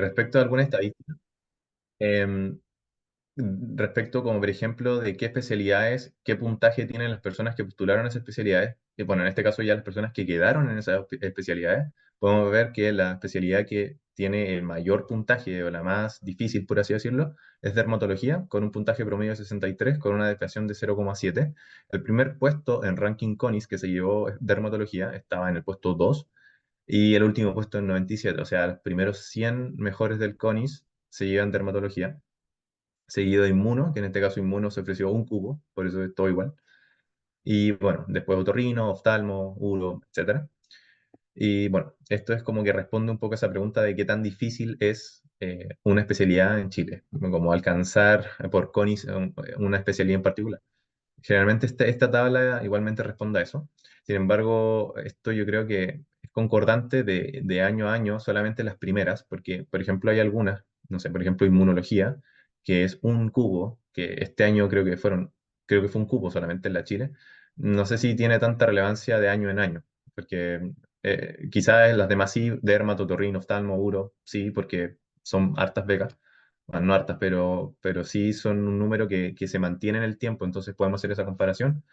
Respecto a alguna estadística, em, respecto como por ejemplo de qué especialidades, qué puntaje tienen las personas que postularon esas especialidades, y bueno, en este caso ya las personas que quedaron en esas especialidades, podemos ver que la especialidad que tiene el mayor puntaje o la más difícil, por así decirlo, es dermatología, con un puntaje promedio de 63, con una desviación de 0,7. El primer puesto en ranking CONIS que se llevó dermatología estaba en el puesto 2 y el último puesto en 97, o sea, los primeros 100 mejores del CONIS se llevan dermatología seguido de Inmuno, que en este caso Inmuno se ofreció un cubo, por eso es todo igual. Y bueno, después otorrino, oftalmo, uro, etcétera. Y bueno, esto es como que responde un poco a esa pregunta de qué tan difícil es una especialidad en Chile, como alcanzar por CONIS una especialidad en particular. Generalmente esta tabla igualmente responde a eso. Sin embargo, esto yo creo que es concordante de año a año, solamente las primeras, porque, por ejemplo, hay algunas, no sé, por ejemplo, inmunología, que es un cubo, que este año creo que fue un cubo solamente en la Chile. No sé si tiene tanta relevancia de año en año, porque quizás las demás sí, dermato, torrino, oftalmo, uro, sí, porque son hartas becas, bueno, no hartas, pero sí son un número que se mantiene en el tiempo, entonces podemos hacer esa comparación.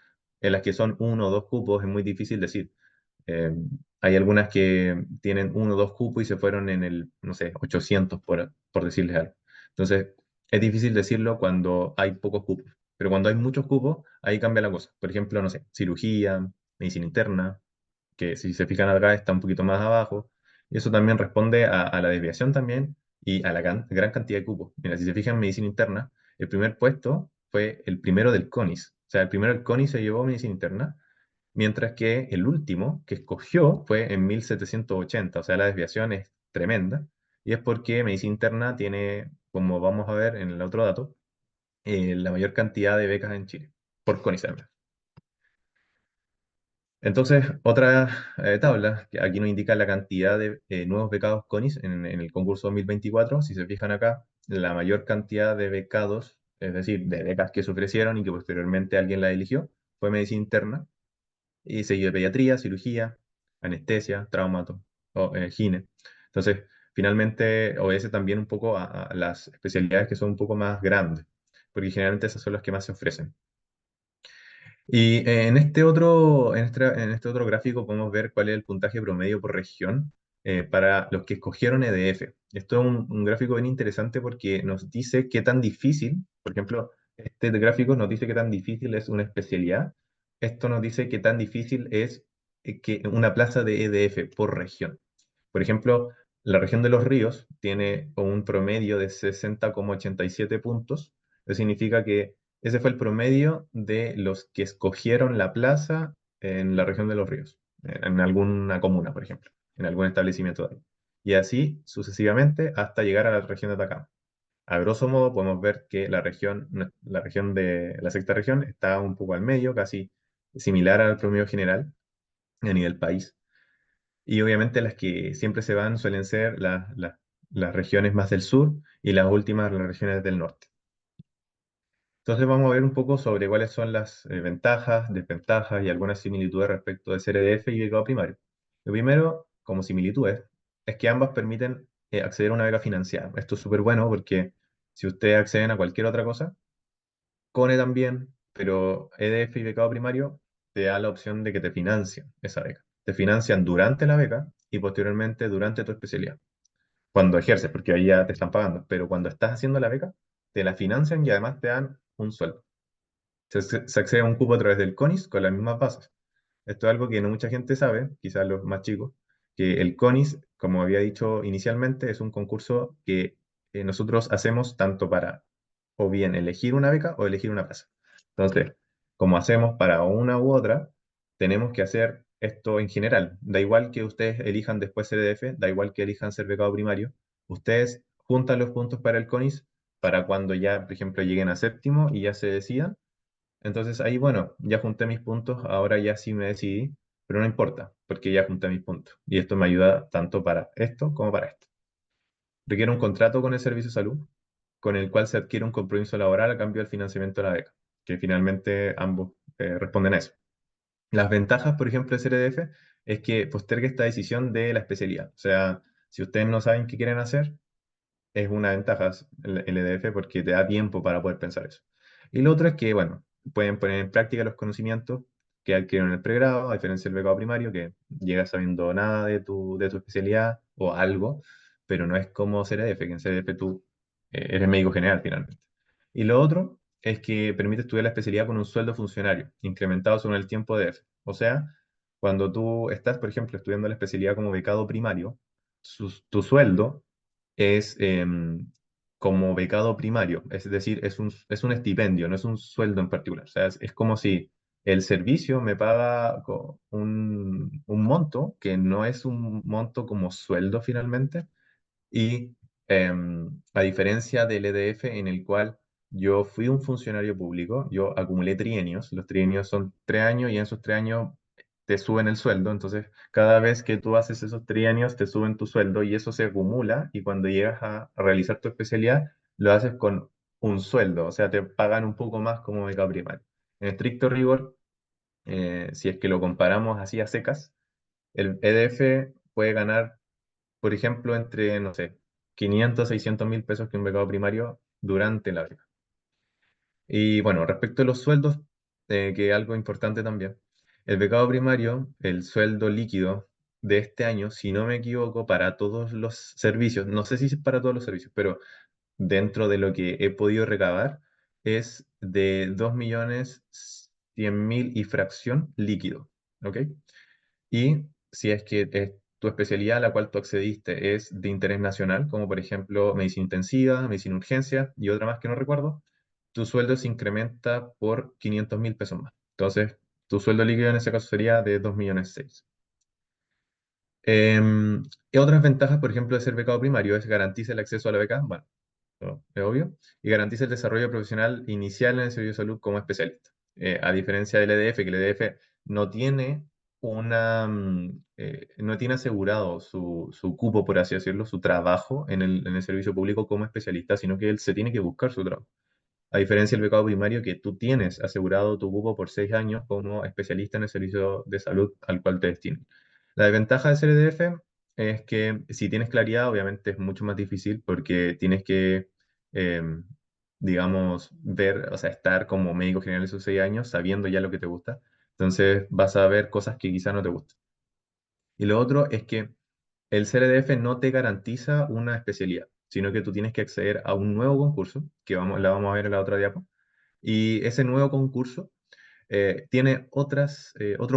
En las que son uno o dos cupos es muy difícil decir. Eh, Hay algunas que tienen uno o dos cupos y se fueron en el, no sé, 800 por decirles algo. Entonces, es difícil decirlo cuando hay pocos cupos, pero cuando hay muchos cupos, ahí cambia la cosa. Por ejemplo, no sé, cirugía, medicina interna, que si se fijan acá está un poquito más abajo, y eso también responde a la desviación también y a la gran cantidad de cupos. Mira, si se fijan en medicina interna, el primer puesto fue el primero del CONIS, o sea, el primero del CONIS se llevó medicina interna, mientras que el último que escogió fue en 1780, o sea, la desviación es tremenda, y es porque medicina interna tiene, como vamos a ver en el otro dato, la mayor cantidad de becas en Chile, por CONIS además. Entonces, otra tabla, que aquí nos indica la cantidad de nuevos becados CONIS en el concurso 2024. Si se fijan acá, la mayor cantidad de becados, es decir, de becas que se ofrecieron y que posteriormente alguien la eligió, fue medicina interna, y seguido de pediatría, cirugía, anestesia, traumato, o gine. Entonces, finalmente obedece también un poco a las especialidades que son un poco más grandes, porque generalmente esas son las que más se ofrecen. Y en este otro gráfico podemos ver cuál es el puntaje promedio por región para los que escogieron EDF. Esto es un gráfico bien interesante porque nos dice qué tan difícil, por ejemplo, este gráfico nos dice qué tan difícil es una especialidad. Esto nos dice qué tan difícil es que una plaza de EDF por región. Por ejemplo, la región de Los Ríos tiene un promedio de 60,87 puntos. Eso significa que ese fue el promedio de los que escogieron la plaza en la región de Los Ríos, en alguna comuna, por ejemplo, en algún establecimiento de ahí. Y así sucesivamente hasta llegar a la región de Atacama. A grosso modo podemos ver que la región de la sexta región está un poco al medio, casi similar al promedio general a nivel país. Y obviamente las que siempre se van suelen ser las regiones más del sur y las últimas las regiones del norte. Entonces vamos a ver un poco sobre cuáles son las ventajas, desventajas y algunas similitudes respecto de CRDF y becado primario. Lo primero, como similitudes, es que ambas permiten acceder a una beca financiada. Esto es súper bueno porque si ustedes acceden a cualquier otra cosa, CONE también, pero EDF y becado primario te da la opción de que te financien esa beca. Te financian durante la beca y posteriormente durante tu especialidad cuando ejerces, porque ahí ya te están pagando, pero cuando estás haciendo la beca, te la financian y además te dan un sueldo. Se accede a un cupo a través del CONIS con las mismas bases. Esto es algo que no mucha gente sabe, quizás los más chicos, que el CONIS, como había dicho inicialmente, es un concurso que nosotros hacemos tanto para o bien elegir una beca o elegir una plaza. Entonces, como hacemos para una u otra, tenemos que hacer esto en general. Da igual que ustedes elijan después CDF, da igual que elijan ser becado primario. Ustedes juntan los puntos para el CONIS para cuando ya, por ejemplo, lleguen a séptimo y ya se decidan. Entonces ahí, bueno, ya junté mis puntos, ahora ya sí me decidí, pero no importa, porque ya junté mis puntos. Y esto me ayuda tanto para esto como para esto. Requiere un contrato con el servicio de salud, con el cual se adquiere un compromiso laboral a cambio del financiamiento de la beca, que finalmente ambos responden a eso. Las ventajas, por ejemplo, de CRDF es que posterga esta decisión de la especialidad. O sea, si ustedes no saben qué quieren hacer, es una ventaja el EDF porque te da tiempo para poder pensar eso. Y lo otro es que, bueno, pueden poner en práctica los conocimientos que adquirieron en el pregrado, a diferencia del becado primario, que llegas sabiendo nada de tu especialidad o algo, pero no es como ser EDF, que en ser EDF tú eres médico general finalmente. Y lo otro es que permite estudiar la especialidad con un sueldo funcionario, incrementado según el tiempo de EDF. O sea, cuando tú estás, por ejemplo, estudiando la especialidad como becado primario, tu sueldo es como becado primario, es decir, es un estipendio, no es un sueldo en particular. O sea, es como si el servicio me paga un monto que no es un monto como sueldo finalmente, y a diferencia del EDF en el cual yo fui un funcionario público, yo acumulé trienios, los trienios son 3 años y en esos 3 años te suben el sueldo, entonces cada vez que tú haces esos trienios te suben tu sueldo y eso se acumula y cuando llegas a realizar tu especialidad lo haces con un sueldo, o sea, te pagan un poco más como beca primaria. En estricto rigor, si es que lo comparamos así a secas, el EDF puede ganar por ejemplo, entre, no sé, 500, 600 mil pesos que un becado primario durante la beca. Y bueno, respecto a los sueldos, que es algo importante también, el becado primario, el sueldo líquido de este año, si no me equivoco, para todos los servicios, no sé si es para todos los servicios, pero dentro de lo que he podido recabar, es de 2.100.000 y fracción líquido. ¿Ok? Y si es que tu especialidad a la cual tú accediste es de interés nacional, como por ejemplo medicina intensiva, medicina urgencia y otra más que no recuerdo, tu sueldo se incrementa por 500.000 pesos más. Entonces, tu sueldo líquido en ese caso sería de 2.600.000. Y otras ventajas, por ejemplo, de ser becado primario es garantiza el acceso a la beca, bueno, ¿no? Es obvio, y garantiza el desarrollo profesional inicial en el servicio de salud como especialista. A diferencia del EDF, que el EDF no tiene no tiene asegurado su cupo, por así decirlo, su trabajo en el servicio público como especialista, sino que él se tiene que buscar su trabajo. A diferencia del becado primario, que tú tienes asegurado tu cupo por 6 años como especialista en el servicio de salud al cual te destinan. La desventaja de ser EDF es que si tienes claridad, obviamente es mucho más difícil porque tienes que, eh, digamos, ver, o sea, estar como médico general esos 6 años sabiendo ya lo que te gusta. Entonces vas a ver cosas que quizá no te gustan. Y lo otro es que el CRDF no te garantiza una especialidad, sino que tú tienes que acceder a un nuevo concurso, que la vamos a ver en la otra diapo, y ese nuevo concurso tiene otros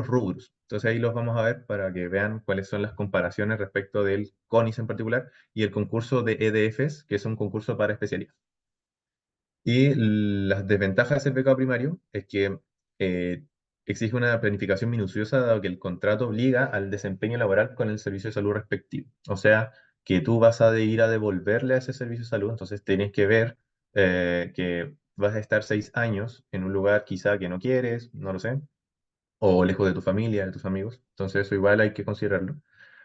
rubros. Entonces ahí los vamos a ver para que vean cuáles son las comparaciones respecto del CONIS en particular y el concurso de EDFs, que es un concurso para especialidad. Y las desventajas de ser becado primario es que eh, exige una planificación minuciosa, dado que el contrato obliga al desempeño laboral con el servicio de salud respectivo. O sea, que tú vas a ir a devolverle a ese servicio de salud, entonces tienes que ver que vas a estar 6 años en un lugar quizá que no quieres, no lo sé, o lejos de tu familia, de tus amigos. Entonces eso igual hay que considerarlo.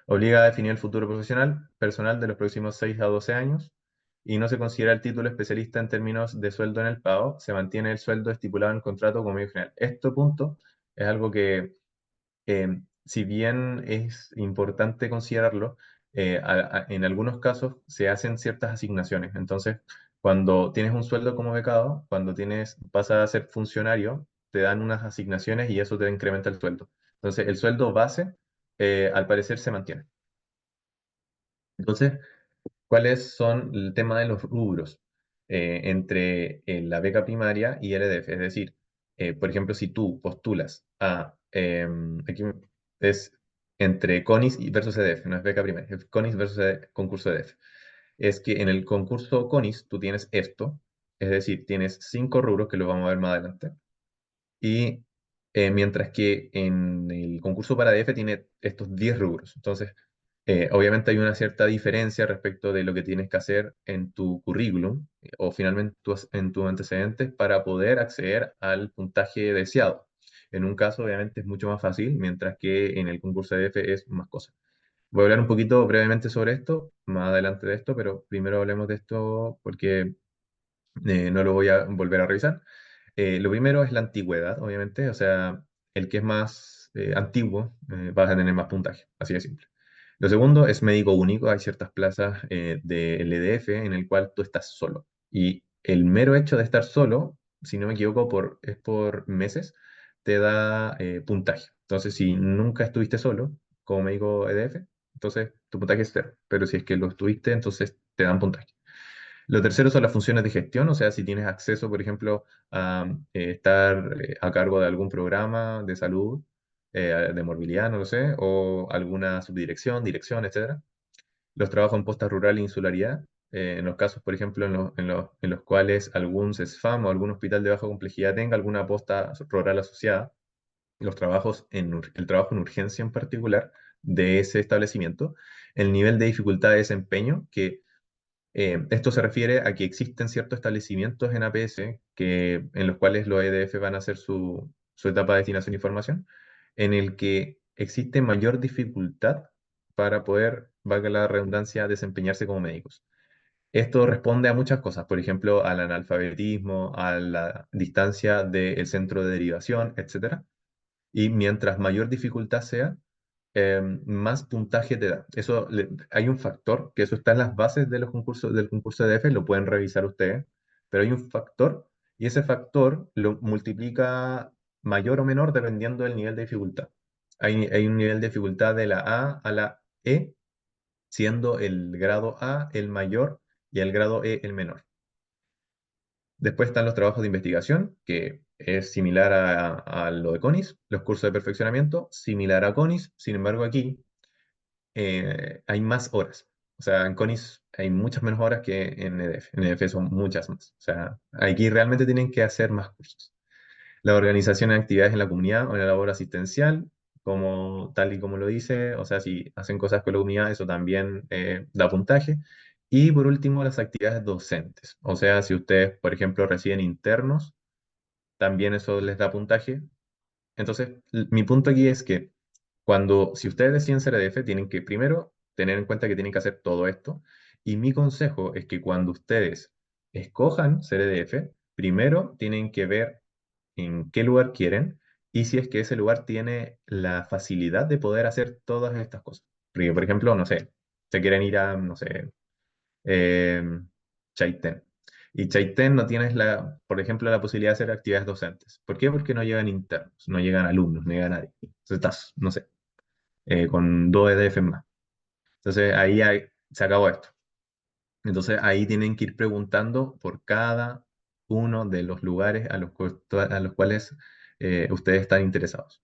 Obliga a definir el futuro profesional, personal de los próximos 6 a 12 años y no se considera el título especialista en términos de sueldo en el pago, se mantiene el sueldo estipulado en el contrato como medio general. Este punto es algo que si bien es importante considerarlo, en algunos casos se hacen ciertas asignaciones. Entonces, cuando tienes un sueldo como becado, cuando pasas a ser funcionario, te dan unas asignaciones y eso te incrementa el sueldo. Entonces, el sueldo base, al parecer, se mantiene. Entonces, ¿cuáles son el tema de los rubros entre la beca primaria y el EDF? Es decir, por ejemplo, si tú postulas aquí es entre CONIS versus EDF, no es beca primaria, es CONIS versus concurso EDF. Es que en el concurso CONIS tú tienes esto, es decir, tienes 5 rubros que lo vamos a ver más adelante, y mientras que en el concurso para DF tiene estos 10 rubros. Entonces, obviamente hay una cierta diferencia respecto de lo que tienes que hacer en tu currículum o finalmente en tus antecedentes para poder acceder al puntaje deseado. En un caso, obviamente, es mucho más fácil, mientras que en el concurso de DF es más cosas. Voy a hablar un poquito brevemente sobre esto, más adelante de esto, pero primero hablemos de esto porque no lo voy a volver a revisar. Lo primero es la antigüedad, obviamente, o sea, el que es más antiguo va a tener más puntaje, así de simple. Lo segundo es médico único. Hay ciertas plazas del EDF en el cual tú estás solo. Y el mero hecho de estar solo, si no me equivoco, es por meses, te da puntaje. Entonces, si nunca estuviste solo como médico EDF, entonces tu puntaje es cero. Pero si es que lo estuviste, entonces te dan puntaje. Lo tercero son las funciones de gestión, o sea, si tienes acceso, por ejemplo, a estar a cargo de algún programa de salud, de morbilidad, no lo sé, o alguna subdirección, dirección, etcétera. Los trabajos en posta rural e insularidad, en los casos, por ejemplo, en los cuales algún CESFAM o algún hospital de baja complejidad tenga alguna posta rural asociada, el trabajo en urgencia en particular de ese establecimiento, el nivel de dificultad de desempeño que esto se refiere a que existen ciertos establecimientos en APS en los cuales los EDF van a hacer su etapa de destinación de información, en el que existe mayor dificultad para poder, valga la redundancia, desempeñarse como médicos. Esto responde a muchas cosas, por ejemplo, al analfabetismo, a la distancia del centro de derivación, etcétera. Y mientras mayor dificultad sea, más puntaje te da. Hay un factor, que eso está en las bases de los concursos, del concurso de EDF, lo pueden revisar ustedes, pero hay un factor y ese factor lo multiplica mayor o menor dependiendo del nivel de dificultad. Hay un nivel de dificultad de la A a la E, siendo el grado A el mayor y el grado E el menor. Después están los trabajos de investigación, que es similar a lo de CONIS, los cursos de perfeccionamiento, similar a CONIS, sin embargo aquí hay más horas. O sea, en CONIS hay muchas menos horas que en EDF. En EDF son muchas más. O sea, aquí realmente tienen que hacer más cursos. La organización de actividades en la comunidad o en la labor asistencial, como tal y como lo dice, o sea, si hacen cosas con la comunidad, eso también da puntaje. Y por último, las actividades docentes. O sea, si ustedes, por ejemplo, reciben internos, también eso les da puntaje. Entonces, mi punto aquí es que si ustedes deciden ser EDF, tienen que primero tener en cuenta que tienen que hacer todo esto. Y mi consejo es que cuando ustedes escojan ser EDF, primero tienen que ver en qué lugar quieren y si es que ese lugar tiene la facilidad de poder hacer todas estas cosas. Porque, por ejemplo, no sé, se quieren ir a, no sé, eh, Chaitén. Y Chaitén no tienes por ejemplo, la posibilidad de hacer actividades docentes. ¿Por qué? Porque no llegan internos, no llegan alumnos, no llega nadie. Entonces estás, no sé, con dos EDF más. Entonces se acabó esto. Entonces ahí tienen que ir preguntando por cada uno de los lugares a los cuales ustedes están interesados.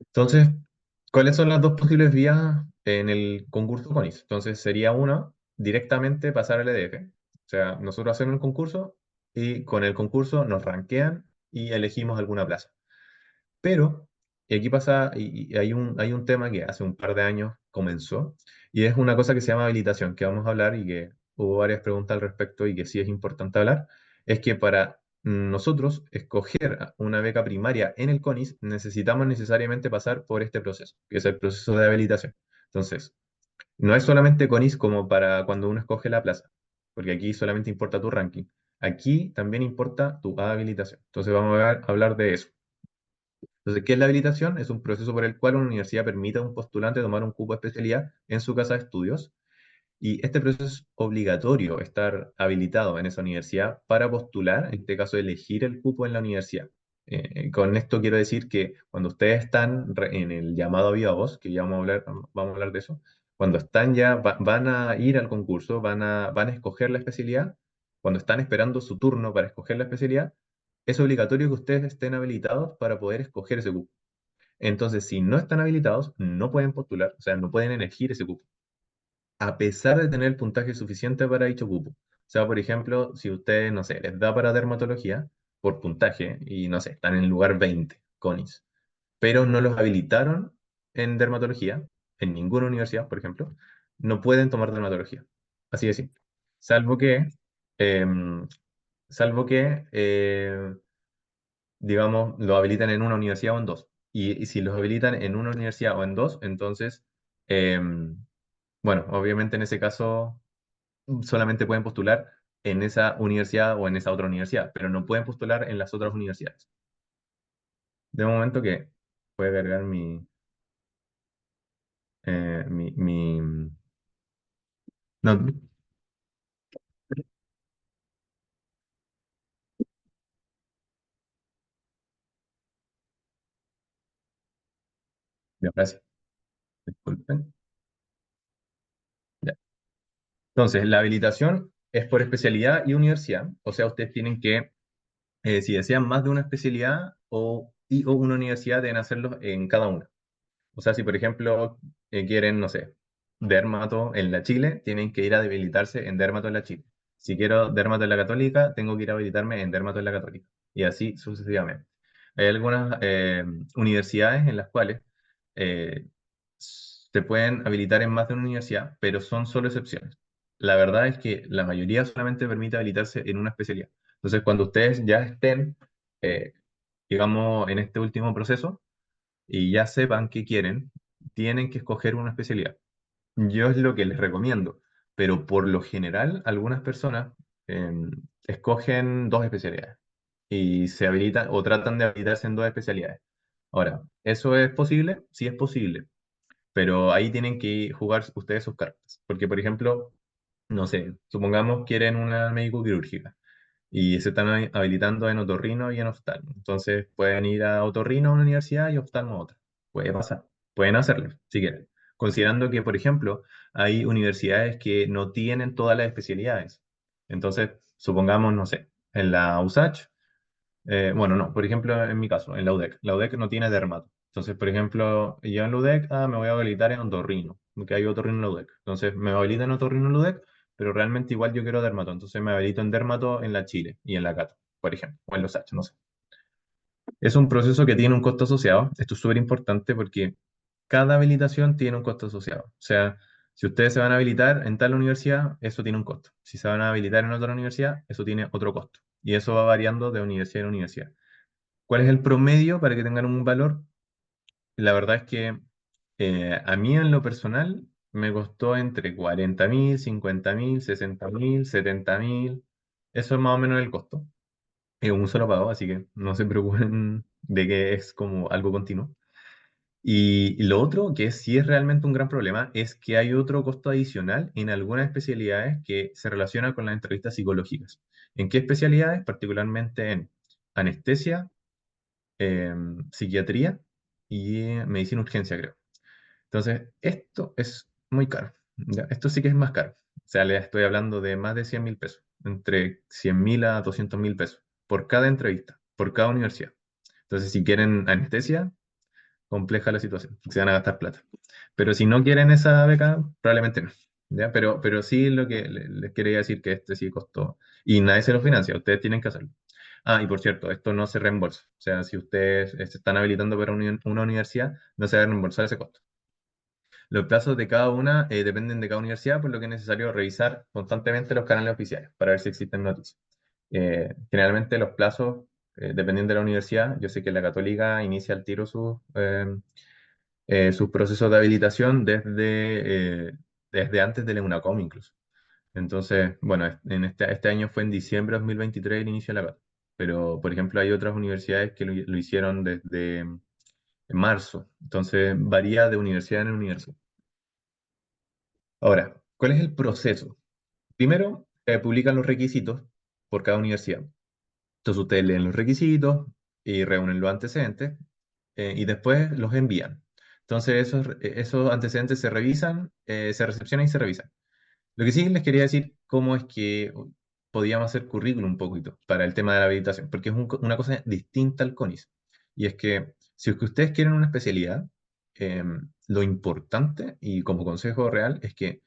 Entonces, ¿cuáles son las dos posibles vías en el concurso CONIS? Entonces, sería una, directamente pasar al EDF. O sea, nosotros hacemos el concurso y con el concurso nos rankean y elegimos alguna plaza. Pero, y aquí pasa, y hay un tema que hace un par de años comenzó, y es una cosa que se llama habilitación, que vamos a hablar y que hubo varias preguntas al respecto y que sí es importante hablar, es que para nosotros escoger una beca primaria en el CONIS necesitamos necesariamente pasar por este proceso, que es el proceso de habilitación. Entonces, no es solamente CONIS como para cuando uno escoge la plaza, porque aquí solamente importa tu ranking. Aquí también importa tu habilitación. Entonces vamos a hablar de eso. Entonces, ¿qué es la habilitación? Es un proceso por el cual una universidad permite a un postulante tomar un cupo de especialidad en su casa de estudios. Y este proceso es obligatorio estar habilitado en esa universidad para postular, en este caso elegir el cupo en la universidad. Con esto quiero decir que cuando ustedes están en el llamado a viva voz, que ya vamos a hablar de eso, cuando están ya, van a ir al concurso, van a escoger la especialidad, cuando están esperando su turno para escoger la especialidad, es obligatorio que ustedes estén habilitados para poder escoger ese cupo. Entonces, si no están habilitados, no pueden postular, o sea, no pueden elegir ese cupo a pesar de tener el puntaje suficiente para dicho cupo. O sea, por ejemplo, si ustedes, no sé, les da para dermatología por puntaje y, no sé, están en el lugar 20, CONIS, pero no los habilitaron en dermatología, en ninguna universidad, por ejemplo, no pueden tomar dermatología. Así de simple. Salvo que, em, salvo que digamos, lo habilitan en una universidad o en dos. Y si los habilitan en una universidad o en dos, entonces, bueno, obviamente en ese caso solamente pueden postular en esa universidad o en esa otra universidad, pero no pueden postular en las otras universidades. De momento que puede cargar mi... Eh, mi, mi- no, ya, gracias, disculpen. Ya. Entonces, la habilitación es por especialidad y universidad. O sea, ustedes tienen que, si desean más de una especialidad o una universidad, deben hacerlo en cada una. O sea, si por ejemplo quieren, no sé, dermato en la Chile, tienen que ir a habilitarse en dermato en la Chile. Si quiero dermato en la Católica, tengo que ir a habilitarme en dermato en la Católica. Y así sucesivamente. Hay algunas universidades en las cuales eh, se pueden habilitar en más de una universidad, pero son solo excepciones. La verdad es que la mayoría solamente permite habilitarse en una especialidad. Entonces, cuando ustedes ya estén, eh, digamos, en este último proceso, y ya sepan qué quieren, tienen que escoger una especialidad. Yo es lo que les recomiendo, pero por lo general algunas personas eh, escogen dos especialidades y se habilitan o tratan de habilitarse en dos especialidades. Ahora, ¿eso es posible? Sí es posible, pero ahí tienen que jugar ustedes sus cartas. Porque, por ejemplo, no sé, supongamos quieren una médico quirúrgica y se están habilitando en otorrino y en oftalmo. Entonces pueden ir a otorrino a una universidad y oftalmo a otra. Puede pasar. Pueden hacerlo si quieren. Considerando que, por ejemplo, hay universidades que no tienen todas las especialidades. Entonces, supongamos, no sé, en la USACH, bueno, no, por ejemplo, en mi caso, en la UDEC. La UDEC no tiene dermato. Entonces, por ejemplo, yo en la UDEC, me voy a habilitar en otorrino, porque hay otorrino en la UDEC. Entonces, me habilito en otorrino en la UDEC, pero realmente igual yo quiero dermato. Entonces, me habilito en dermato en la Chile y en la Cato, por ejemplo, o en los H, no sé. Es un proceso que tiene un costo asociado. Esto es súper importante porque cada habilitación tiene un costo asociado. O sea, si ustedes se van a habilitar en tal universidad, eso tiene un costo. Si se van a habilitar en otra universidad, eso tiene otro costo. Y eso va variando de universidad en universidad. ¿Cuál es el promedio para que tengan un valor? La verdad es que a mí en lo personal me costó entre 40.000, 50.000, 60.000, 70.000. Eso es más o menos el costo. Es un solo pago, así que no se preocupen de que es como algo continuo. Y lo otro, que sí es realmente un gran problema, es que hay otro costo adicional en algunas especialidades que se relaciona con las entrevistas psicológicas. ¿En qué especialidades? Particularmente en anestesia, psiquiatría y medicina urgencia, creo. Entonces, esto es muy caro. ¿Ya? Esto sí que es más caro. O sea, le estoy hablando de más de 100.000 pesos, entre 100.000 a 200.000 pesos por cada entrevista, por cada universidad. Entonces, si quieren anestesia, compleja la situación, se van a gastar plata. Pero si no quieren esa beca, probablemente no. ¿Ya? Pero sí lo que les quería decir que este sí costó. Y nadie se lo financia, ustedes tienen que hacerlo. Ah, y por cierto, esto no se reembolsa. O sea, si ustedes se están habilitando para una universidad, no se va a reembolsar ese costo. Los plazos de cada una dependen de cada universidad, por lo que es necesario revisar constantemente los canales oficiales para ver si existen noticias. Generalmente los plazos dependiendo de la universidad. Yo sé que la Católica inicia al tiro sus procesos de habilitación desde antes del EUNACOM incluso. Entonces, bueno, este año fue en diciembre de 2023 el inicio de la Católica. Pero, por ejemplo, hay otras universidades que lo hicieron desde marzo. Entonces, varía de universidad en universidad. Ahora, ¿cuál es el proceso? Primero, publican los requisitos por cada universidad. Entonces, ustedes leen los requisitos y reúnen los antecedentes y después los envían. Entonces, esos antecedentes se revisan, se recepcionan y se revisan. Lo que sí les quería decir, cómo es que podíamos hacer currículum un poquito para el tema de la habilitación, porque es una cosa distinta al CONIS. Y es que si es que ustedes quieren una especialidad, lo importante y como consejo real es que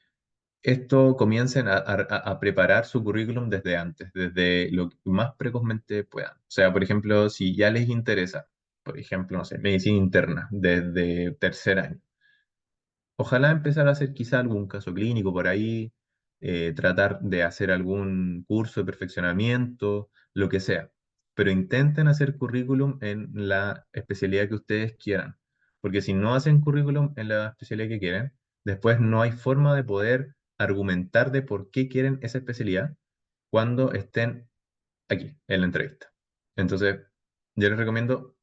esto comiencen a preparar su currículum desde antes, desde lo que más precozmente puedan. O sea, por ejemplo, si ya les interesa, por ejemplo, no sé, medicina interna desde tercer año. Ojalá empezar a hacer quizá algún caso clínico por ahí, tratar de hacer algún curso de perfeccionamiento, lo que sea. Pero intenten hacer currículum en la especialidad que ustedes quieran. Porque si no hacen currículum en la especialidad que quieren, después no hay forma de poder argumentar de por qué quieren esa especialidad cuando estén aquí, en la entrevista. Entonces, yo les recomiendo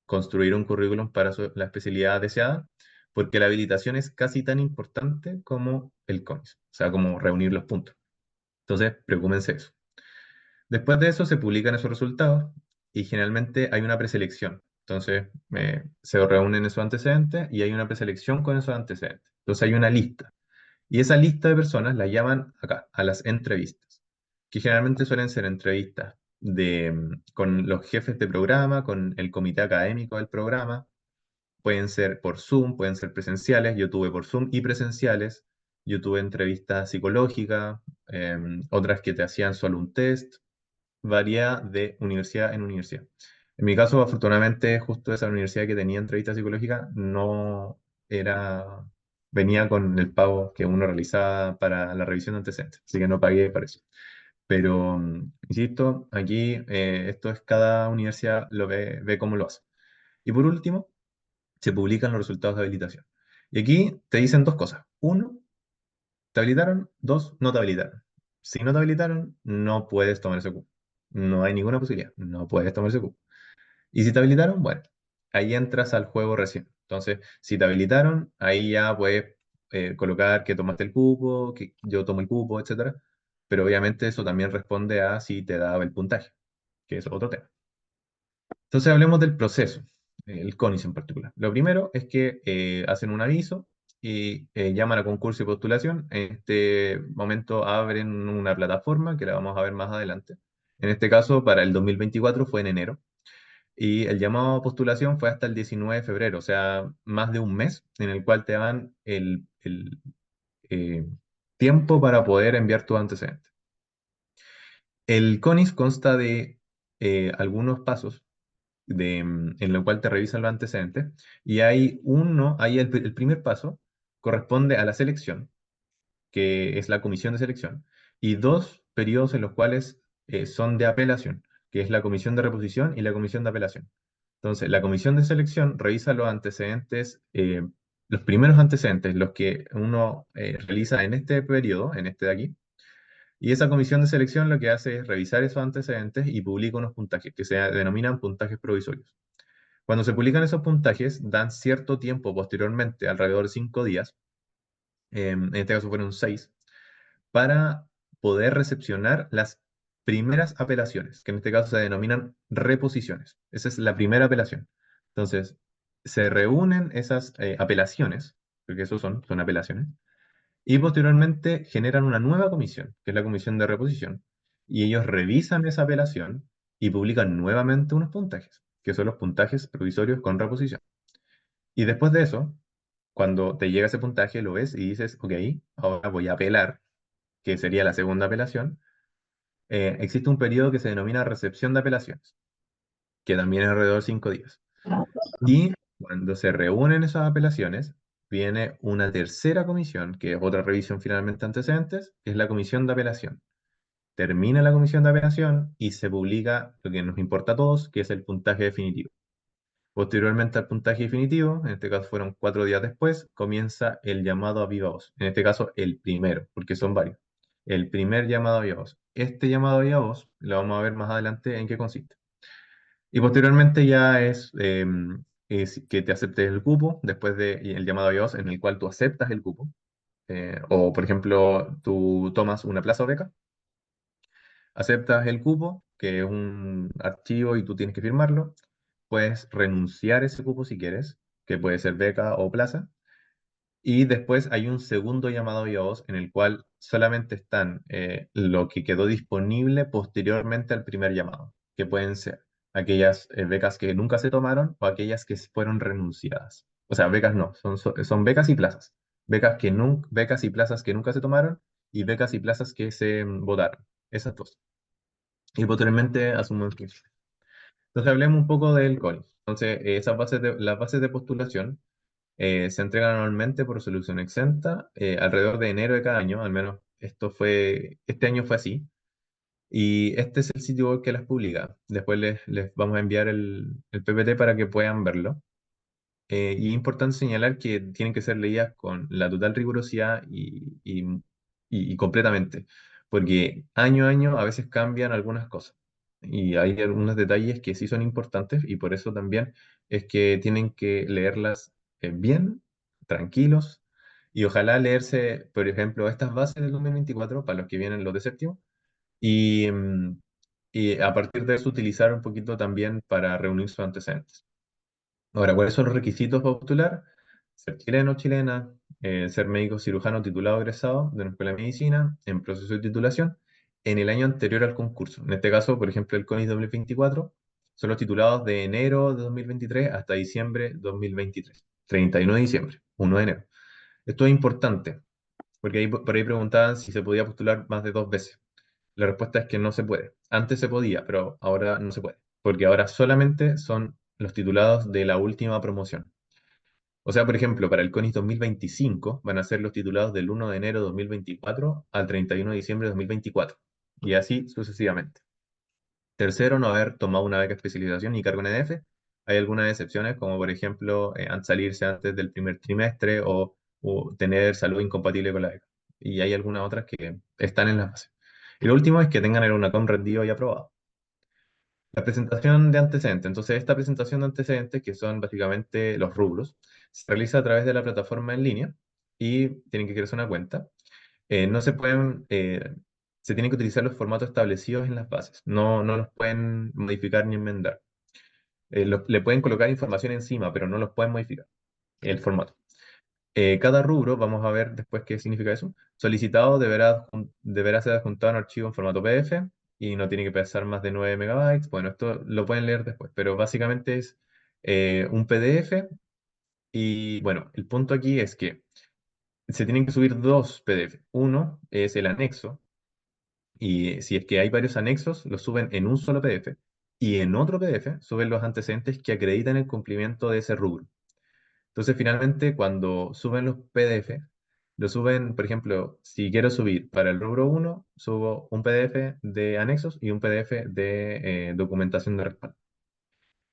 construir un currículum para la especialidad deseada, porque la habilitación es casi tan importante como el CONIS, o sea, como reunir los puntos. Entonces, preocúpense de eso. Después de eso se publican esos resultados y generalmente hay una preselección. Entonces, se reúnen esos antecedentes y hay una preselección con esos antecedentes. Entonces, hay una lista. Y esa lista de personas la llaman acá, a las entrevistas, que generalmente suelen ser entrevistas con los jefes de programa, con el comité académico del programa. Pueden ser por Zoom, pueden ser presenciales. Yo tuve por Zoom y presenciales. Yo tuve entrevistas psicológicas, otras que te hacían solo un test. Varía de universidad en universidad. En mi caso, afortunadamente, justo esa universidad que tenía entrevista psicológica no era, venía con el pago que uno realizaba para la revisión de antecedentes, así que no pagué por eso. Pero, insisto, aquí esto es cada universidad lo ve cómo lo hace. Y por último, se publican los resultados de habilitación. Y aquí te dicen dos cosas. Uno, ¿te habilitaron? Dos, no te habilitaron. Si no te habilitaron, no puedes tomar ese cupo. No hay ninguna posibilidad. No puedes tomar ese cupo. Y si te habilitaron, bueno, ahí entras al juego recién. Entonces, si te habilitaron, ahí ya puedes colocar que tomaste el cupo, que yo tomo el cupo, etcétera. Pero obviamente eso también responde a si te daba el puntaje, que es otro tema. Entonces hablemos del proceso, el CONIS en particular. Lo primero es que hacen un aviso y llaman a concurso y postulación. En este momento abren una plataforma que la vamos a ver más adelante. En este caso, para el 2024 fue en enero y el llamado a postulación fue hasta el 19 de febrero, o sea, más de un mes en el cual te dan el eh, tiempo para poder enviar tus antecedentes. El CONIS consta de algunos pasos en lo cual te revisan los antecedentes, y hay el primer paso corresponde a la selección, que es la comisión de selección, y dos periodos en los cuales son de apelación, que es la comisión de reposición y la comisión de apelación. Entonces, la comisión de selección revisa los antecedentes, los primeros antecedentes, los que uno realiza en este periodo, en este de aquí, y esa comisión de selección lo que hace es revisar esos antecedentes y publica unos puntajes que se denominan puntajes provisorios. Cuando se publican esos puntajes, dan cierto tiempo posteriormente, alrededor de 5 días, en este caso fueron 6, para poder recepcionar las primeras apelaciones, que en este caso se denominan reposiciones. Esa es la primera apelación. Entonces, se reúnen esas apelaciones, porque eso son apelaciones, y posteriormente generan una nueva comisión, que es la comisión de reposición, y ellos revisan esa apelación y publican nuevamente unos puntajes, que son los puntajes provisorios con reposición. Y después de eso, cuando te llega ese puntaje, lo ves y dices, ok, ahora voy a apelar, que sería la segunda apelación. Existe un periodo que se denomina recepción de apelaciones, que también es alrededor de 5 días. Y cuando se reúnen esas apelaciones, viene una tercera comisión, que es otra revisión finalmente antecedentes, que es la comisión de apelación. Termina la comisión de apelación y se publica lo que nos importa a todos, que es el puntaje definitivo. Posteriormente al puntaje definitivo, en este caso fueron 4 días después, comienza el llamado a viva voz. En este caso, el primero, porque son varios. El primer llamado a viva voz. Este llamado a viva voz lo vamos a ver más adelante en qué consiste. Y posteriormente ya es que te aceptes el cupo, después del llamado a viva voz en el cual tú aceptas el cupo. O, por ejemplo, tú tomas una plaza o beca, aceptas el cupo, que es un archivo y tú tienes que firmarlo. Puedes renunciar a ese cupo si quieres, que puede ser beca o plaza. Y después hay un segundo llamado a viva voz en el cual solamente están lo que quedó disponible posteriormente al primer llamado, que pueden ser aquellas becas que nunca se tomaron o aquellas que fueron renunciadas. O sea, becas no, son becas y plazas. Becas y plazas que nunca se tomaron y becas y plazas que se votaron. Esas dos. Y posteriormente asumimos que. Entonces hablemos un poco del CONIS. Entonces, las bases de postulación se entregan anualmente por resolución exenta, alrededor de enero de cada año, al menos este año fue así. Y este es el sitio web que las publica. Después les vamos a enviar el PPT para que puedan verlo. Y es importante señalar que tienen que ser leídas con la total rigurosidad y completamente, porque año a año a veces cambian algunas cosas. Y hay algunos detalles que sí son importantes y por eso también es que tienen que leerlas bien tranquilos y ojalá leerse, por ejemplo, estas bases del 2024 para los que vienen los de séptimo y, y a partir de eso utilizar un poquito también para reunir sus antecedentes. Ahora, ¿cuáles son los requisitos para postular? Ser chileno o chilena, ser médico cirujano titulado o egresado de una escuela de medicina en proceso de titulación en el año anterior al concurso. En este caso, por ejemplo, el CONIS 2024 son los titulados de enero de 2023 hasta diciembre de 2023. 31 de diciembre, 1 de enero. Esto es importante, porque ahí, por ahí preguntaban si se podía postular más de 2 veces. La respuesta es que no se puede. Antes se podía, pero ahora no se puede, porque ahora solamente son los titulados de la última promoción. O sea, por ejemplo, para el CONIS 2025 van a ser los titulados del 1 de enero de 2024 al 31 de diciembre de 2024, y así sucesivamente. Tercero, no haber tomado una beca de especialización ni cargo en EDF. Hay algunas excepciones, como por ejemplo, salirse antes del primer trimestre o tener salud incompatible con la beca. Y hay algunas otras que están en la base. Y lo último es que tengan el UNACOM rendido y aprobado. La presentación de antecedentes. Entonces, esta presentación de antecedentes, que son básicamente los rubros, se realiza a través de la plataforma en línea y tienen que crearse una cuenta. No se pueden, se tienen que utilizar los formatos establecidos en las bases. No los pueden modificar ni enmendar. Le pueden colocar información encima, pero no los pueden modificar el formato. Cada rubro, vamos a ver después qué significa eso. Solicitado deberá ser adjuntado en archivo en formato PDF y no tiene que pesar más de 9 megabytes. Bueno, esto lo pueden leer después, pero básicamente es un PDF. Y bueno, el punto aquí es que se tienen que subir dos PDF. Uno es el anexo, y si es que hay varios anexos, los suben en un solo PDF. Y en otro PDF suben los antecedentes que acreditan el cumplimiento de ese rubro. Entonces, finalmente, cuando suben los PDF, lo suben, por ejemplo, si quiero subir para el rubro uno subo un PDF de anexos y un PDF de documentación de respaldo.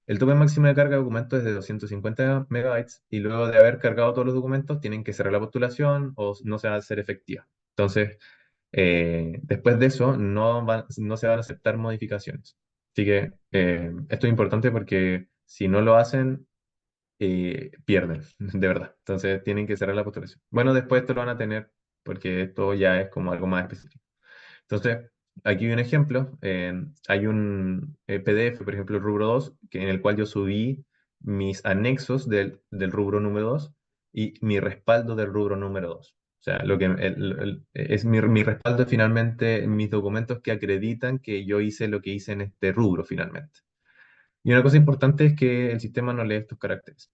El tope máximo de carga de documentos es de 250 megabytes y luego de haber cargado todos los documentos tienen que cerrar la postulación o no se va a hacer efectiva. Entonces, después de eso no se van a aceptar modificaciones. Así que esto es importante porque si no lo hacen, pierden, de verdad. Entonces tienen que cerrar la postulación. Bueno, después esto lo van a tener porque esto ya es como algo más específico. Entonces, aquí hay un ejemplo. Hay un PDF, por ejemplo, el rubro 2 en el cual yo subí mis anexos del rubro número 2 y mi respaldo del rubro número 2. O sea, lo que es mi respaldo es finalmente mis documentos que acreditan que yo hice lo que hice en este rubro finalmente. Y una cosa importante es que el sistema no lee estos caracteres.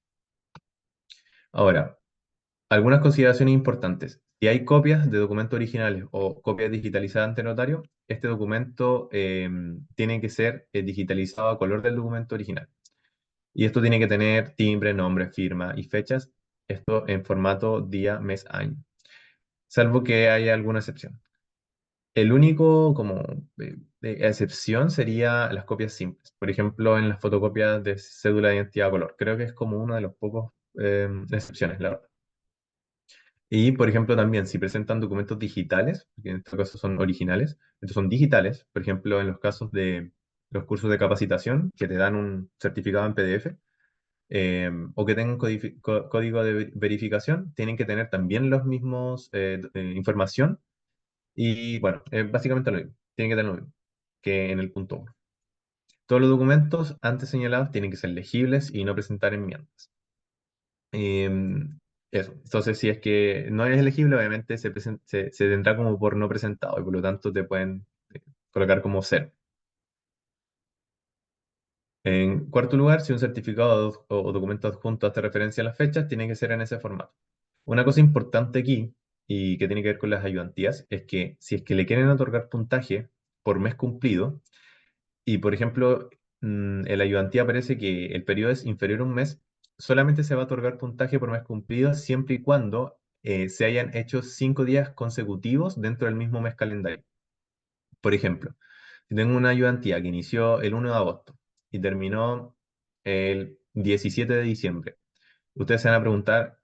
Ahora, algunas consideraciones importantes. Si hay copias de documentos originales o copias digitalizadas ante notario, este documento tiene que ser digitalizado a color del documento original. Y esto tiene que tener timbre, nombre, firma y fechas. Esto en formato día, mes, año. Salvo que haya alguna excepción. El único como excepción sería las copias simples. Por ejemplo, en las fotocopias de cédula de identidad a color. Creo que es como uno de los pocos excepciones, la verdad. Y, por ejemplo, también si presentan documentos digitales, que en este caso son originales, estos son digitales, por ejemplo, en los casos de los cursos de capacitación que te dan un certificado en PDF, o que tengan código de verificación, tienen que tener también los mismos información y, bueno, básicamente lo mismo, tienen que tener lo mismo que en el punto uno. Todos los documentos antes señalados tienen que ser legibles y no presentar enmiendas. Eso. Entonces, si es que no es elegible, obviamente se tendrá como por no presentado y por lo tanto te pueden colocar como cero. En cuarto lugar, si un certificado o documento adjunto hace referencia a las fechas, tiene que ser en ese formato. Una cosa importante aquí y que tiene que ver con las ayudantías es que si es que le quieren otorgar puntaje por mes cumplido, y, por ejemplo, en la ayudantía aparece que el periodo es inferior a un mes, solamente se va a otorgar puntaje por mes cumplido siempre y cuando se hayan hecho 5 días consecutivos dentro del mismo mes calendario. Por ejemplo, si tengo una ayudantía que inició el 1 de agosto y terminó el 17 de diciembre, ustedes se van a preguntar,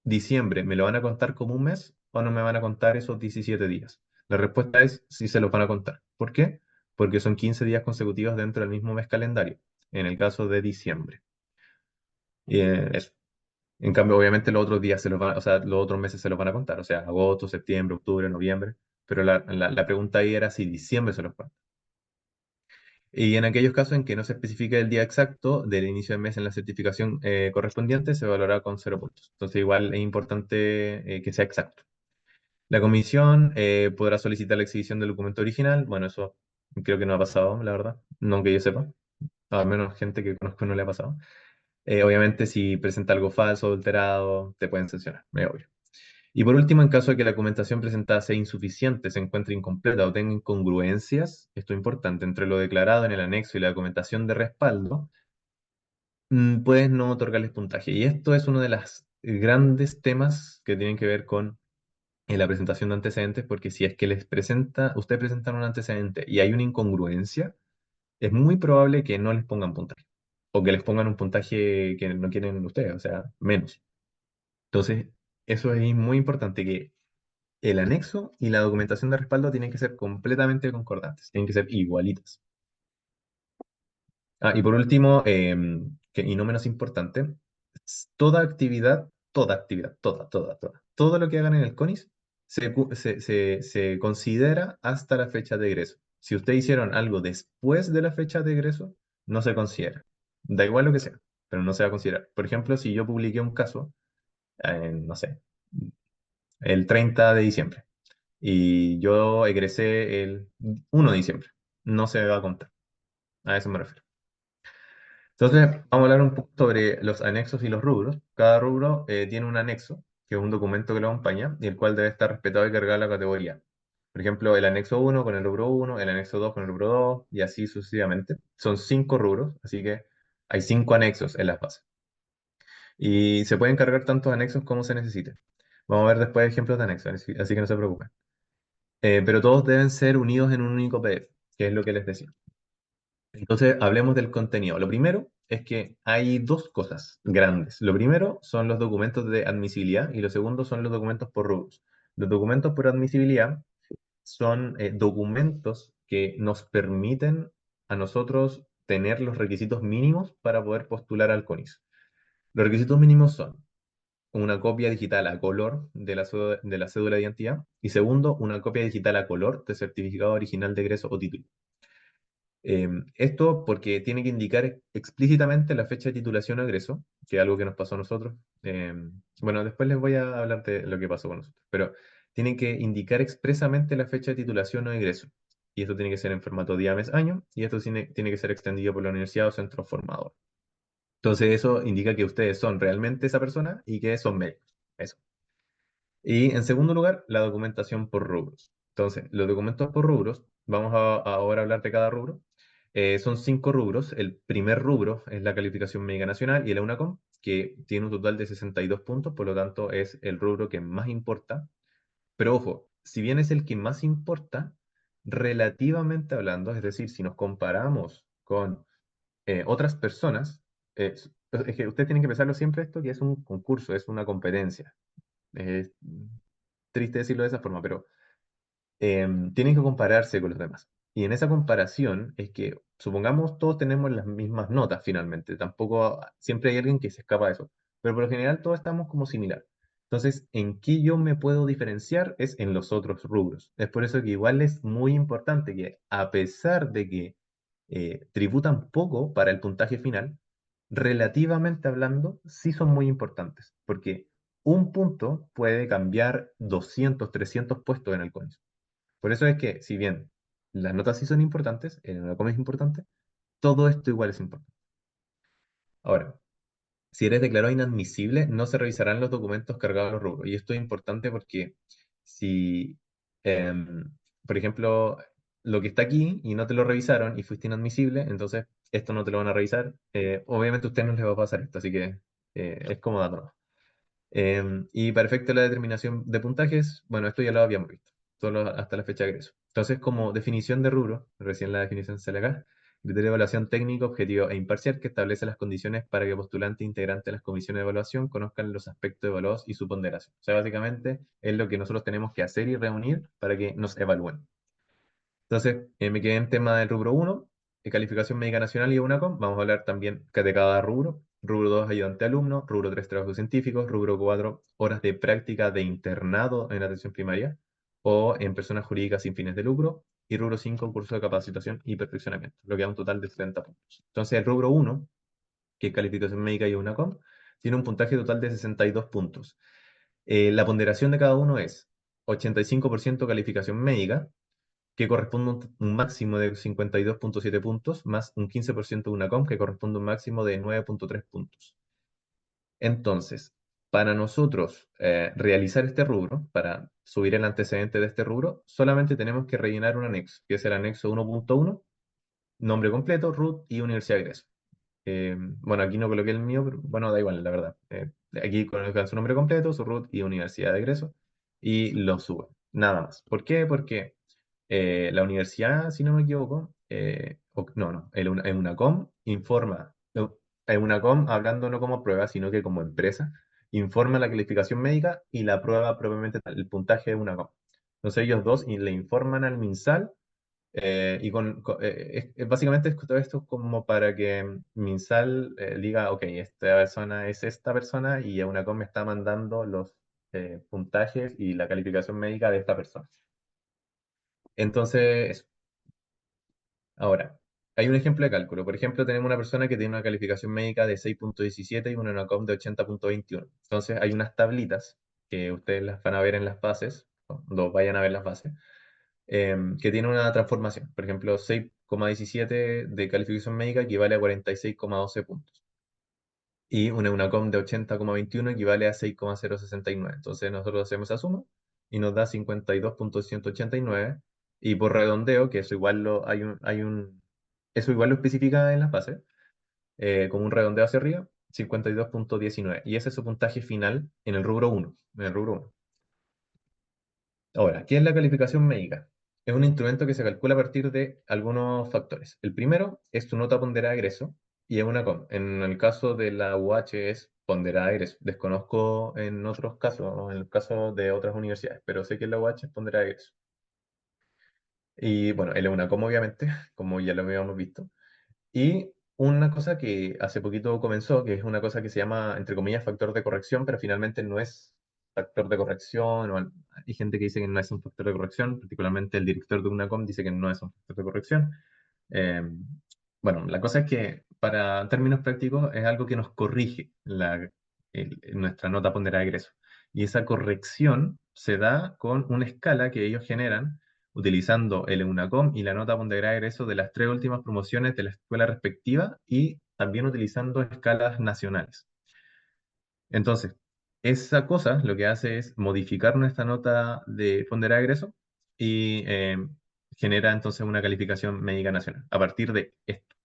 ¿diciembre me lo van a contar como un mes o no me van a contar esos 17 días? La respuesta es sí se los van a contar. ¿Por qué? Porque son 15 días consecutivos dentro del mismo mes calendario, en el caso de diciembre. Eso. En cambio, obviamente los otros días se los van, o sea, los otros meses se los van a contar, o sea, agosto, septiembre, octubre, noviembre, pero la pregunta ahí era si diciembre se los cuenta. Y en aquellos casos en que no se especifique el día exacto del inicio del mes en la certificación correspondiente, se valorará con 0 puntos. Entonces, igual es importante que sea exacto. La comisión podrá solicitar la exhibición del documento original. Bueno, eso creo que no ha pasado, la verdad, no que yo sepa. Al menos gente que conozco no le ha pasado. Obviamente, si presenta algo falso, adulterado, te pueden sancionar, es obvio. Y por último, en caso de que la documentación presentada sea insuficiente, se encuentre incompleta o tenga incongruencias, esto es importante, entre lo declarado en el anexo y la documentación de respaldo, puedes no otorgarles puntaje. Y esto es uno de los grandes temas que tienen que ver con la presentación de antecedentes, porque si es que ustedes presentan un antecedente y hay una incongruencia, es muy probable que no les pongan puntaje. O que les pongan un puntaje que no quieren ustedes, o sea, menos. Entonces, eso es muy importante, que el anexo y la documentación de respaldo tienen que ser completamente concordantes, tienen que ser igualitas. Ah, y por último, y no menos importante, toda actividad, todo lo que hagan en el CONIS se considera hasta la fecha de egreso. Si ustedes hicieron algo después de la fecha de egreso, no se considera. Da igual lo que sea, pero no se va a considerar. Por ejemplo, si yo publiqué un caso, no sé, el 30 de diciembre, y yo egresé el 1 de diciembre, no se va a contar. A eso me refiero. Entonces, vamos a hablar un poco sobre los anexos y los rubros. Cada rubro tiene un anexo, que es un documento que lo acompaña, y el cual debe estar respetado y cargado la categoría. Por ejemplo, el anexo uno con el rubro uno, el anexo 2 con el rubro 2, y así sucesivamente. Son 5 rubros, así que hay 5 anexos en las bases. Y se pueden cargar tantos anexos como se necesite. Vamos a ver después ejemplos de anexos, así que no se preocupen. Pero todos deben ser unidos en un único PDF, que es lo que les decía. Entonces, hablemos del contenido. Lo primero es que hay dos cosas grandes. Lo primero son los documentos de admisibilidad y lo segundo son los documentos por rubros. Los documentos por admisibilidad son documentos que nos permiten a nosotros tener los requisitos mínimos para poder postular al CONIS. Los requisitos mínimos son una copia digital a color de la cédula de identidad y segundo, una copia digital a color de certificado original de egreso o título. Esto porque tiene que indicar explícitamente la fecha de titulación o egreso, que es algo que nos pasó a nosotros. Bueno, después les voy a hablar de lo que pasó con nosotros, pero tienen que indicar expresamente la fecha de titulación o egreso. Y esto tiene que ser en formato día, mes, año, y esto tiene que ser extendido por la universidad o centro formador. Entonces, eso indica que ustedes son realmente esa persona y que son médicos. Eso. Y en segundo lugar, la documentación por rubros. Entonces, los documentos por rubros, vamos a ahora hablar de cada rubro. Son 5 rubros. El primer rubro es la calificación médica nacional y el EUNACOM, que tiene un total de 62 puntos, por lo tanto es el rubro que más importa. Pero ojo, si bien es el que más importa, relativamente hablando, es decir, si nos comparamos con otras personas, es que ustedes tienen que pensarlo siempre esto, que es un concurso, es una competencia. Es triste decirlo de esa forma, pero tienen que compararse con los demás. Y en esa comparación es que, supongamos, todos tenemos las mismas notas finalmente. Tampoco siempre hay alguien que se escapa de eso. Pero por lo general todos estamos como similar. Entonces, ¿en qué yo me puedo diferenciar? Es en los otros rubros. Es por eso que igual es muy importante que, a pesar de que tributan poco para el puntaje final, relativamente hablando, sí son muy importantes. Porque un punto puede cambiar 200, 300 puestos en el CONIS. Por eso es que, si bien las notas sí son importantes, el ENACOM es importante, todo esto igual es importante. Ahora, si eres declarado inadmisible, no se revisarán los documentos cargados a los rubros. Y esto es importante porque si, em, por ejemplo, lo que está aquí y no te lo revisaron y fuiste inadmisible, entonces esto no te lo van a revisar. Obviamente a usted no les va a pasar esto, así que es como dato, ¿no? Y para efecto de la determinación de puntajes, bueno, esto ya lo habíamos visto, solo hasta la fecha de egreso. Entonces, como definición de rubro, recién la definición sale acá, criterio de evaluación técnico, objetivo e imparcial que establece las condiciones para que postulante e integrante de las comisiones de evaluación conozcan los aspectos evaluados y su ponderación. O sea, básicamente es lo que nosotros tenemos que hacer y reunir para que nos evalúen. Entonces, me quedé en tema del rubro uno, calificación médica nacional y UNACOM. Vamos a hablar también de cada rubro. rubro 2, ayudante alumno, rubro 3, trabajo científico, rubro 4, horas de práctica de internado en atención primaria o en personas jurídicas sin fines de lucro, y rubro 5, curso de capacitación y perfeccionamiento, lo que da un total de 70 puntos. Entonces, el rubro 1, que es calificación médica y UNACOM, tiene un puntaje total de 62 puntos. La ponderación de cada uno es 85% calificación médica, que corresponde a un máximo de 52,7 puntos, más un 15% de UNACOM, que corresponde a un máximo de 9,3 puntos. Entonces, para nosotros realizar este rubro, para subir el antecedente de este rubro, solamente tenemos que rellenar un anexo, que es el anexo 1.1, nombre completo, RUT y universidad de egreso. Bueno, aquí no coloqué el mío, pero bueno, da igual, la verdad. Aquí colocan su nombre completo, su RUT y universidad de egreso, y lo suben. Nada más. ¿Por qué? Porque la universidad, si no me equivoco, no, el UNACOM informa, el UNACOM, hablando no como prueba, sino que como empresa, informa la calificación médica y la prueba propiamente tal, el puntaje de UNACOM. Entonces ellos dos le informan al MinSal, básicamente todo esto como para que MinSal diga, ok, esta persona es esta persona y UNACOM me está mandando los puntajes y la calificación médica de esta persona. Entonces, eso. Ahora, hay un ejemplo de cálculo. Por ejemplo, tenemos una persona que tiene una calificación médica de 6,17 y una UNACOM de 80,21. Entonces, hay unas tablitas que ustedes las van a ver en las bases, cuando vayan a ver las bases, que tiene una transformación. Por ejemplo, 6,17 de calificación médica equivale a 46,12 puntos. Y una UNACOM de 80,21 equivale a 6,069. Entonces nosotros hacemos esa suma y nos da 52,189. Y por redondeo, que eso igual eso igual lo especifica en las bases, como un redondeo hacia arriba, 52,19. Y ese es su puntaje final en el rubro 1. En el rubro 1. Ahora, ¿qué es la calificación médica? Es un instrumento que se calcula a partir de algunos factores. El primero es tu nota ponderada de egreso y es una COM. En el caso de la UH es ponderada de egreso. Desconozco en otros casos, en el caso de otras universidades, pero sé que la UH es ponderada de egreso. Y bueno, el EUNACOM obviamente, como ya lo habíamos visto. Y una cosa que hace poquito comenzó, que es una cosa que se llama, entre comillas, factor de corrección, pero finalmente no es factor de corrección, hay gente que dice que no es un factor de corrección, particularmente el director de UNACOM dice que no es un factor de corrección. Eh, bueno, la cosa es que para términos prácticos es algo que nos corrige nuestra nota ponderada de egreso. Y esa corrección se da con una escala que ellos generan utilizando el EUNACOM y la nota ponderada de egreso de las tres últimas promociones de la escuela respectiva y también utilizando escalas nacionales. Entonces, esa cosa lo que hace es modificar nuestra nota de ponderada de egreso y genera entonces una calificación médica nacional a partir de esto.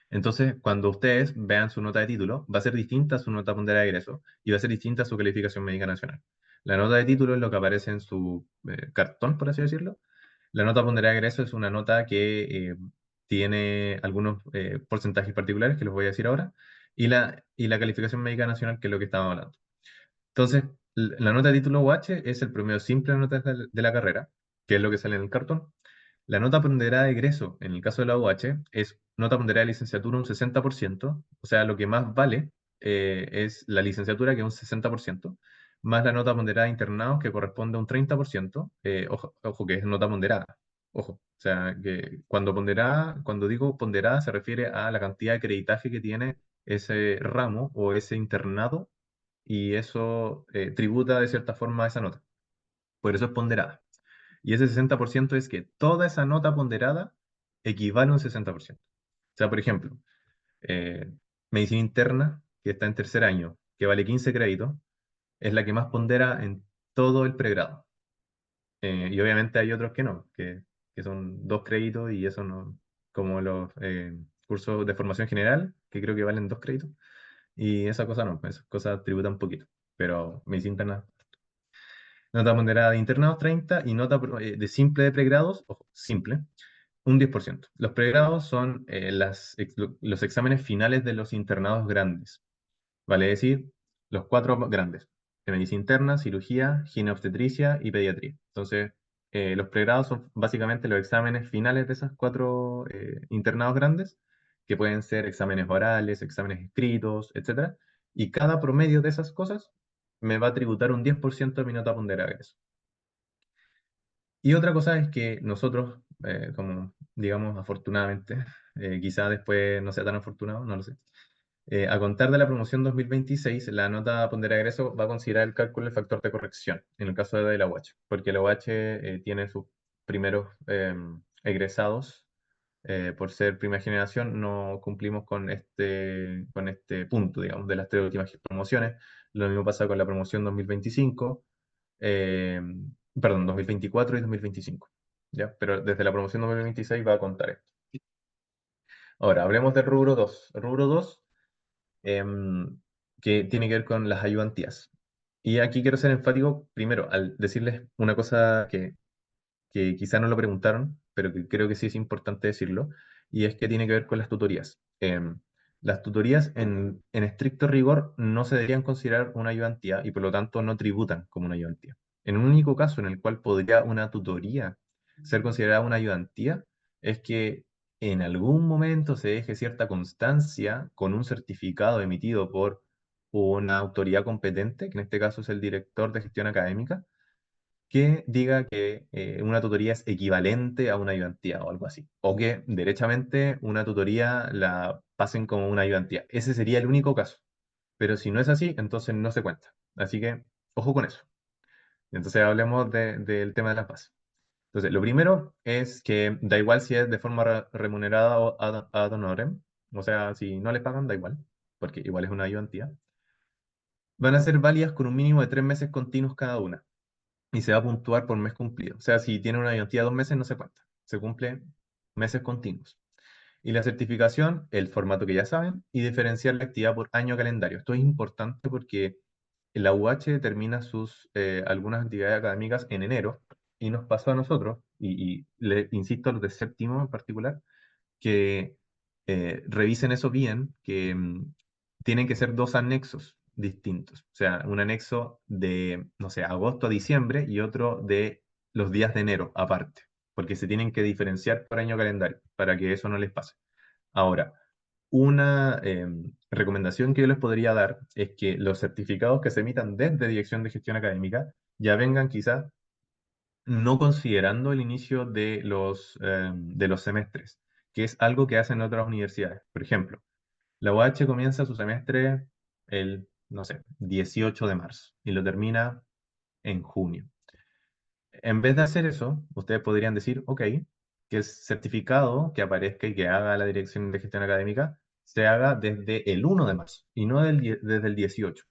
Entonces, cuando ustedes vean su nota de título, va a ser distinta a su nota ponderada de egreso y va a ser distinta a su calificación médica nacional. La nota de título es lo que aparece en su cartón, por así decirlo. La nota ponderada de egreso es una nota que tiene algunos porcentajes particulares que los voy a decir ahora, y la calificación médica nacional, que es lo que estábamos hablando. Entonces, la nota de título UH es el promedio simple de notas de la carrera, que es lo que sale en el cartón. La nota ponderada de egreso, en el caso de la UH, es nota ponderada de licenciatura un 60%, o sea, lo que más vale es la licenciatura, que es un 60%, más la nota ponderada de internados, que corresponde a un 30%, ojo, que es nota ponderada, ojo, o sea, que cuando digo ponderada, se refiere a la cantidad de creditaje que tiene ese ramo o ese internado, y eso tributa de cierta forma a esa nota. Por eso es ponderada. Y ese 60% es que toda esa nota ponderada equivale a un 60%. O sea, por ejemplo, eh, medicina interna, que está en tercer año, que vale 15 créditos, es la que más pondera en todo el pregrado. Y obviamente hay otros que no, que son 2 créditos y eso no, como los cursos de formación general, que creo que valen 2 créditos. Y esa cosa no, esa cosa tributa un poquito. Pero medicina interna, nota ponderada de internados 30 y nota de simple de pregrados, ojo, simple, un 10%. Los pregrados son los exámenes finales de los internados grandes, vale decir, los 4 grandes, de medicina interna, cirugía, gineobstetricia y pediatría. Entonces, los pregrados son básicamente los exámenes finales de esos 4 internados grandes, que pueden ser exámenes orales, exámenes escritos, etcétera. Y cada promedio de esas cosas me va a tributar un 10% de mi nota ponderada de egreso. Y otra cosa es que nosotros, como digamos afortunadamente, quizá después no sea tan afortunado, no lo sé, a contar de la promoción 2026, la nota ponderada de egreso va a considerar el cálculo del factor de corrección, en el caso de la UH, porque la UH tiene sus primeros egresados, por ser primera generación, no cumplimos con este punto, digamos, de las tres últimas promociones. Lo mismo pasa con la promoción 2025, eh, perdón, 2024 y 2025, ¿ya? Pero desde la promoción 2026 va a contar esto. Ahora, hablemos del rubro 2. Rubro 2, que tiene que ver con las ayudantías. Y aquí quiero ser enfático, primero, al decirles una cosa que quizá no lo preguntaron, pero que creo que sí es importante decirlo, y es que tiene que ver con las tutorías. Las tutorías en estricto rigor no se deberían considerar una ayudantía y por lo tanto no tributan como una ayudantía. En un único caso en el cual podría una tutoría ser considerada una ayudantía es que en algún momento se deje cierta constancia con un certificado emitido por una autoridad competente, que en este caso es el director de gestión académica, que diga que una tutoría es equivalente a una ayudantía o algo así. O que derechamente una tutoría la pasen como una ayudantía. Ese sería el único caso. Pero si no es así, entonces no se cuenta. Así que ojo con eso. Entonces hablemos del tema de las bases. Entonces, lo primero es que da igual si es de forma remunerada o ad honorem. O sea, si no le pagan, da igual, porque igual es una ayudantía. Van a ser válidas con un mínimo de 3 meses continuos cada una y se va a puntuar por mes cumplido. O sea, si tiene una ayudantía de 2 meses, no se cuenta. Se cumple meses continuos. Y la certificación, el formato que ya saben, y diferenciar la actividad por año calendario. Esto es importante porque la UH termina sus algunas actividades académicas en enero y nos pasó a nosotros, y le insisto a los de séptimo en particular, que revisen eso bien, que tienen que ser dos anexos distintos. O sea, un anexo de, no sé, agosto a diciembre y otro de los días de enero aparte, porque se tienen que diferenciar por año calendario para que eso no les pase. Ahora, una recomendación que yo les podría dar es que los certificados que se emitan desde Dirección de Gestión Académica ya vengan quizás no considerando el inicio de los semestres, que es algo que hacen otras universidades. Por ejemplo, la UH comienza su semestre el, no sé, 18 de marzo y lo termina en junio. En vez de hacer eso, ustedes podrían decir, ok, que el certificado que aparezca y que haga la Dirección de Gestión Académica se haga desde el 1 de marzo y no desde el 18.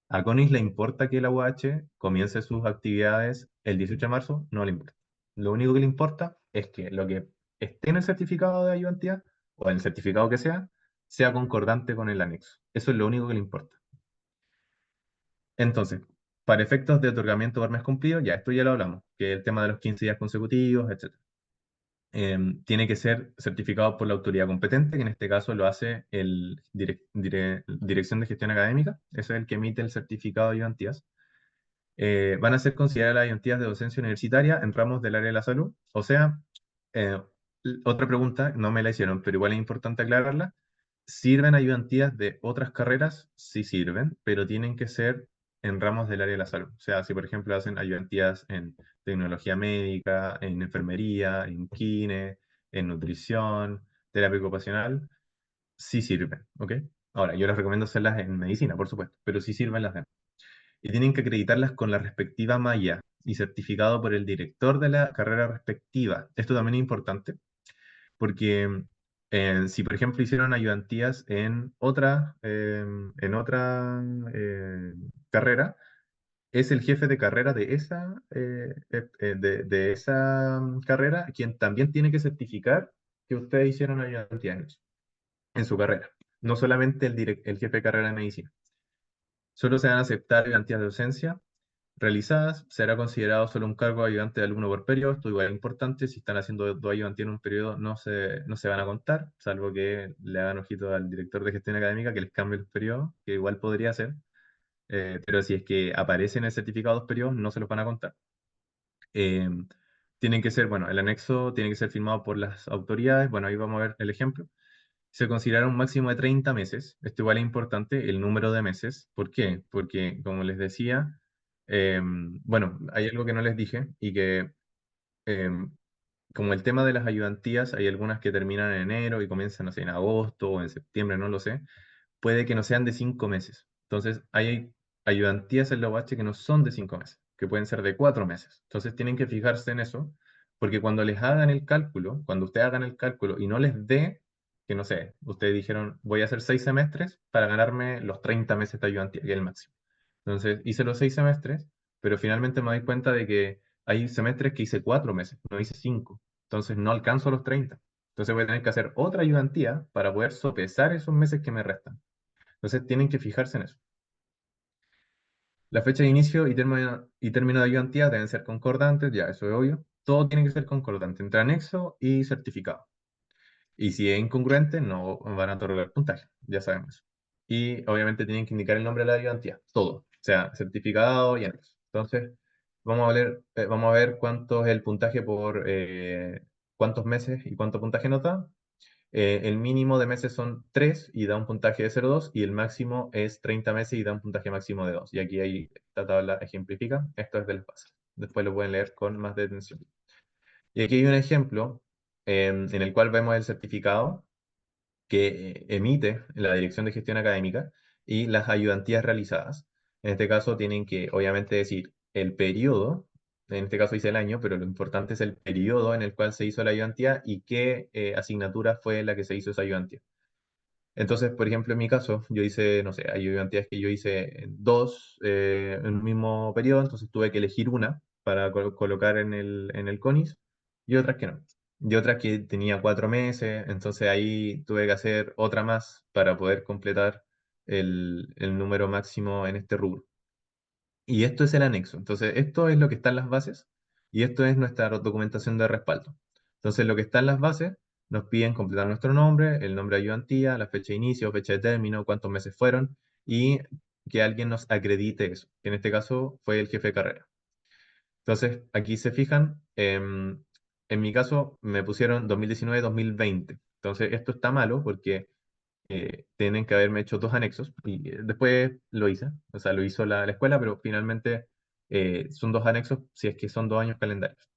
A CONIS le importa que la UH comience sus actividades el 18 de marzo, no le importa. Lo único que le importa es que lo que esté en el certificado de ayudantía o en el certificado que sea concordante con el anexo. Eso es lo único que le importa. Entonces, para efectos de otorgamiento por mes cumplido, ya esto ya lo hablamos, que el tema de los 15 días consecutivos, etc. Tiene que ser certificado por la autoridad competente, que en este caso lo hace el Dirección de Gestión Académica, ese es el que emite el certificado de ayudantías. Van a ser consideradas las ayudantías de docencia universitaria en ramos del área de la salud. O sea, eh, otra pregunta, no me la hicieron, pero igual es importante aclararla. ¿Sirven ayudantías de otras carreras? Sí sirven, pero tienen que ser en ramos del área de la salud. O sea, si por ejemplo hacen ayudantías en tecnología médica, en enfermería, en kine, en nutrición, terapia ocupacional, sí sirven, ¿ok? Ahora, yo les recomiendo hacerlas en medicina, por supuesto, pero sí sirven las demás y tienen que acreditarlas con la respectiva malla y certificado por el director de la carrera respectiva. Esto también es importante porque si, por ejemplo, hicieron ayudantías en otra carrera, es el jefe de carrera de esa carrera quien también tiene que certificar que ustedes hicieron ayudantías en su carrera, no solamente el jefe de carrera de medicina. Solo se van a aceptar ayudantías de docencia realizadas, será considerado solo un cargo de ayudante de alumno por periodo. Esto igual es importante, si están haciendo dos ayudantías en un periodo no se van a contar, salvo que le hagan ojito al director de gestión académica que les cambie los periodos, que igual podría ser, pero si es que aparece en el certificado dos periodos, no se los van a contar. Eh, Tienen que ser, bueno, el anexo tiene que ser firmado por las autoridades, bueno, ahí vamos a ver el ejemplo. se considera un máximo de 30 meses. Esto igual es importante, el número de meses. ¿Por qué? Porque, como les decía, bueno, hay algo que no les dije y que, em, como el tema de las ayudantías, hay algunas que terminan en enero y comienzan, no sé, en agosto o en septiembre, no lo sé, puede que no sean de 5 meses. Entonces, hay ayudantías en la UH que no son de 5 meses, que pueden ser de 4 meses. Entonces, tienen que fijarse en eso, porque cuando les hagan el cálculo, cuando ustedes hagan el cálculo y no les dé, que no sé, ustedes dijeron, voy a hacer 6 semestres para ganarme los 30 meses de ayudantía, que es el máximo. Entonces, hice los 6 semestres, pero finalmente me doy cuenta de que hay semestres que hice 4 meses, no hice 5. Entonces, no alcanzo los 30. Entonces, voy a tener que hacer otra ayudantía para poder sopesar esos meses que me restan. Entonces tienen que fijarse en eso. La fecha de inicio y término de ayudantía deben ser concordantes, ya eso es obvio. Todo tiene que ser concordante entre anexo y certificado. Y si es incongruente, no van a otorgar puntaje, ya sabemos. Y obviamente tienen que indicar el nombre de la ayudantía, todo, o sea, certificado y anexo. Entonces, vamos a ver cuánto es el puntaje por cuántos meses y cuánto puntaje nos da. El mínimo de meses son 3 y da un puntaje de 0,2 y el máximo es 30 meses y da un puntaje máximo de 2. Y aquí hay, esta tabla ejemplifica, esto es del PAS. Después lo pueden leer con más detención. Y aquí hay un ejemplo en el cual vemos el certificado que emite la Dirección de Gestión Académica y las ayudantías realizadas. En este caso tienen que, obviamente, decir el periodo, en este caso dice el año, pero lo importante es el periodo en el cual se hizo la ayudantía y qué asignatura fue la que se hizo esa ayudantía. Entonces, por ejemplo, en mi caso, yo hice, no sé, hay ayudantías que yo hice en dos en un mismo periodo, entonces tuve que elegir una para colocar en el CONIS y otras que no. Y otras que tenía 4 meses, entonces ahí tuve que hacer otra más para poder completar el número máximo en este rubro. Y esto es el anexo. Entonces, esto es lo que está en las bases y esto es nuestra documentación de respaldo. Entonces, lo que está en las bases nos piden completar nuestro nombre, el nombre de ayudantía, la fecha de inicio, fecha de término, cuántos meses fueron y que alguien nos acredite eso, que en este caso fue el jefe de carrera. Entonces, aquí se fijan, en mi caso me pusieron 2019-2020. Entonces, esto está malo porque tienen que haberme hecho dos anexos y después lo hice, o sea, lo hizo la escuela, pero finalmente son dos anexos si es que son 2 años calendarios.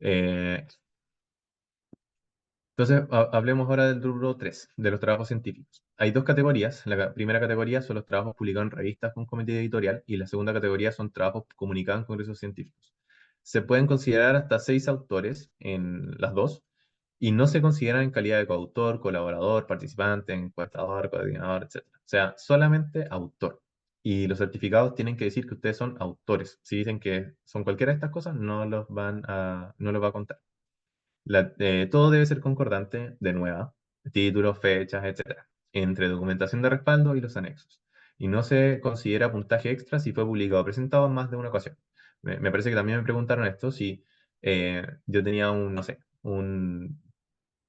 Eh, entonces, hablemos ahora del rubro 3 de los trabajos científicos. Hay dos categorías. La primera categoría son los trabajos publicados en revistas con comité editorial y la segunda categoría son trabajos comunicados en congresos científicos. Se pueden considerar hasta 6 autores en las dos y no se consideran en calidad de coautor, colaborador, participante, encuestador, coordinador, etcétera. O sea, solamente autor. Y los certificados tienen que decir que ustedes son autores. Si dicen que son cualquiera de estas cosas, no los va a contar. Todo debe ser concordante de nueva, títulos, fechas, etcétera, entre documentación de respaldo y los anexos. Y no se considera puntaje extra si fue publicado o presentado en más de una ocasión. Me parece que también me preguntaron esto, si yo tenía no sé,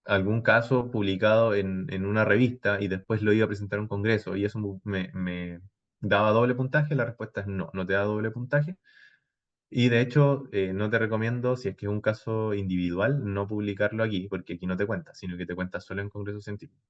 algún caso publicado en una revista y después lo iba a presentar a un congreso y eso me daba doble puntaje. La respuesta es no, no te da doble puntaje. Y de hecho, no te recomiendo, si es que es un caso individual, no publicarlo aquí, porque aquí no te cuenta, sino que te cuenta solo en congresos científicos.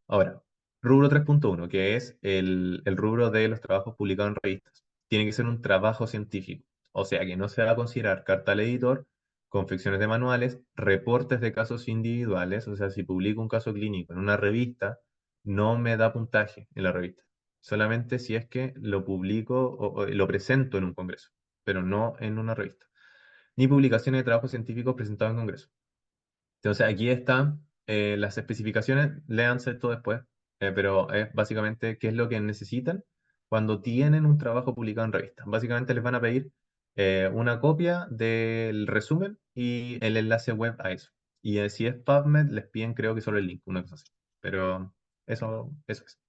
Ahora, rubro 3.1, que es el rubro de los trabajos publicados en revistas. Tiene que ser un trabajo científico, o sea que no se va a considerar carta al editor, confecciones de manuales, reportes de casos individuales, o sea, si publico un caso clínico en una revista, no me da puntaje en la revista, solamente si es que lo publico o lo presento en un congreso, pero no en una revista, ni publicaciones de trabajos científicos presentados en congreso. Entonces aquí están las especificaciones, léanse esto después, pero es básicamente qué es lo que necesitan cuando tienen un trabajo publicado en revista. Básicamente les van a pedir una copia del resumen y el enlace web a eso. Y si es PubMed, les piden creo que solo el link, una cosa así. Pero eso es.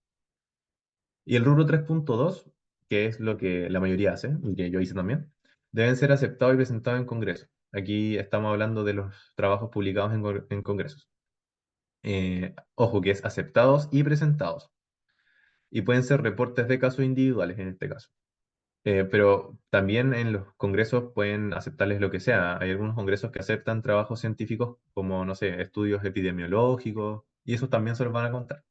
Y el rubro 3.2, que es lo que la mayoría hace, y que yo hice también, deben ser aceptados y presentados en congreso. Aquí estamos hablando de los trabajos publicados en congresos. Ojo, que es aceptados y presentados. Y pueden ser reportes de casos individuales en este caso. Pero también en los congresos pueden aceptarles lo que sea. Hay algunos congresos que aceptan trabajos científicos como, no sé, estudios epidemiológicos, y esos también se los van a contar.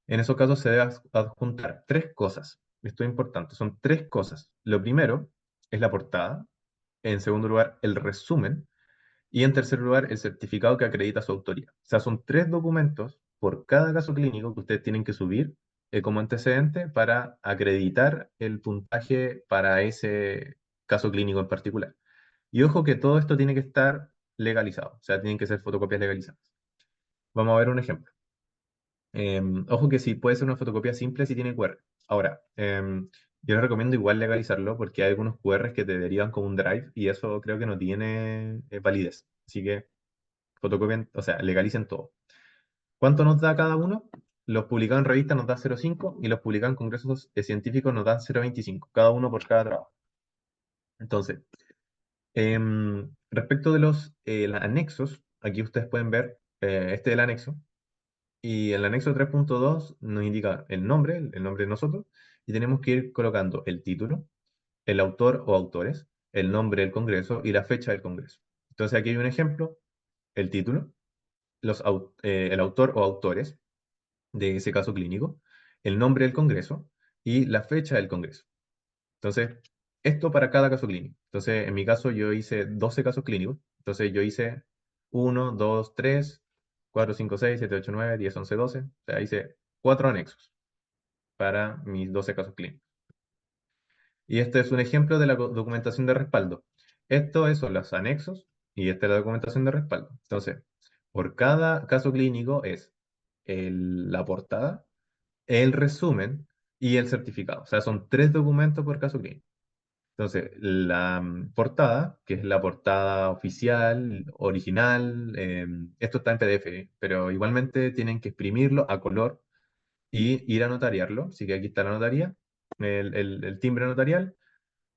En esos casos se debe adjuntar tres cosas. Esto es importante, son tres cosas. Lo primero es la portada, en segundo lugar el resumen y en tercer lugar el certificado que acredita su autoría. O sea, son tres documentos por cada caso clínico que ustedes tienen que subir como antecedente para acreditar el puntaje para ese caso clínico en particular. Y ojo que todo esto tiene que estar legalizado, o sea, tienen que ser fotocopias legalizadas. Vamos a ver un ejemplo. Ojo que sí, puede ser una fotocopia simple si tiene QR. Ahora, yo les recomiendo igual legalizarlo porque hay algunos QRs que te derivan como un drive y eso creo que no tiene validez. Así que fotocopien, o sea, legalicen todo. ¿Cuánto nos da cada uno? Los publicados en revistas nos da 0,5 y los publicados en congresos científicos nos dan 0,25, cada uno por cada trabajo. Entonces, respecto de los anexos, aquí ustedes pueden ver, este es el anexo. Y el anexo 3.2 nos indica el nombre de nosotros, y tenemos que ir colocando el título, el autor o autores, el nombre del congreso y la fecha del congreso. Entonces aquí hay un ejemplo, el título, el autor o autores de ese caso clínico, el nombre del congreso y la fecha del congreso. Entonces, esto para cada caso clínico. Entonces, en mi caso yo hice 12 casos clínicos. Entonces, yo hice 1, 2, 3, 4, 5, 6, 7, 8, 9, 10, 11, 12. O sea, hice 4 anexos para mis 12 casos clínicos. Y este es un ejemplo de la documentación de respaldo. Son los anexos y esta es la documentación de respaldo. Entonces, por cada caso clínico es la portada, el resumen y el certificado. O sea, son tres documentos por caso clínico. Entonces, la portada, que es la portada oficial, original, esto está en PDF, pero igualmente tienen que exprimirlo a color y ir a notariarlo. Así que aquí está la notaría, el timbre notarial,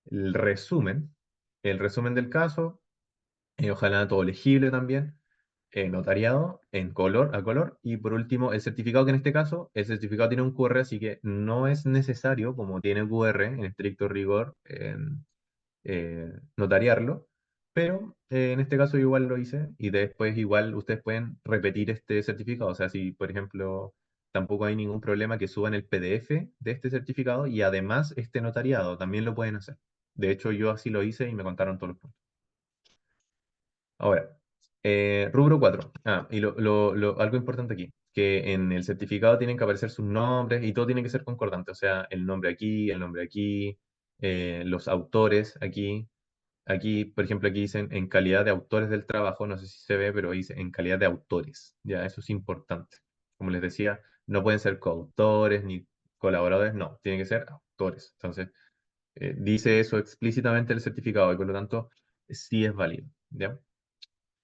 el resumen del caso, ojalá todo legible también, notariado en color, a color, y por último el certificado, que en este caso el certificado tiene un QR, así que no es necesario, como tiene QR en estricto rigor, notariarlo, pero en este caso igual lo hice y después igual ustedes pueden repetir este certificado, o sea, si por ejemplo tampoco hay ningún problema que suban el PDF de este certificado y además este notariado, también lo pueden hacer. De hecho, yo así lo hice y me contaron todos los puntos. Ahora, rubro 4. Y algo importante aquí, que en el certificado tienen que aparecer sus nombres y todo tiene que ser concordante, o sea, el nombre aquí, los autores aquí. Aquí, por ejemplo, aquí dicen en calidad de autores del trabajo, no sé si se ve, pero dice en calidad de autores. Ya, eso es importante. Como les decía, no pueden ser coautores ni colaboradores, no, tienen que ser autores. Entonces, dice eso explícitamente el certificado y por lo tanto sí es válido. ¿Ya?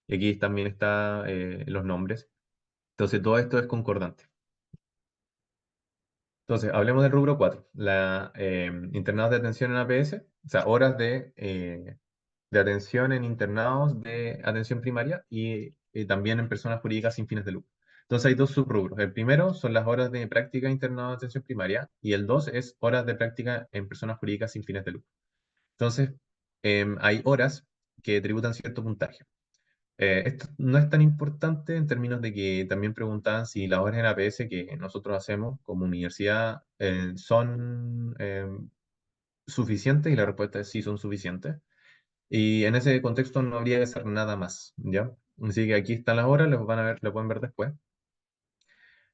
Y aquí también está los nombres. Entonces, todo esto es concordante. Entonces, hablemos del rubro 4, internados de atención en APS, o sea, horas de atención en internados de atención primaria y también en personas jurídicas sin fines de lucro. Entonces, hay dos subrubros. El primero son las horas de práctica internado de atención primaria y el dos es horas de práctica en personas jurídicas sin fines de lucro. Entonces, hay horas que tributan cierto puntaje. Esto no es tan importante en términos de que también preguntaban si las horas en APS que nosotros hacemos como universidad son suficientes y la respuesta es sí son suficientes. Y en ese contexto no habría que hacer nada más, ¿ya? Así que aquí están las horas, las van a ver, lo pueden ver después.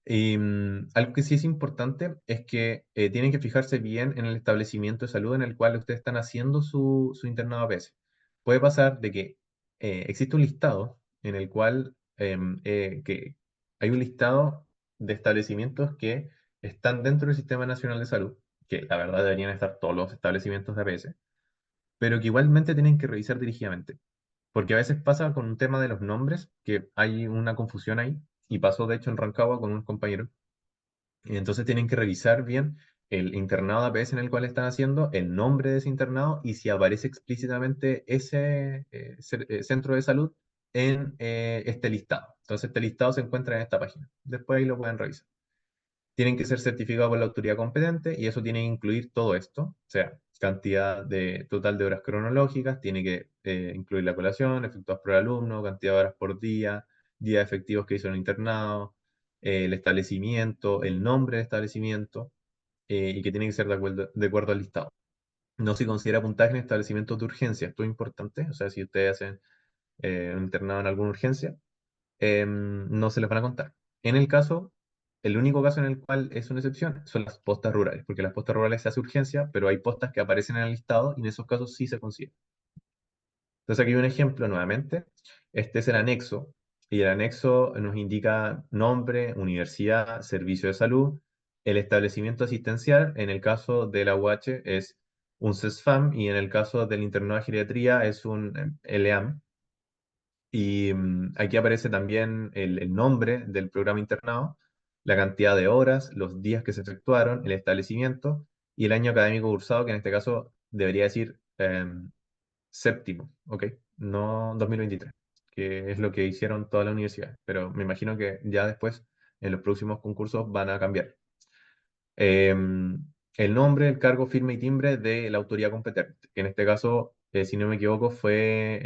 Y algo que sí es importante es que tienen que fijarse bien en el establecimiento de salud en el cual ustedes están haciendo su internado APS. Puede pasar de que existe un listado en el cual que hay un listado de establecimientos que están dentro del Sistema Nacional de Salud, que la verdad deberían estar todos los establecimientos de APS, pero que igualmente tienen que revisar dirigidamente. Porque a veces pasa con un tema de los nombres, que hay una confusión ahí, y pasó de hecho en Rancagua con un compañero. Y entonces tienen que revisar bien el internado de APS en el cual están haciendo, el nombre de ese internado y si aparece explícitamente ese centro de salud en este listado. Entonces este listado se encuentra en esta página. Después ahí lo pueden revisar. Tienen que ser certificados por la autoridad competente y eso tiene que incluir todo esto. O sea, cantidad total de horas cronológicas, tiene que incluir la colación, efectuadas por el alumno, cantidad de horas por día, días efectivos que hizo en el internado, el establecimiento, el nombre del establecimiento, y que tiene que ser de acuerdo al listado. No se considera puntaje en establecimientos de urgencia, esto es importante, o sea, si ustedes hacen un internado en alguna urgencia, no se les van a contar. En el caso, el único caso en el cual es una excepción son las postas rurales, porque las postas rurales se hace urgencia, pero hay postas que aparecen en el listado y en esos casos sí se considera. Entonces aquí hay un ejemplo nuevamente. Este es el anexo, y el anexo nos indica nombre, universidad, servicio de salud, el establecimiento asistencial, en el caso de la UH es un CESFAM y en el caso del internado de geriatría es un LEAM. Y aquí aparece también el nombre del programa internado, la cantidad de horas, los días que se efectuaron, el establecimiento y el año académico cursado, que en este caso debería decir séptimo, ¿ok? No 2023, que es lo que hicieron todas las universidades, pero me imagino que ya después, en los próximos concursos, van a cambiar. El nombre, el cargo, firma y timbre de la autoridad competente, que en este caso, si no me equivoco, fue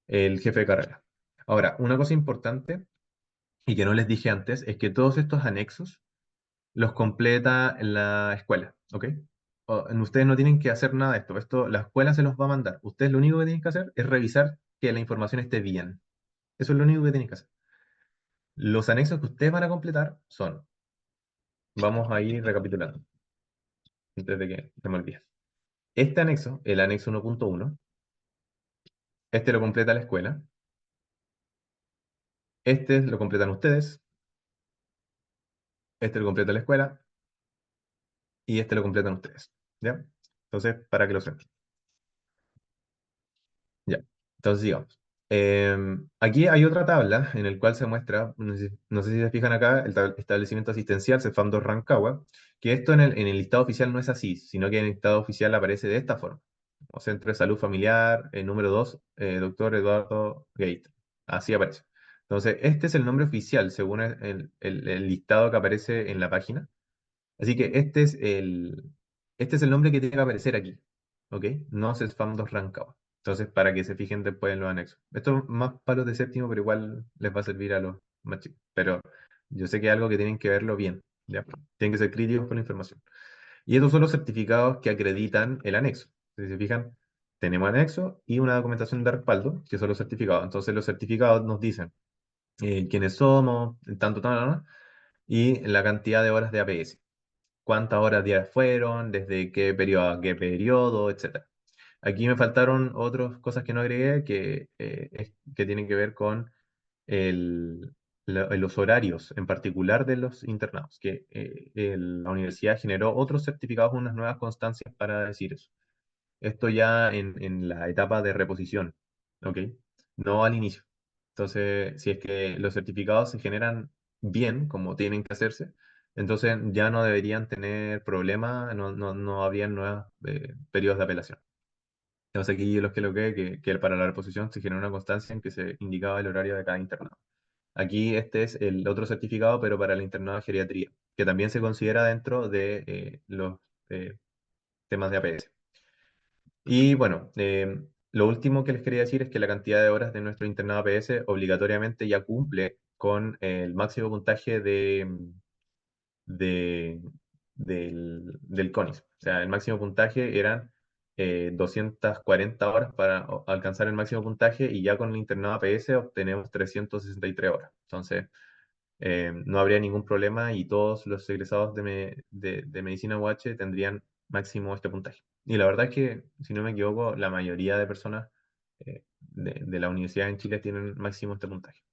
el jefe de carrera. Ahora, una cosa importante y que no les dije antes es que todos estos anexos los completa la escuela, ¿ok? Ustedes no tienen que hacer nada de esto. Esto la escuela se los va a mandar. Ustedes lo único que tienen que hacer es revisar que la información esté bien. Eso es lo único que tienen que hacer. Los anexos que ustedes van a completar son, vamos a ir recapitulando antes de que se me olvide. Este anexo, el anexo 1.1, este lo completa la escuela, este lo completan ustedes, este lo completa la escuela y este lo completan ustedes. ¿Ya? Entonces, para que lo sepan. Ya, entonces digamos. Aquí hay otra tabla en la cual se muestra, no sé si se fijan acá, el establecimiento asistencial Cefam 2 Rancagua, que esto en el listado oficial no es así, sino que en el listado oficial aparece de esta forma. O Centro de Salud Familiar, número 2, doctor Eduardo Gate. Así aparece. Entonces, este es el nombre oficial según el listado que aparece en la página. Así que este es el nombre que tiene que aparecer aquí, ¿ok? No es Spam 2 Rancagua. Entonces, para que se fijen después en los anexos. Esto es más para los de séptimo, pero igual les va a servir a los más chicos. Pero yo sé que es algo que tienen que verlo bien, ¿ya? Tienen que ser críticos con la información. Y estos son los certificados que acreditan el anexo. Si se fijan, tenemos anexo y una documentación de respaldo, que son los certificados. Entonces, los certificados nos dicen quiénes somos, tanto, tanto, ¿no? Y la cantidad de horas de APS, cuántas horas diarias fueron, desde qué periodo a qué periodo, etcétera. Aquí me faltaron otras cosas que no agregué que tienen que ver con el- los horarios, en particular de los internados, que la universidad generó otros certificados, unas nuevas constancias para decir eso. Esto ya en la etapa de reposición, ¿ok? No al inicio. Entonces, si es que los certificados se generan bien, como tienen que hacerse, entonces ya no deberían tener problema, no habrían nuevos periodos de apelación. Entonces aquí los que que para la reposición se generó una constancia en que se indicaba el horario de cada internado. Aquí este es el otro certificado, pero para el internado de geriatría, que también se considera dentro de los eh, temas de APS. Y bueno, lo último que les quería decir es que la cantidad de horas de nuestro internado APS obligatoriamente ya cumple con el máximo puntaje de- del CONIS. O sea, el máximo puntaje eran 240 horas para alcanzar el máximo puntaje y ya con el internado APS obtenemos 363 horas. Entonces, no habría ningún problema y todos los egresados de medicina UH tendrían máximo este puntaje. Y la verdad es que, si no me equivoco, la mayoría de personas de la universidad en Chile tienen máximo este puntaje.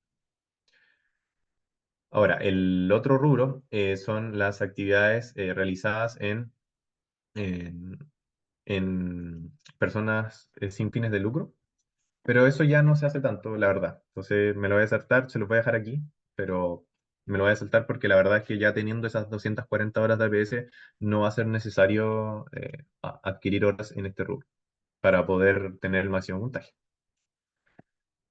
Ahora, el otro rubro son las actividades realizadas en, en personas sin fines de lucro. Pero eso ya no se hace tanto, la verdad. Entonces me lo voy a saltar, se lo voy a dejar aquí, pero me lo voy a saltar porque la verdad es que ya teniendo esas 240 horas de APS no va a ser necesario adquirir horas en este rubro para poder tener el máximo puntaje.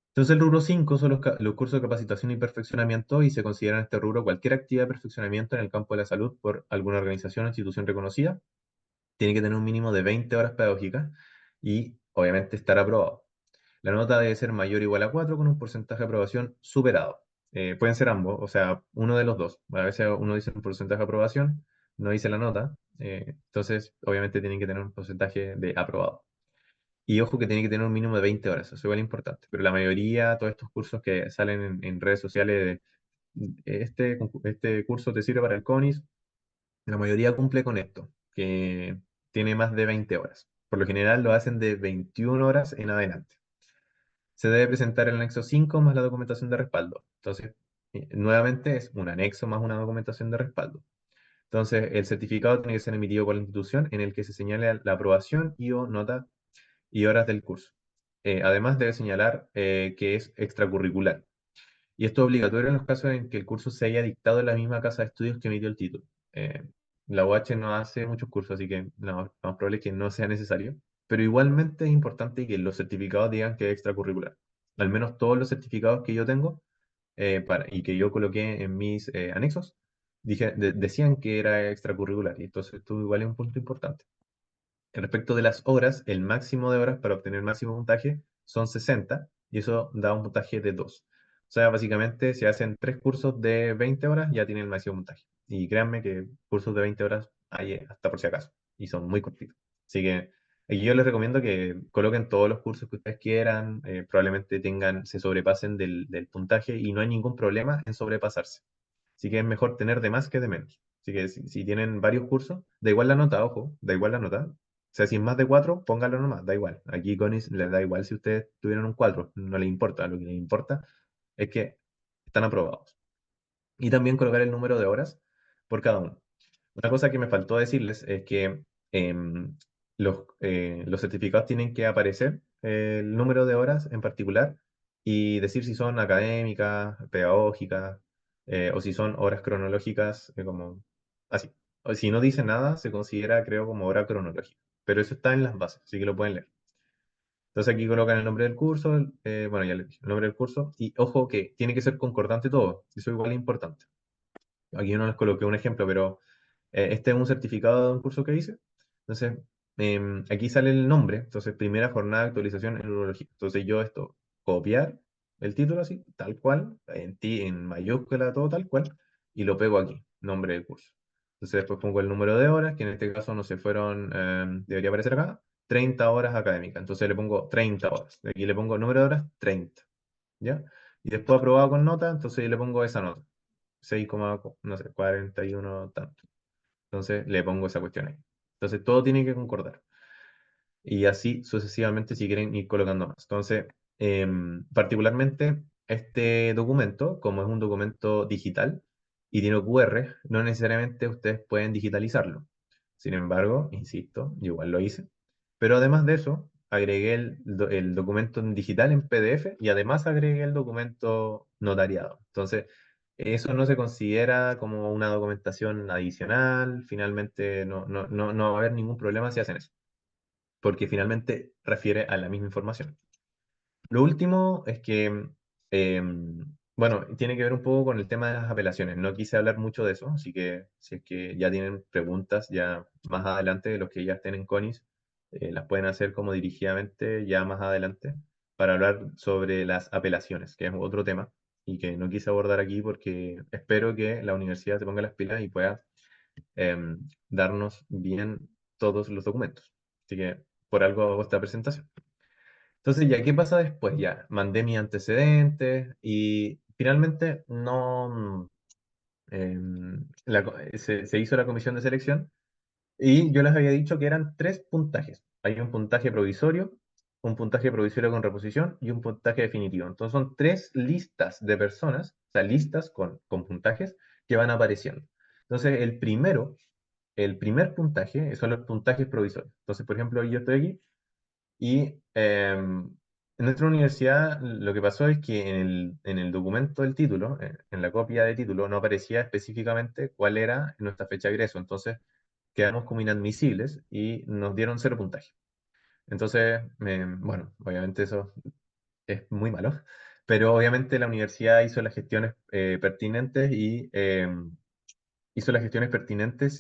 Entonces el rubro 5 son los cursos de capacitación y perfeccionamiento y se considera en este rubro cualquier actividad de perfeccionamiento en el campo de la salud por alguna organización o institución reconocida tiene que tener un mínimo de 20 horas pedagógicas y obviamente estar aprobado. La nota debe ser mayor o igual a 4 con un porcentaje de aprobación superado. Pueden ser ambos, o sea, uno de los dos. A veces uno dice un porcentaje de aprobación, no dice la nota, entonces obviamente tienen que tener un porcentaje de aprobado. Y ojo que tiene que tener un mínimo de 20 horas, eso es igual importante. Pero la mayoría, todos estos cursos que salen en redes sociales, este curso te sirve para el CONIS, la mayoría cumple con esto, que tiene más de 20 horas. Por lo general lo hacen de 21 horas en adelante. Se debe presentar el anexo 5 más la documentación de respaldo. Entonces, nuevamente es un anexo más una documentación de respaldo. Entonces, el certificado tiene que ser emitido por la institución en el que se señale la aprobación y o nota y horas del curso. Además, debe señalar que es extracurricular. Y esto es obligatorio en los casos en que el curso se haya dictado en la misma casa de estudios que emitió el título. La UH no hace muchos cursos, así que lo más probable es que no sea necesario. Pero igualmente es importante que los certificados digan que es extracurricular. Al menos todos los certificados que yo tengo y que yo coloqué en mis anexos decían que era extracurricular. Y entonces esto igual es un punto importante. Respecto de las horas, el máximo de horas para obtener el máximo puntaje son 60 y eso da un puntaje de 2. O sea, básicamente si hacen 3 cursos de 20 horas ya tienen el máximo puntaje. Y créanme que cursos de 20 horas hay hasta por si acaso y son muy cortitos. Así que aquí yo les recomiendo que coloquen todos los cursos que ustedes quieran, probablemente se sobrepasen del puntaje y no hay ningún problema en sobrepasarse. Así que es mejor tener de más que de menos. Así que si tienen varios cursos, da igual la nota, ojo, da igual la nota. O sea, si es más de 4, póngalo nomás, da igual. Aquí Conis les da igual si ustedes tuvieron un 4, no les importa. Lo que les importa es que están aprobados. Y también colocar el número de horas por cada uno. Una cosa que me faltó decirles es que los certificados tienen que aparecer el número de horas en particular y decir si son académicas, pedagógicas o si son horas cronológicas, como así. O si no dice nada, se considera, creo, como hora cronológica. Pero eso está en las bases, así que lo pueden leer. Entonces aquí colocan el nombre del curso, bueno, ya les dije, el nombre del curso, y ojo que tiene que ser concordante todo, eso igual es importante. Aquí yo no les coloqué un ejemplo, pero este es un certificado de un curso que hice. Entonces, aquí sale el nombre. Entonces, primera jornada de actualización en urología. Entonces, yo esto, copiar el título así, tal cual, en mayúscula, todo tal cual, y lo pego aquí, nombre del curso. Entonces, después pongo el número de horas, que en este caso no se fueron, debería aparecer acá, 30 horas académicas. Entonces, le pongo 30 horas. Aquí le pongo número de horas, 30. ¿Ya? Y después aprobado con nota, entonces yo le pongo esa nota. 6, no sé, 41 tanto. Entonces le pongo esa cuestión ahí. Entonces todo tiene que concordar. Y así sucesivamente si quieren ir colocando más. Entonces, particularmente este documento, como es un documento digital y tiene QR, no necesariamente ustedes pueden digitalizarlo. Sin embargo, insisto, yo igual lo hice. Pero además de eso, agregué el documento en digital en PDF y además agregué el documento notariado. Entonces, eso no se considera como una documentación adicional. Finalmente, no va a haber ningún problema si hacen eso, porque finalmente refiere a la misma información. Lo último es que, bueno, tiene que ver un poco con el tema de las apelaciones. No quise hablar mucho de eso, así que si es que ya tienen preguntas ya más adelante, de los que ya estén en CONIS, las pueden hacer como dirigidamente ya más adelante para hablar sobre las apelaciones, que es otro tema y que no quise abordar aquí porque espero que la universidad se ponga las pilas y pueda darnos bien todos los documentos. Así que por algo hago esta presentación. Entonces, ¿ya qué pasa después? Ya mandé mis antecedentes y finalmente no se hizo la comisión de selección y yo les había dicho que eran 3 puntajes. Hay un puntaje provisorio con reposición y un puntaje definitivo. Entonces son 3 listas de personas, o sea, listas con puntajes que van apareciendo. Entonces, el primer puntaje son los puntajes provisorios. Entonces, por ejemplo, yo estoy aquí y en nuestra universidad lo que pasó es que en el documento del título, en la copia de título, no aparecía específicamente cuál era nuestra fecha de egreso. Entonces quedamos como inadmisibles y nos dieron 0 puntaje. Entonces, bueno, obviamente eso es muy malo, pero obviamente la universidad hizo las gestiones pertinentes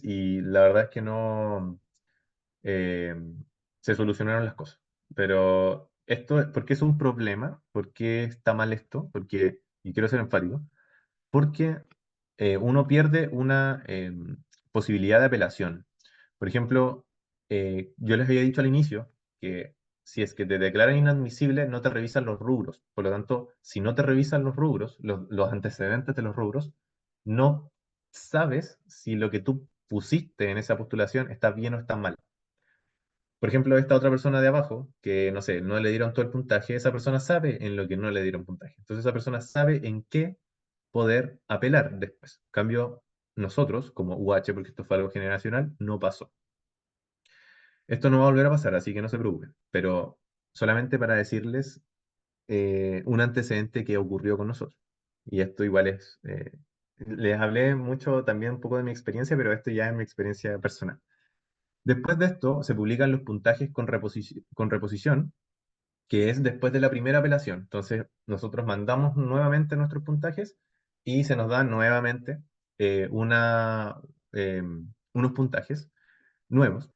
y la verdad es que eh, se solucionaron las cosas. Pero esto, ¿por qué es un problema? ¿Por qué está mal esto? Porque, y quiero ser enfático, porque uno pierde una posibilidad de apelación. Por ejemplo, yo les había dicho al inicio que si es que te declaran inadmisible, no te revisan los rubros. Por lo tanto, si no te revisan los rubros, los antecedentes de los rubros, no sabes si lo que tú pusiste en esa postulación está bien o está mal. Por ejemplo, esta otra persona de abajo, que no sé, no le dieron todo el puntaje, esa persona sabe en lo que no le dieron puntaje. Entonces esa persona sabe en qué poder apelar después. En cambio, nosotros, como UH, porque esto fue algo generacional, no pasó. Esto no va a volver a pasar, así que no se preocupen. Pero solamente para decirles un antecedente que ocurrió con nosotros. Y esto igual es... les hablé mucho también un poco de mi experiencia, pero esto ya es mi experiencia personal. Después de esto, se publican los puntajes con reposición, que es después de la primera apelación. Entonces, nosotros mandamos nuevamente nuestros puntajes y se nos dan nuevamente eh, una, eh, unos puntajes nuevos.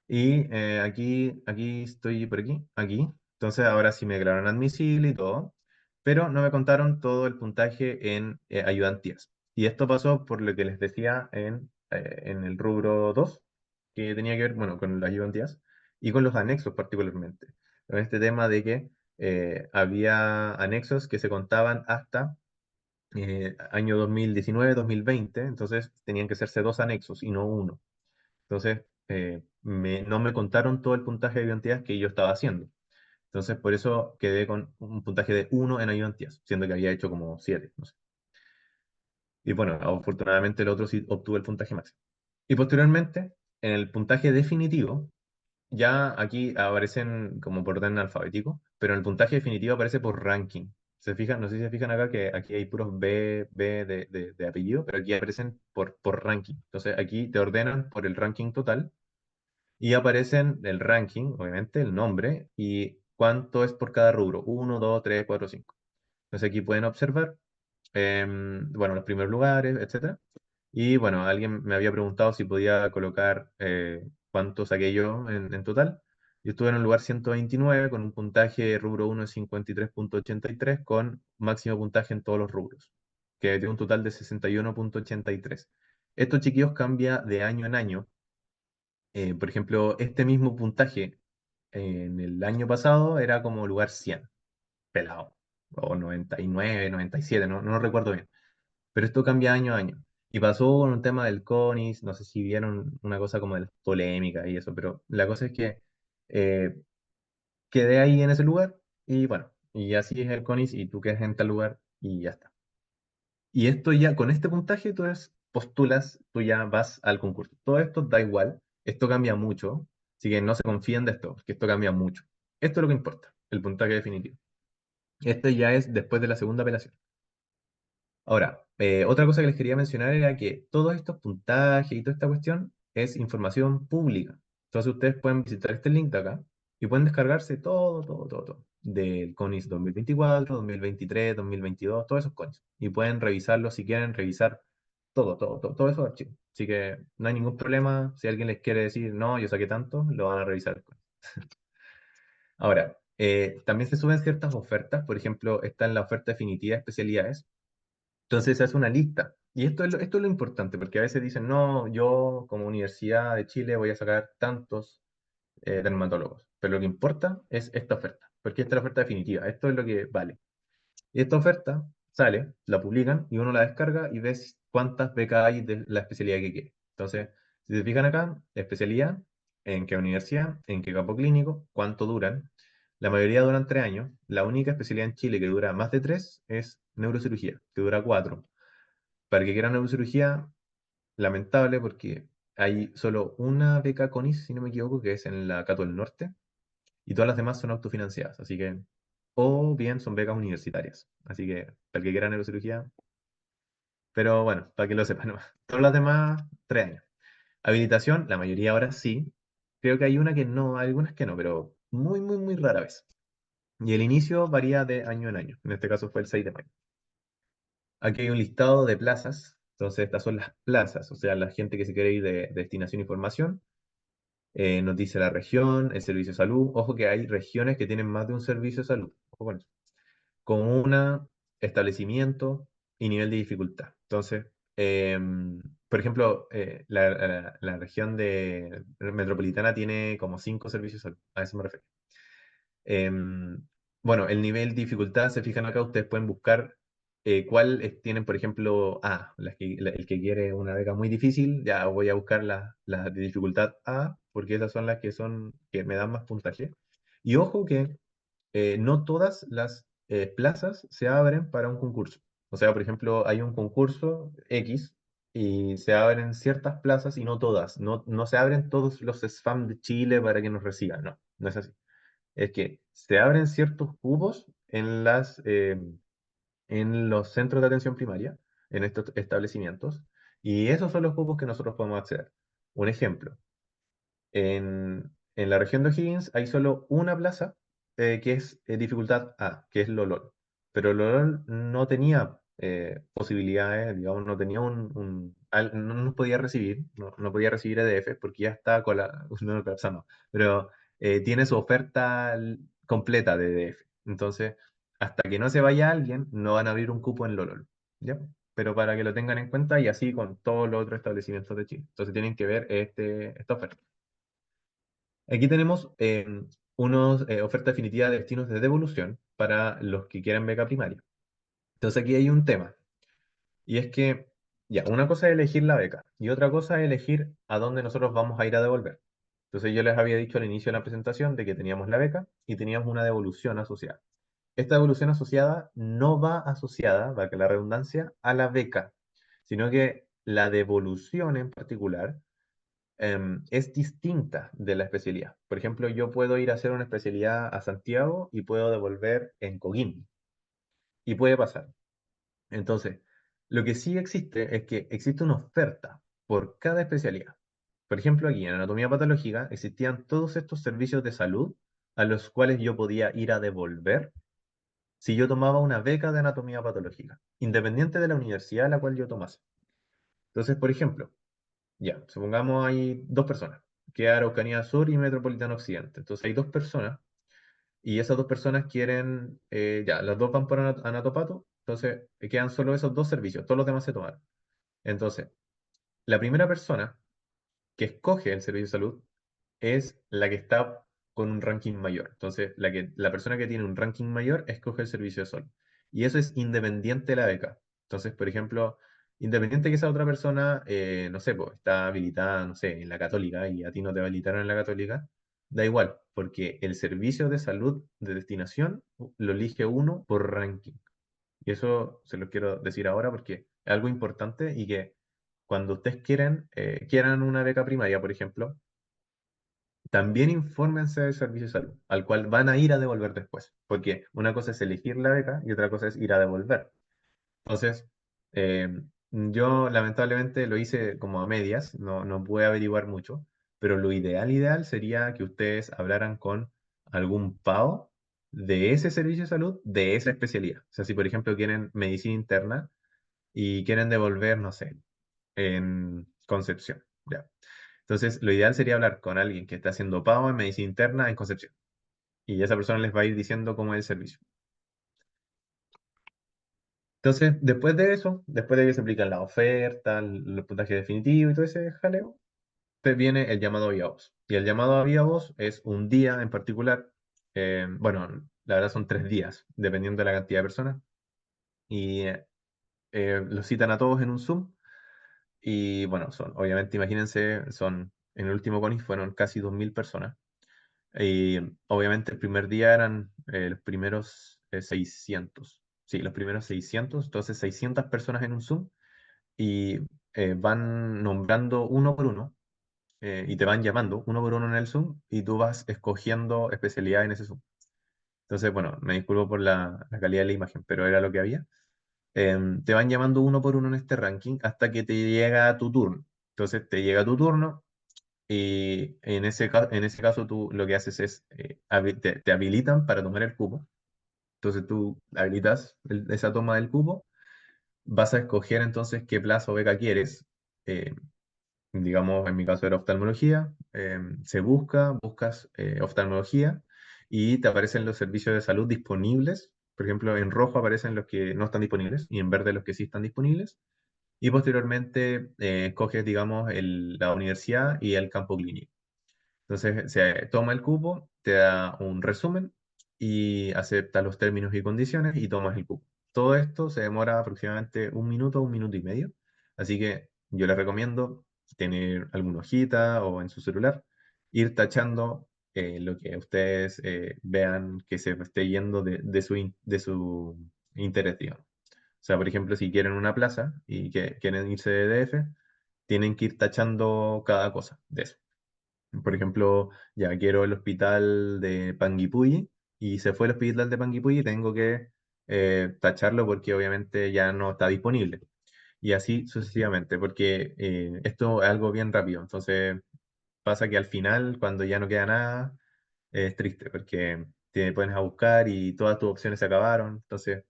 Y aquí estoy por aquí. Entonces, ahora sí me declararon admisible y todo, pero no me contaron todo el puntaje en ayudantías. Y esto pasó por lo que les decía en el rubro 2 que tenía que ver, bueno, con las ayudantías y con los anexos particularmente. Con este tema de que había anexos que se contaban hasta año 2019-2020, entonces tenían que hacerse dos anexos y no uno. Entonces, no me contaron todo el puntaje de ayudantías que yo estaba haciendo. Entonces, por eso quedé con un puntaje de uno en ayudantías, siendo que había hecho como 7, no sé. Y bueno, afortunadamente el otro sí obtuvo el puntaje máximo. Y posteriormente, en el puntaje definitivo, ya aquí aparecen como por orden alfabético, pero en el puntaje definitivo aparece por ranking. ¿Se fijan? No sé si se fijan acá que aquí hay puros B de apellido, pero aquí aparecen por ranking. Entonces aquí te ordenan por el ranking total y aparecen el ranking, obviamente, el nombre y cuánto es por cada rubro. Uno, 2, 3, 4, 5. Entonces aquí pueden observar, bueno, los primeros lugares, etcétera. Y bueno, alguien me había preguntado si podía colocar cuánto saqué yo en total. Yo estuve en el lugar 129 con un puntaje rubro uno de 53,83 con máximo puntaje en todos los rubros, que tiene un total de 61,83. Estos chiquillos cambia de año en año. Por ejemplo, este mismo puntaje en el año pasado era como lugar 100 pelado, o 99, 97, no lo recuerdo bien. Pero esto cambia año a año. Y pasó con un tema del CONIS, no sé si vieron una cosa como de las polémicas y eso, pero la cosa es que eh, quedé ahí en ese lugar y bueno, y así es el CONIS y tú quedas en tal lugar y ya está. Y esto ya, con este puntaje, postulas, tú ya vas al concurso. Todo esto da igual, esto cambia mucho, así que no se confíen de esto, que esto cambia mucho. Esto es lo que importa, el puntaje definitivo. Este ya es después de la segunda apelación. Ahora, otra cosa que les quería mencionar era que todos estos puntajes y toda esta cuestión es información pública. Entonces ustedes pueden visitar este link de acá y pueden descargarse todo, del CONIS 2024, 2023, 2022, todos esos CONIS. Y pueden revisarlo si quieren revisar todos esos archivos. Así que no hay ningún problema. Si alguien les quiere decir, no, yo saqué tanto, lo van a revisar después. Ahora, también se suben ciertas ofertas. Por ejemplo, está en la oferta definitiva de especialidades. Entonces se hace una lista. Y esto es lo importante, porque a veces dicen, no, yo como Universidad de Chile voy a sacar tantos dermatólogos. Pero lo que importa es esta oferta, porque esta es la oferta definitiva. Esto es lo que vale. Y esta oferta sale, la publican y uno la descarga y ves cuántas becas hay de la especialidad que quiere. Entonces, si se fijan acá, especialidad, en qué universidad, en qué campo clínico, cuánto duran. La mayoría duran 3 años. La única especialidad en Chile que dura más de 3 es neurocirugía, que dura 4. Para el que quiera neurocirugía, lamentable porque hay solo una beca CONIS, si no me equivoco, que es en la Cato del Norte, y todas las demás son autofinanciadas, así que, o bien son becas universitarias. Así que, para el que quiera neurocirugía, pero bueno, para que lo sepan, nomás. Todas las demás, 3 años. Habilitación, la mayoría ahora sí. Creo que hay una que no, algunas que no, pero muy rara vez. Y el inicio varía de año en año. En este caso fue el 6 de mayo. Aquí hay un listado de plazas. Entonces, estas son las plazas, o sea, la gente que se quiere ir de destinación y formación. nos dice la región, el servicio de salud. Ojo que hay regiones que tienen más de un servicio de salud. Ojo con eso. Comuna, establecimiento y nivel de dificultad. Entonces, por ejemplo, la región metropolitana tiene como 5 servicios de salud. A eso me refiero. Bueno, el nivel de dificultad, se fijan acá, ustedes pueden buscar tienen, por ejemplo, el que quiere una beca muy difícil, ya voy a buscar la de dificultad A, porque esas son las que me dan más puntaje. Y ojo que no todas las plazas se abren para un concurso. O sea, por ejemplo, hay un concurso X y se abren ciertas plazas y no todas. No, no se abren todos los SFAM de Chile para que nos reciban. No, no es así. Es que se abren ciertos cupos en los centros de atención primaria, en estos establecimientos, y esos son los cupos que nosotros podemos acceder. Un ejemplo, en la región de O'Higgins hay solo una plaza que es dificultad A, que es Lolol. Pero Lolol no tenía posibilidades, digamos, no tenía no nos podía recibir, no podía recibir EDF porque ya está con no, colapsando, pero tiene su oferta completa de EDF. Entonces, hasta que no se vaya alguien, no van a abrir un cupo en Lolol. ¿Ya? Pero para que lo tengan en cuenta y así con todos los otros establecimientos de Chile. Entonces tienen que ver esta oferta. Aquí tenemos unos oferta definitiva de destinos de devolución para los que quieran beca primaria. Entonces aquí hay un tema, y es que, ya, una cosa es elegir la beca, y otra cosa es elegir a dónde nosotros vamos a ir a devolver. Entonces yo les había dicho al inicio de la presentación de que teníamos la beca y teníamos una devolución asociada. Esta devolución asociada no va asociada, para que la redundancia, a la beca, sino que la devolución en particular es distinta de la especialidad. Por ejemplo, yo puedo ir a hacer una especialidad a Santiago y puedo devolver en Coquimbo. Y puede pasar. Entonces, lo que sí existe es que existe una oferta por cada especialidad. Por ejemplo, aquí en anatomía patológica existían todos estos servicios de salud a los cuales yo podía ir a devolver si yo tomaba una beca de anatomía patológica, independiente de la universidad a la cual yo tomase. Entonces, por ejemplo, ya, supongamos hay 2 personas, que es Araucanía Sur y Metropolitano Occidente. Entonces hay 2 personas y esas 2 personas quieren, ya, las dos van por Anatopato, entonces quedan solo esos 2 servicios, todos los demás se tomaron. Entonces, la primera persona que escoge el servicio de salud es la que está con un ranking mayor. Entonces, la persona que tiene un ranking mayor escoge el servicio de salud. Y eso es independiente de la beca. Entonces, por ejemplo, independiente que esa otra persona, no sé, pues, está habilitada, no sé, en la católica y a ti no te habilitaron en la católica, da igual, porque el servicio de salud de destinación lo elige uno por ranking. Y eso se lo quiero decir ahora porque es algo importante y que cuando ustedes quieran una beca primaria, por ejemplo, también infórmense del servicio de salud, al cual van a ir a devolver después, porque una cosa es elegir la beca y otra cosa es ir a devolver. Entonces, eh, yo lamentablemente lo hice como a medias, no pude averiguar mucho, pero lo ideal sería que ustedes hablaran con algún PAO de ese servicio de salud, de esa especialidad. O sea, si por ejemplo quieren medicina interna y quieren devolver, no sé, en Concepción, ya. Entonces, lo ideal sería hablar con alguien que está haciendo PAO en medicina interna en Concepción. Y esa persona les va a ir diciendo cómo es el servicio. Entonces, después de eso, después de que se aplican la oferta, el puntaje definitivo y todo ese jaleo, te viene el llamado a viva voz. Y el llamado a viva voz es un día en particular. Bueno, la verdad son 3 días, dependiendo de la cantidad de personas. Y los citan a todos en un Zoom. Y bueno, obviamente, imagínense, en el último CONI fueron casi 2000 personas. Y obviamente el primer día eran los primeros 600. Sí, los primeros 600. Entonces 600 personas en un Zoom y van nombrando uno por uno y te van llamando uno por uno en el Zoom y tú vas escogiendo especialidad en ese Zoom. Entonces, bueno, me disculpo por la calidad de la imagen, pero era lo que había. Te van llamando uno por uno en este ranking hasta que te llega tu turno. Entonces te llega tu turno y en ese caso tú lo que haces es, te habilitan para tomar el cupo. Entonces tú habilitas esa toma del cupo, vas a escoger entonces qué plaza o beca quieres. eh, digamos, en mi caso era oftalmología, se buscas oftalmología y te aparecen los servicios de salud disponibles. Por ejemplo, en rojo aparecen los que no están disponibles y en verde los que sí están disponibles. Y posteriormente escoges, digamos, la universidad y el campo clínico. Entonces se toma el cupo, te da un resumen y acepta los términos y condiciones y tomas el cupo. Todo esto se demora aproximadamente un minuto y medio. Así que yo les recomiendo tener alguna hojita o en su celular, ir tachando lo que ustedes vean que se esté yendo de su interés, digamos. O sea, por ejemplo, si quieren una plaza y que quieren irse de DF, tienen que ir tachando cada cosa de eso. Por ejemplo, ya quiero el hospital de Panguipulli y se fue el hospital de Panguipulli, tengo que tacharlo porque obviamente ya no está disponible. Y así sucesivamente, porque esto es algo bien rápido. Entonces pasa que al final, cuando ya no queda nada, es triste porque te pones a buscar y todas tus opciones se acabaron. Entonces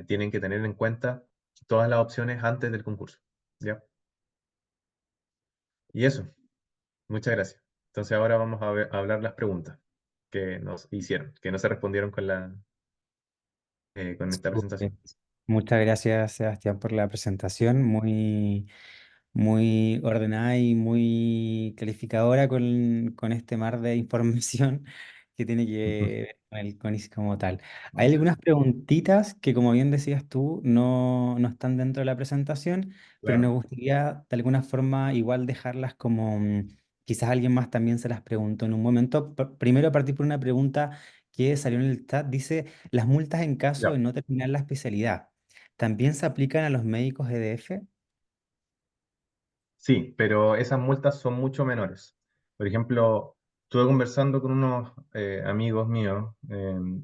tienen que tener en cuenta todas las opciones antes del concurso. ¿Ya? Y eso. Muchas gracias. Entonces ahora vamos a hablar las preguntas que nos hicieron, que no se respondieron con esta presentación. Súper. Muchas gracias, Sebastián, por la presentación, muy ordenada y muy calificadora con este mar de información que tiene que ver con el CONIS como tal. Hay Muchas algunas gracias. preguntitas que, como bien decías tú, no están dentro de la presentación, pero nos Claro. gustaría de alguna forma igual dejarlas como quizás alguien más también se las preguntó en un momento. Primero partir por una pregunta que salió en el chat, dice, las multas en caso Ya. de no terminar la especialidad, ¿también se aplican a los médicos EDF? Sí, pero esas multas son mucho menores. Por ejemplo, estuve conversando con unos amigos míos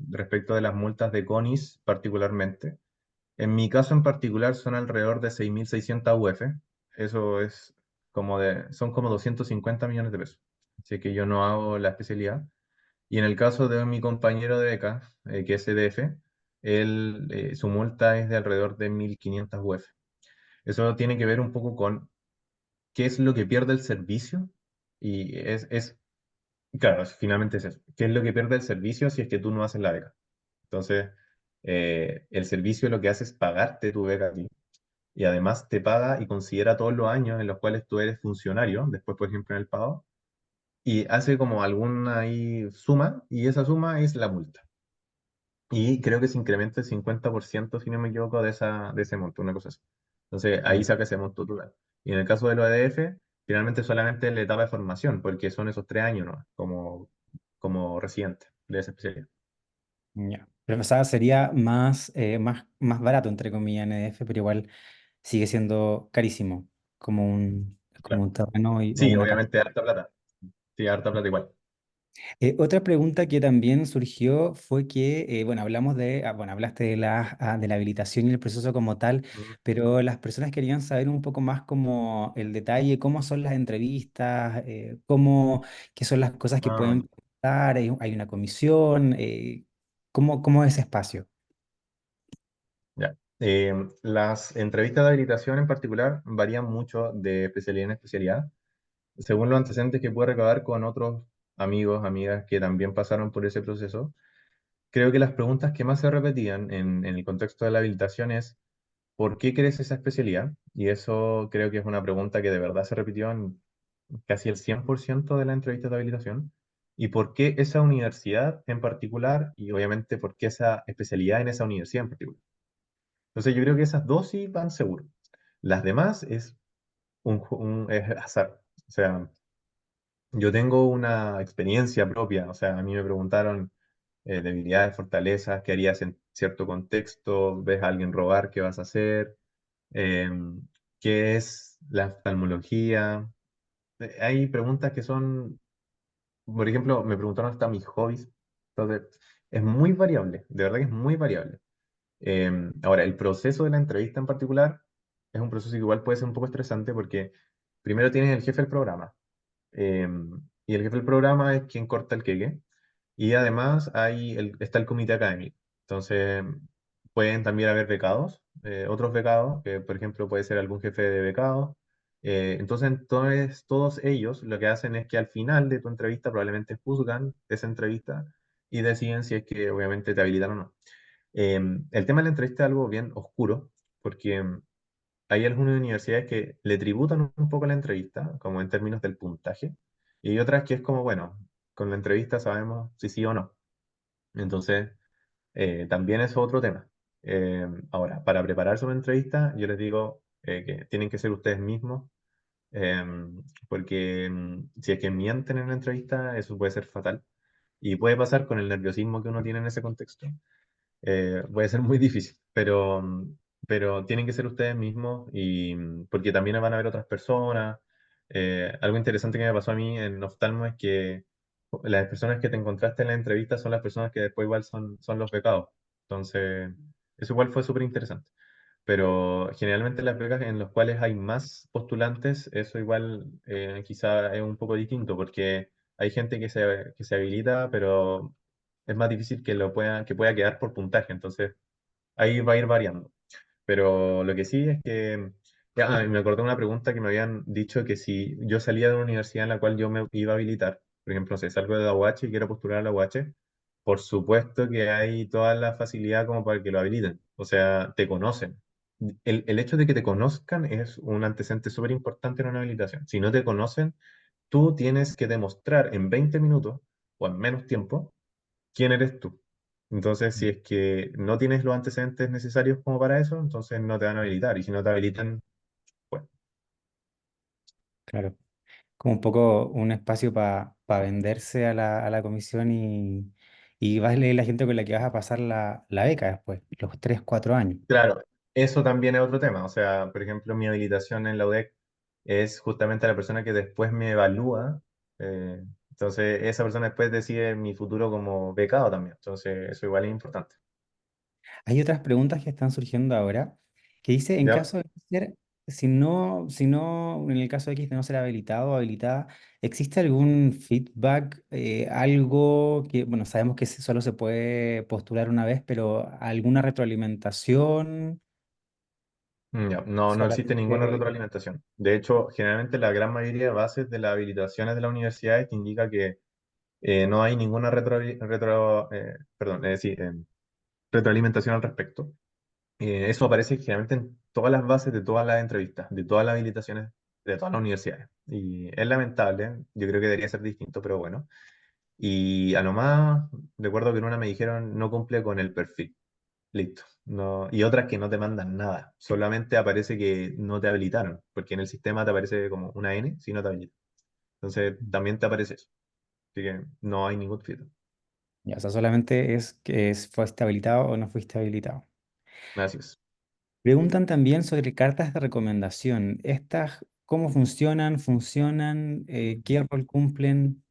respecto de las multas de CONIS particularmente. En mi caso en particular son alrededor de 6.600 UF. Eso es son como 250 millones de pesos. Así que yo no hago la especialidad. Y en el caso de mi compañero de beca, que es EDF, su multa es de alrededor de 1.500 UF. Eso tiene que ver un poco con qué es lo que pierde el servicio. Y claro, finalmente es eso. ¿Qué es lo que pierde el servicio si es que tú no haces la beca? Entonces, el servicio lo que hace es pagarte tu beca a ti. Y además te paga y considera todos los años en los cuales tú eres funcionario, después, por ejemplo, en el pago, y hace como alguna ahí suma, y esa suma es la multa. Y creo que se incrementa el 50% si no me equivoco, de ese monto, una cosa así. Entonces ahí saca ese monto total. Y en el caso de los EDF, finalmente solamente la etapa de formación, porque son esos 3 años, ¿no? Como residente de esa especialidad. Ya. Pero o sea, sería más barato, entre comillas, en EDF, pero igual sigue siendo carísimo, como Claro. un terreno o Sí, una casa. obviamente harta plata. Sí, harta plata igual. Otra pregunta que también surgió fue que, bueno, bueno, hablaste de la habilitación y el proceso como tal, Mm. pero las personas querían saber un poco más como el detalle, cómo son las entrevistas, qué son las cosas que Ah, pueden preguntar, hay una comisión, cómo es ese espacio. ya. Las entrevistas de habilitación en particular varían mucho de especialidad en especialidad, según los antecedentes que pude recabar con otros amigos, amigas que también pasaron por ese proceso. Creo que las preguntas que más se repetían en el contexto de la habilitación es ¿por qué quieres esa especialidad? Y eso creo que es una pregunta que de verdad se repitió en casi el 100% de la entrevista de habilitación. ¿Y por qué esa universidad en particular? Y obviamente, ¿por qué esa especialidad en esa universidad en particular? Entonces yo creo que esas dos sí van seguro. Las demás es es azar. O sea, yo tengo una experiencia propia. O sea, a mí me preguntaron debilidades, fortalezas, qué harías en cierto contexto, ves a alguien robar, qué vas a hacer, Eh, qué es la oftalmología. Hay preguntas que son, por ejemplo, me preguntaron hasta mis hobbies. Entonces, es muy variable, de verdad que es muy variable. Ahora, el proceso de la entrevista en particular es un proceso que igual puede ser un poco estresante porque primero tienes el jefe del programa. eh, y el jefe del programa es quien corta el queque. Y además está el comité académico. Entonces, pueden también haber becados, otros becados, que por ejemplo puede ser algún jefe de becados, Entonces, todos ellos lo que hacen es que al final de tu entrevista probablemente juzgan esa entrevista y deciden si es que obviamente te habilitan o no. El tema de la entrevista es algo bien oscuro, porque hay algunas universidades que le tributan un poco la entrevista, como en términos del puntaje, y hay otras que es como, bueno, con la entrevista sabemos si sí o no. Entonces, también es otro tema. Ahora, para prepararse una entrevista, yo les digo que tienen que ser ustedes mismos, porque si es que mienten en una entrevista, eso puede ser fatal. Y puede pasar con el nerviosismo que uno tiene en ese contexto. Puede ser muy difícil, pero tienen que ser ustedes mismos y porque también van a ver otras personas. Algo interesante que me pasó a mí en oftalmo es que las personas que te encontraste en la entrevista son las personas que después igual son los becados. Entonces, eso igual fue súper interesante. Pero generalmente las becas en las cuales hay más postulantes, eso igual quizá es un poco distinto, porque hay gente que se habilita, pero es más difícil que pueda quedar por puntaje, entonces ahí va a ir variando. Pero lo que sí es que, ya, me acordé de una pregunta que me habían dicho que si yo salía de una universidad en la cual yo me iba a habilitar, por ejemplo, si salgo de la UH y quiero postular a la UH, por supuesto que hay toda la facilidad como para que lo habiliten, o sea, te conocen. El hecho de que te conozcan es un antecedente súper importante en una habilitación. Si no te conocen, tú tienes que demostrar en 20 minutos o en menos tiempo quién eres tú. Entonces, si es que no tienes los antecedentes necesarios como para eso, entonces no te van a habilitar. Y si no te habilitan, pues Claro. Como un poco un espacio para venderse a la comisión y vas a leer la gente con la que vas a pasar la beca después, los 3 4 años. claro, eso también es otro tema. O sea, por ejemplo, mi habilitación en la UDEC es justamente la persona que después me evalúa. Entonces, esa persona después decide mi futuro como becado también. Entonces, eso igual es importante. Hay otras preguntas que están surgiendo ahora que dice, en ¿Ya? caso de ser, si no, en el caso X de no ser habilitado o habilitada, ¿existe algún feedback, algo que, bueno, sabemos que solo se puede postular una vez, pero alguna retroalimentación Ya, no, no existe ninguna solamente? retroalimentación. De hecho, generalmente la gran mayoría de bases de las habilitaciones de las universidades te indica que no hay ninguna retroalimentación al respecto. Eso aparece generalmente en todas las bases de todas las entrevistas, de todas las habilitaciones de todas las universidades. Y es lamentable, yo creo que debería ser distinto, pero bueno. Y a lo más, recuerdo que en una me dijeron no cumple con el perfil. Listo. No, y otras que no te mandan nada, solamente aparece que no te habilitaron, porque en el sistema te aparece como una N si no te habilitan. Entonces también te aparece eso. Así que no hay ningún filtro. Ya, o sea, solamente es que fuiste habilitado o no fuiste habilitado. Gracias. Preguntan también sobre cartas de recomendación. ¿Estas cómo funcionan? ¿Funcionan? ¿Qué rol cumplen?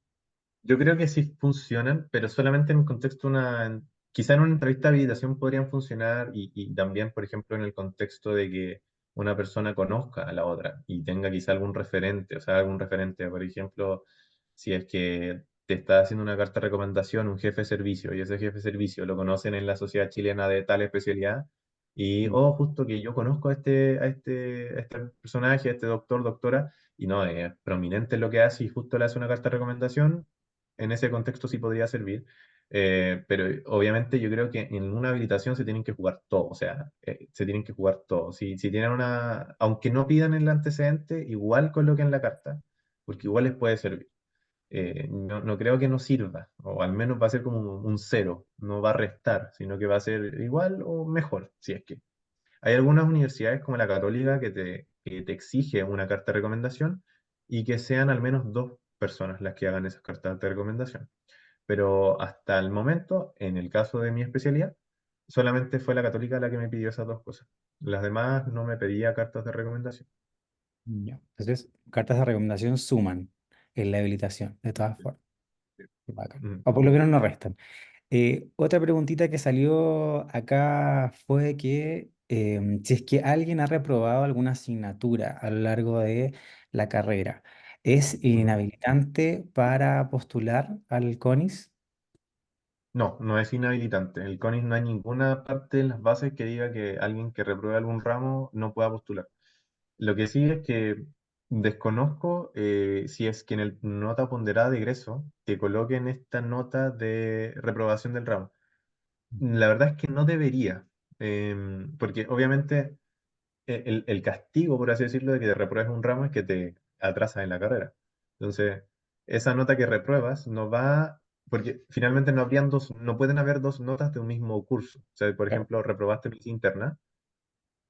Yo creo que sí funcionan, pero solamente en un contexto, quizá en una entrevista de habilitación podrían funcionar y también, por ejemplo, en el contexto de que una persona conozca a la otra y tenga quizá algún referente, o sea, algún referente, por ejemplo, si es que te está haciendo una carta de recomendación un jefe de servicio y ese jefe de servicio lo conocen en la sociedad chilena de tal especialidad y, Mm. oh, justo que yo conozco a este personaje, a este doctor, doctora, y no, es prominente en lo que hace y justo le hace una carta de recomendación, en ese contexto sí podría servir, pero obviamente yo creo que en una habilitación se tienen que jugar todo, o sea, se tienen que jugar todo. Si tienen aunque no pidan el antecedente, igual coloquen la carta, porque igual les puede servir. No creo que no sirva, o al menos va a ser como un cero, no va a restar, sino que va a ser igual o mejor, si es que. Hay algunas universidades como la Católica que te exige una carta de recomendación y que sean al menos dos personas las que hagan esas cartas de recomendación. Pero hasta el momento, en el caso de mi especialidad, solamente fue la Católica la que me pidió esas dos cosas. Las demás no me pedía cartas de recomendación. Ya. Entonces, cartas de recomendación suman en la habilitación, de todas formas. Bacán. Mm. O por lo menos no restan. Otra preguntita que salió acá fue que si es que alguien ha reprobado alguna asignatura a lo largo de la carrera, ¿es Ujú. inhabilitante para postular al CONIS? No, no es inhabilitante. El CONIS no hay ninguna parte en las bases que diga que alguien que repruebe algún ramo no pueda postular. Lo que sí es que Desconozco si es que en el nota ponderada de egreso te coloquen esta nota de reprobación del ramo. La verdad es que no debería, porque obviamente el castigo, por así decirlo, de que te repruebes un ramo es que te atrasas en la carrera. Entonces, esa nota que repruebas no va, porque finalmente no habrían dos, no pueden haber dos notas de un mismo curso. O sea, por Claro. ejemplo, reprobaste medicina interna,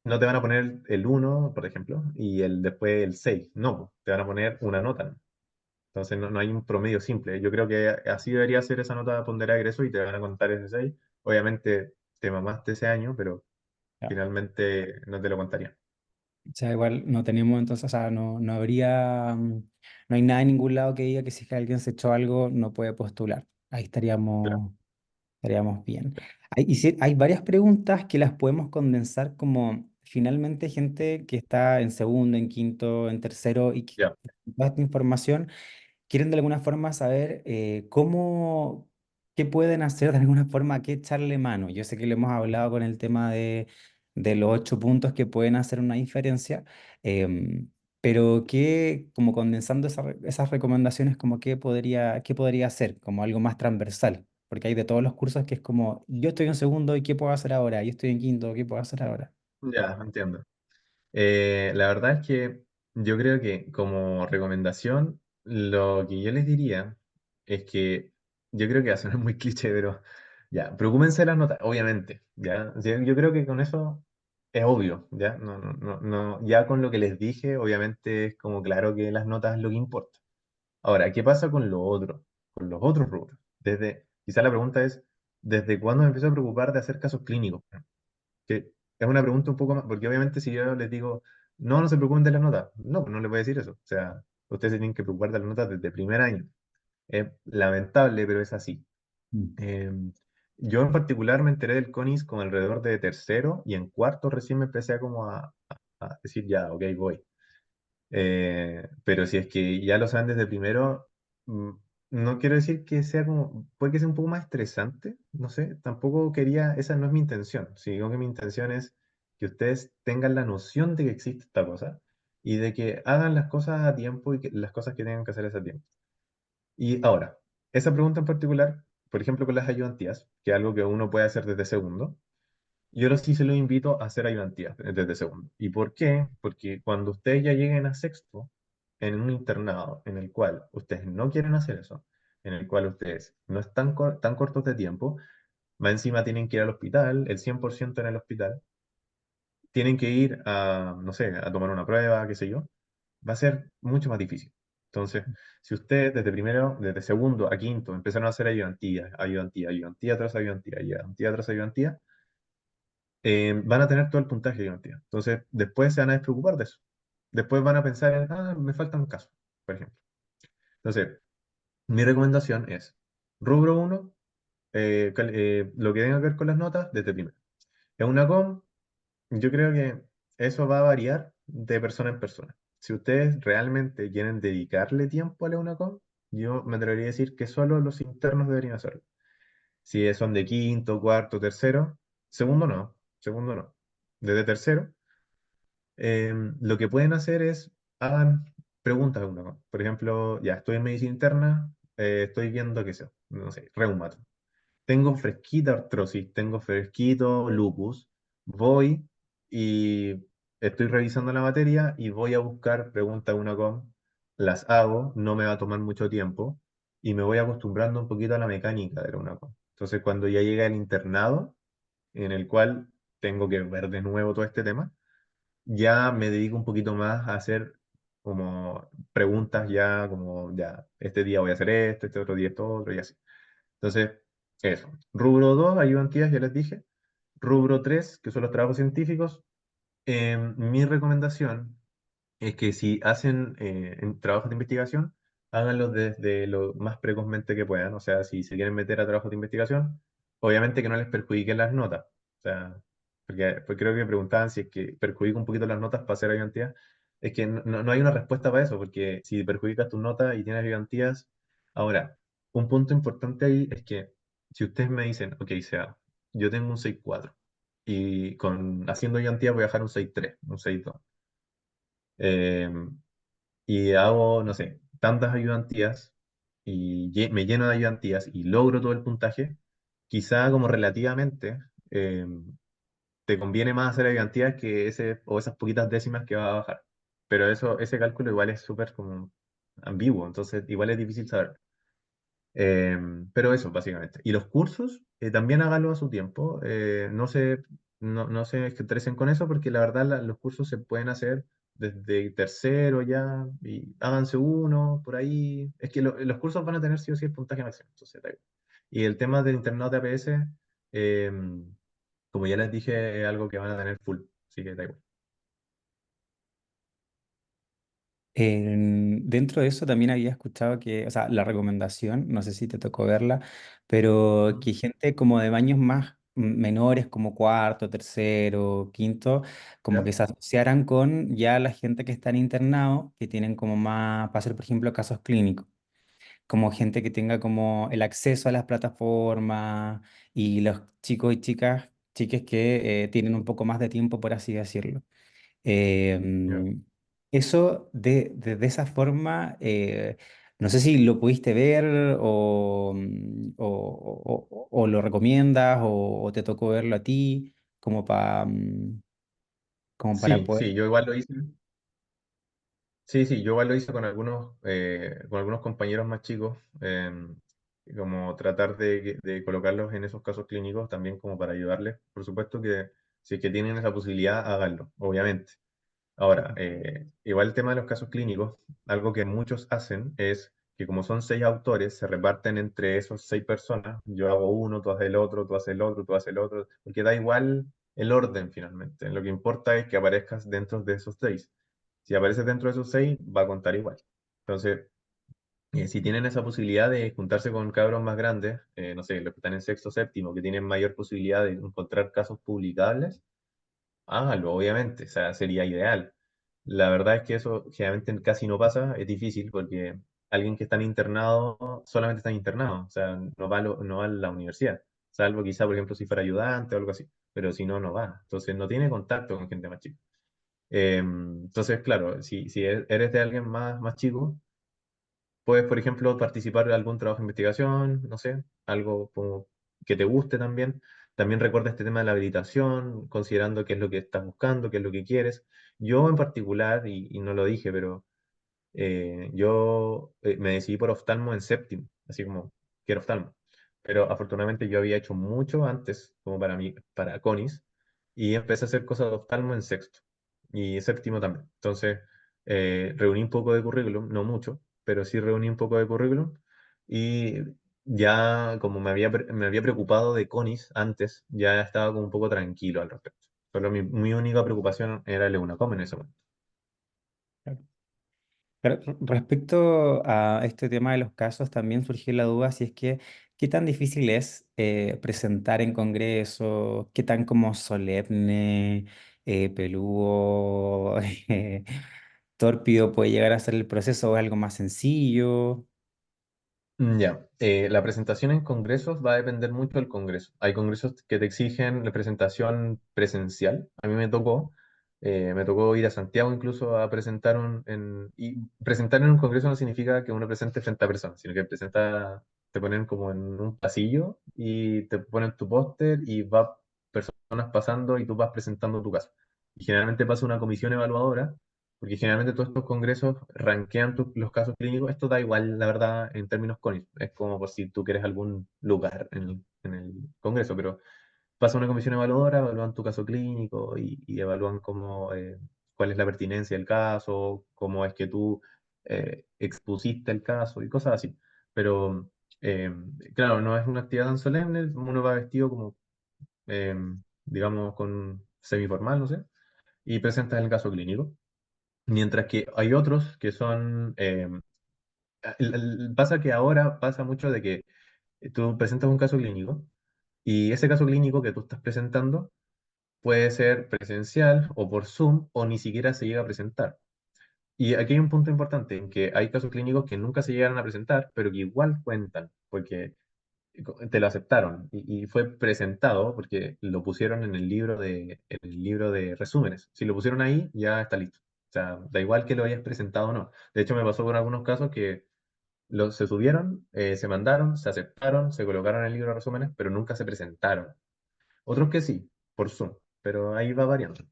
no te van a poner el uno por ejemplo, y el después el 6. No, po, te van a poner una nota, ¿no? Entonces no hay un promedio simple. Yo creo que así debería ser esa nota ponderada de egreso y te van a contar ese 6. Obviamente te mamaste ese año, pero Ya. finalmente no te lo contarían. O sea, igual no tenemos entonces, o sea, no habría, no hay nada en ningún lado que diga que si es que alguien se echó algo no puede postular. Ahí Claro. estaríamos bien. Y sí, hay varias preguntas que las podemos condensar como finalmente gente que está en segundo, en quinto, en tercero y que Ya, toda esta información quieren de alguna forma saber qué pueden hacer de alguna forma, a qué echarle mano. Yo sé que lo hemos hablado con el tema de los 8 puntos que pueden hacer una diferencia, pero como condensando esas recomendaciones, como qué podría hacer, como algo más transversal. Porque hay de todos los cursos que es como, yo estoy en segundo y qué puedo hacer ahora, yo estoy en quinto, ¿qué puedo hacer ahora? ya, entiendo. La verdad es que yo creo que como recomendación, lo que yo les diría es que yo creo que va a sonar muy cliché, pero ya, preocúpense de las notas, obviamente, ya. O sea, yo creo que con eso es obvio, ya. Ya con lo que les dije, obviamente es como claro que las notas es lo que importa. Ahora, ¿qué pasa con lo otro? Con los otros rubros. Quizá la pregunta es, ¿desde cuándo me empiezo a preocupar de hacer casos clínicos? Que es una pregunta un poco más, porque obviamente si yo les digo, no, no se preocupen de las notas, no, pues no les voy a decir eso. O sea, ustedes se tienen que preocupar de las notas desde primer año. Es lamentable, pero es así. Mm. Eh, yo en particular me enteré del CONIS como alrededor de tercero y en cuarto recién me empecé a como a decir, ya, ok, voy. Pero si es que ya lo saben desde primero, mm, no quiero decir que sea como, puede que sea un poco más estresante, no sé, tampoco quería, esa no es mi intención, sino que mi intención es que ustedes tengan la noción de que existe esta cosa y de que hagan las cosas a tiempo y que las cosas que tengan que hacer es a tiempo. Y ahora, esa pregunta en particular, por ejemplo, con las ayudantías, que es algo que uno puede hacer desde segundo, yo ahora sí se lo invito a hacer ayudantías desde segundo. ¿Y por qué? Porque cuando ustedes ya lleguen a sexto, en un internado en el cual ustedes no quieren hacer eso, en el cual ustedes no están tan cortos de tiempo, más encima tienen que ir al hospital, el 100% en el hospital, tienen que ir a, no sé, a tomar una prueba, qué sé yo, va a ser mucho más difícil. Entonces, si ustedes desde primero, desde segundo a quinto, empezaron a hacer ayudantía, ayudantía, ayudantía tras ayudantía, ayudantía tras ayudantía, van a tener todo el puntaje de identidad. Entonces, después se van a despreocupar de eso. Después van a pensar en, me faltan casos, por ejemplo. Entonces, mi recomendación es, rubro uno lo que tenga que ver con las notas, desde primero. En una com, yo creo que eso va a variar de persona en persona. Si ustedes realmente quieren dedicarle tiempo a la UNACOM, yo me atrevería a decir que solo los internos deberían hacerlo. Si son de quinto, cuarto, tercero, segundo no, segundo no. Desde tercero, lo que pueden hacer es hagan preguntas a uno. Por ejemplo, ya estoy en medicina interna, estoy viendo, qué sé, no sé, reumato. Tengo fresquita artrosis, tengo fresquito lupus. Voy y estoy revisando la materia y voy a buscar preguntas uno con, las hago, no me va a tomar mucho tiempo y me voy acostumbrando un poquito a la mecánica de la UNACOM. Entonces, cuando ya llega el internado, en el cual tengo que ver de nuevo todo este tema, ya me dedico un poquito más a hacer como preguntas ya como, ya, este día voy a hacer esto, este otro día esto otro y así. Entonces, eso. Rubro 2 ayudantías, ya les dije. Rubro 3 que son los trabajos científicos. Mi recomendación es que si hacen en trabajos de investigación, háganlos desde lo más precozmente que puedan. O sea, si se quieren meter a trabajos de investigación, obviamente que no les perjudiquen las notas. O sea, porque creo que preguntaban si es que perjudica un poquito las notas para hacer ayudantías. Es que no hay una respuesta para eso, porque si perjudicas tus notas y tienes ayudantías. Ahora, un punto importante ahí es que si ustedes me dicen, ok, sea, yo tengo un 6,4 y haciendo ayudantías voy a dejar un 6,3 un 6,2. y hago, no sé, tantas ayudantías y me lleno de ayudantías y logro todo el puntaje, quizá como relativamente eh, te conviene más hacer ayudantías que ese, o esas poquitas décimas que va a bajar. Pero eso, ese cálculo igual es súper como ambiguo, entonces igual es difícil saber. Pero eso, básicamente. Y los cursos, también háganlo a su tiempo. No se estresen con eso porque la verdad los cursos se pueden hacer desde tercero ya y háganse uno por ahí. Es que los cursos van a tener sí o sí el puntaje máximo. Entonces, da igual. Y el tema del internado de APS, como ya les dije, es algo que van a tener full. Así que da igual. Dentro de eso también había escuchado que, o sea, la recomendación, no sé si te tocó verla, pero ¿Mm? que gente como de años más menores, como cuarto, tercero, quinto, como ¿Ya? que se asociaran con ya la gente que está en internado, que tienen como más, para hacer, por ejemplo, casos clínicos, como gente que tenga como el acceso a las plataformas y los chicos y chicas, chiques que tienen un poco más de tiempo, por así decirlo. Ya. Em, Eso de esa forma, no sé si lo pudiste ver o lo recomiendas o te tocó verlo a ti como, como para Sí, poder... sí, yo igual lo hice. Sí, sí, yo igual lo hice con algunos compañeros más chicos, como tratar de colocarlos en esos casos clínicos también como para ayudarles. Por supuesto que si es que tienen esa posibilidad, háganlo, obviamente. Ahora, igual el tema de los casos clínicos, algo que muchos hacen es que como son 6 autores, se reparten entre esos 6 personas. Yo hago uno, tú haces el otro, tú haces el otro, tú haces el otro, porque da igual el orden finalmente. Lo que importa es que aparezcas dentro de esos 6. Si apareces dentro de esos 6, va a contar igual. Entonces, si tienen esa posibilidad de juntarse con cabros más grandes, no sé, los que están en sexto, séptimo, que tienen mayor posibilidad de encontrar casos publicables, hágalo, obviamente, o sea, sería ideal. La verdad es que eso generalmente casi no pasa, es difícil porque alguien que está internado solamente está internado, o sea, no va a la universidad, salvo quizá, por ejemplo, si fuera ayudante o algo así, pero si no, no va. Entonces no tiene contacto con gente más chica. Entonces, claro, si eres de alguien más chico, puedes, por ejemplo, participar en algún trabajo de investigación, no sé, algo como que te guste también. También recuerda este tema de la habilitación, considerando qué es lo que estás buscando, qué es lo que quieres. Yo en particular, y no lo dije, pero yo me decidí por oftalmo en séptimo, así como quiero oftalmo. Pero afortunadamente yo había hecho mucho antes, como para mí, para CONIS, y empecé a hacer cosas de oftalmo en sexto y séptimo también. Entonces, reuní un poco de currículum, no mucho, pero sí reuní un poco de currículum y ya como me había preocupado de CONIS antes, ya estaba como un poco tranquilo al respecto. Solo mi única preocupación era el EUNACOM en ese momento. Pero respecto a este tema de los casos, también surgió la duda si es que qué tan difícil es presentar en congreso, qué tan como solemne, peludo, tórpido puede llegar a ser el proceso o es algo más sencillo. Ya, la presentación en congresos va a depender mucho del congreso. Hay congresos que te exigen la presentación presencial. A mí me tocó ir a Santiago incluso a presentar y presentar en un congreso no significa que uno presente frente a personas, sino que te ponen como en un pasillo y te ponen tu póster y va personas pasando y tú vas presentando tu caso. Y generalmente pasa una comisión evaluadora porque generalmente todos estos congresos rankean los casos clínicos. Esto da igual, la verdad, en términos cónicos. Es como por si tú quieres algún lugar en el congreso, pero pasa una comisión evaluadora, evalúan tu caso clínico y evalúan cuál es la pertinencia del caso, cómo es que tú expusiste el caso y cosas así. Pero, eh, claro, no es una actividad tan solemne, uno va vestido como, eh, digamos, con semiformal, no sé, y presentas el caso clínico. Mientras que hay otros que son... pasa que ahora pasa mucho de que tú presentas un caso clínico y ese caso clínico que tú estás presentando puede ser presencial o por Zoom o ni siquiera se llega a presentar. Y aquí hay un punto importante en que hay casos clínicos que nunca se llegaron a presentar, pero que igual cuentan porque te lo aceptaron y fue presentado porque lo pusieron en el libro de resúmenes. Si lo pusieron ahí, ya está listo. O sea, da igual que lo hayas presentado o no. De hecho, me pasó con algunos casos que se subieron, se mandaron, se aceptaron, se colocaron en el libro de resúmenes, pero nunca se presentaron. Otros que sí, por Zoom, pero ahí va variando.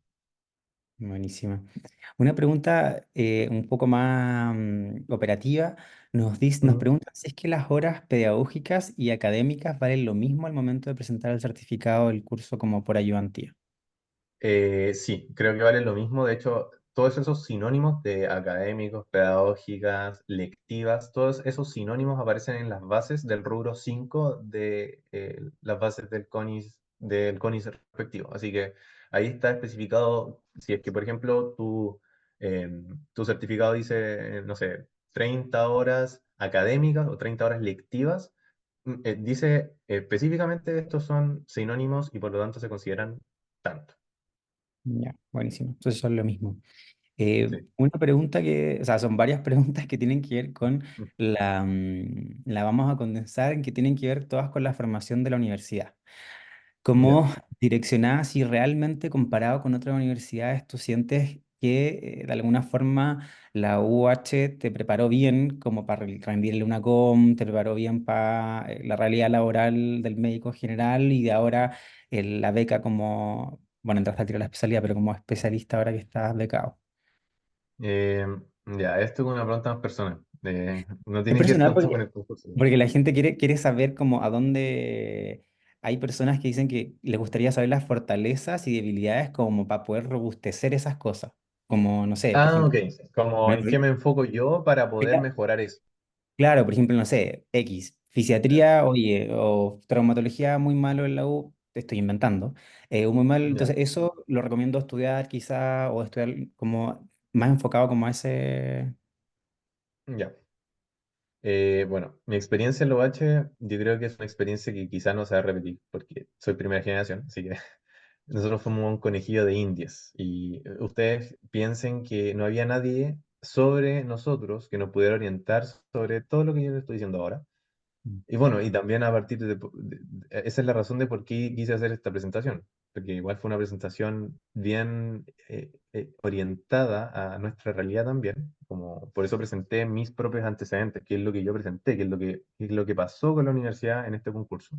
Buenísima. Una pregunta un poco más operativa. Nos Ujú. preguntan si es que las horas pedagógicas y académicas valen lo mismo al momento de presentar el certificado del curso como por ayudantía. Sí, creo que vale lo mismo. De hecho, todos esos sinónimos de académicos, pedagógicas, lectivas, todos esos sinónimos aparecen en las bases del rubro 5 de las bases del CONIS respectivo. Así que ahí está especificado, si es que, por ejemplo, tu certificado dice, no sé, 30 horas académicas o 30 horas lectivas, dice específicamente estos son sinónimos y por lo tanto se consideran tanto. Ya, buenísimo. Entonces son lo mismo. Sí. Una pregunta que, o sea, son varias preguntas que tienen que ver con la vamos a condensar en que tienen que ver todas con la formación de la universidad. Ya. ¿Cómo direccionada si realmente comparado con otras universidades tú sientes que de alguna forma la UH te preparó bien como para rendirle una te preparó bien para la realidad laboral del médico general y de ahora la beca como, bueno, entraste a tirar la especialidad, pero como especialista ahora que estás becado? Eh, ya, esto es una pregunta más personal. No Es tiene que ver personal tanto con porque, el concurso. porque la gente quiere saber como a dónde hay personas que dicen que les gustaría saber las fortalezas y debilidades como para poder robustecer esas cosas. Como, no sé, por Ah, ejemplo, ok. Como en qué me enfoco yo para poder mejorar eso. claro, por ejemplo, no sé, X, Ya, fisiatría, oye, o traumatología muy malo en la U, te estoy inventando. Muy mal, ya, entonces eso lo recomiendo estudiar quizá o estudiar como más enfocado como a ese... ya. Bueno, mi experiencia en lo H, yo creo que es una experiencia que quizá no se va a repetir, porque soy primera generación, así que nosotros fuimos un conejillo de indias. Y ustedes piensen que no había nadie sobre nosotros que nos pudiera orientar sobre todo lo que yo les estoy diciendo ahora. Y bueno, y también a partir esa es la razón de por qué quise hacer esta presentación, porque igual fue una presentación bien orientada a nuestra realidad también, como por eso presenté mis propios antecedentes, qué es lo que yo presenté, qué es lo que pasó con la universidad en este concurso.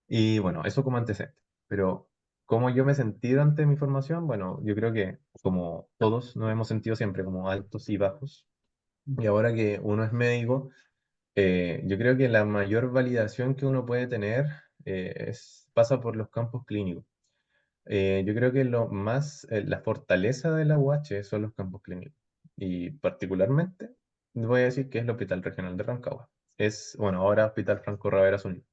Y bueno, eso como antecedente. Pero cómo yo me he sentido ante mi formación, bueno, yo creo que como todos nos hemos sentido siempre como altos y bajos. Y ahora que uno es médico, yo creo que la mayor validación que uno puede tener pasa por los campos clínicos. Yo creo que la fortaleza de la UH son los campos clínicos. Y particularmente voy a decir que es el Hospital Regional de Rancagua. Bueno, ahora Hospital Franco Ravera Zúñiga.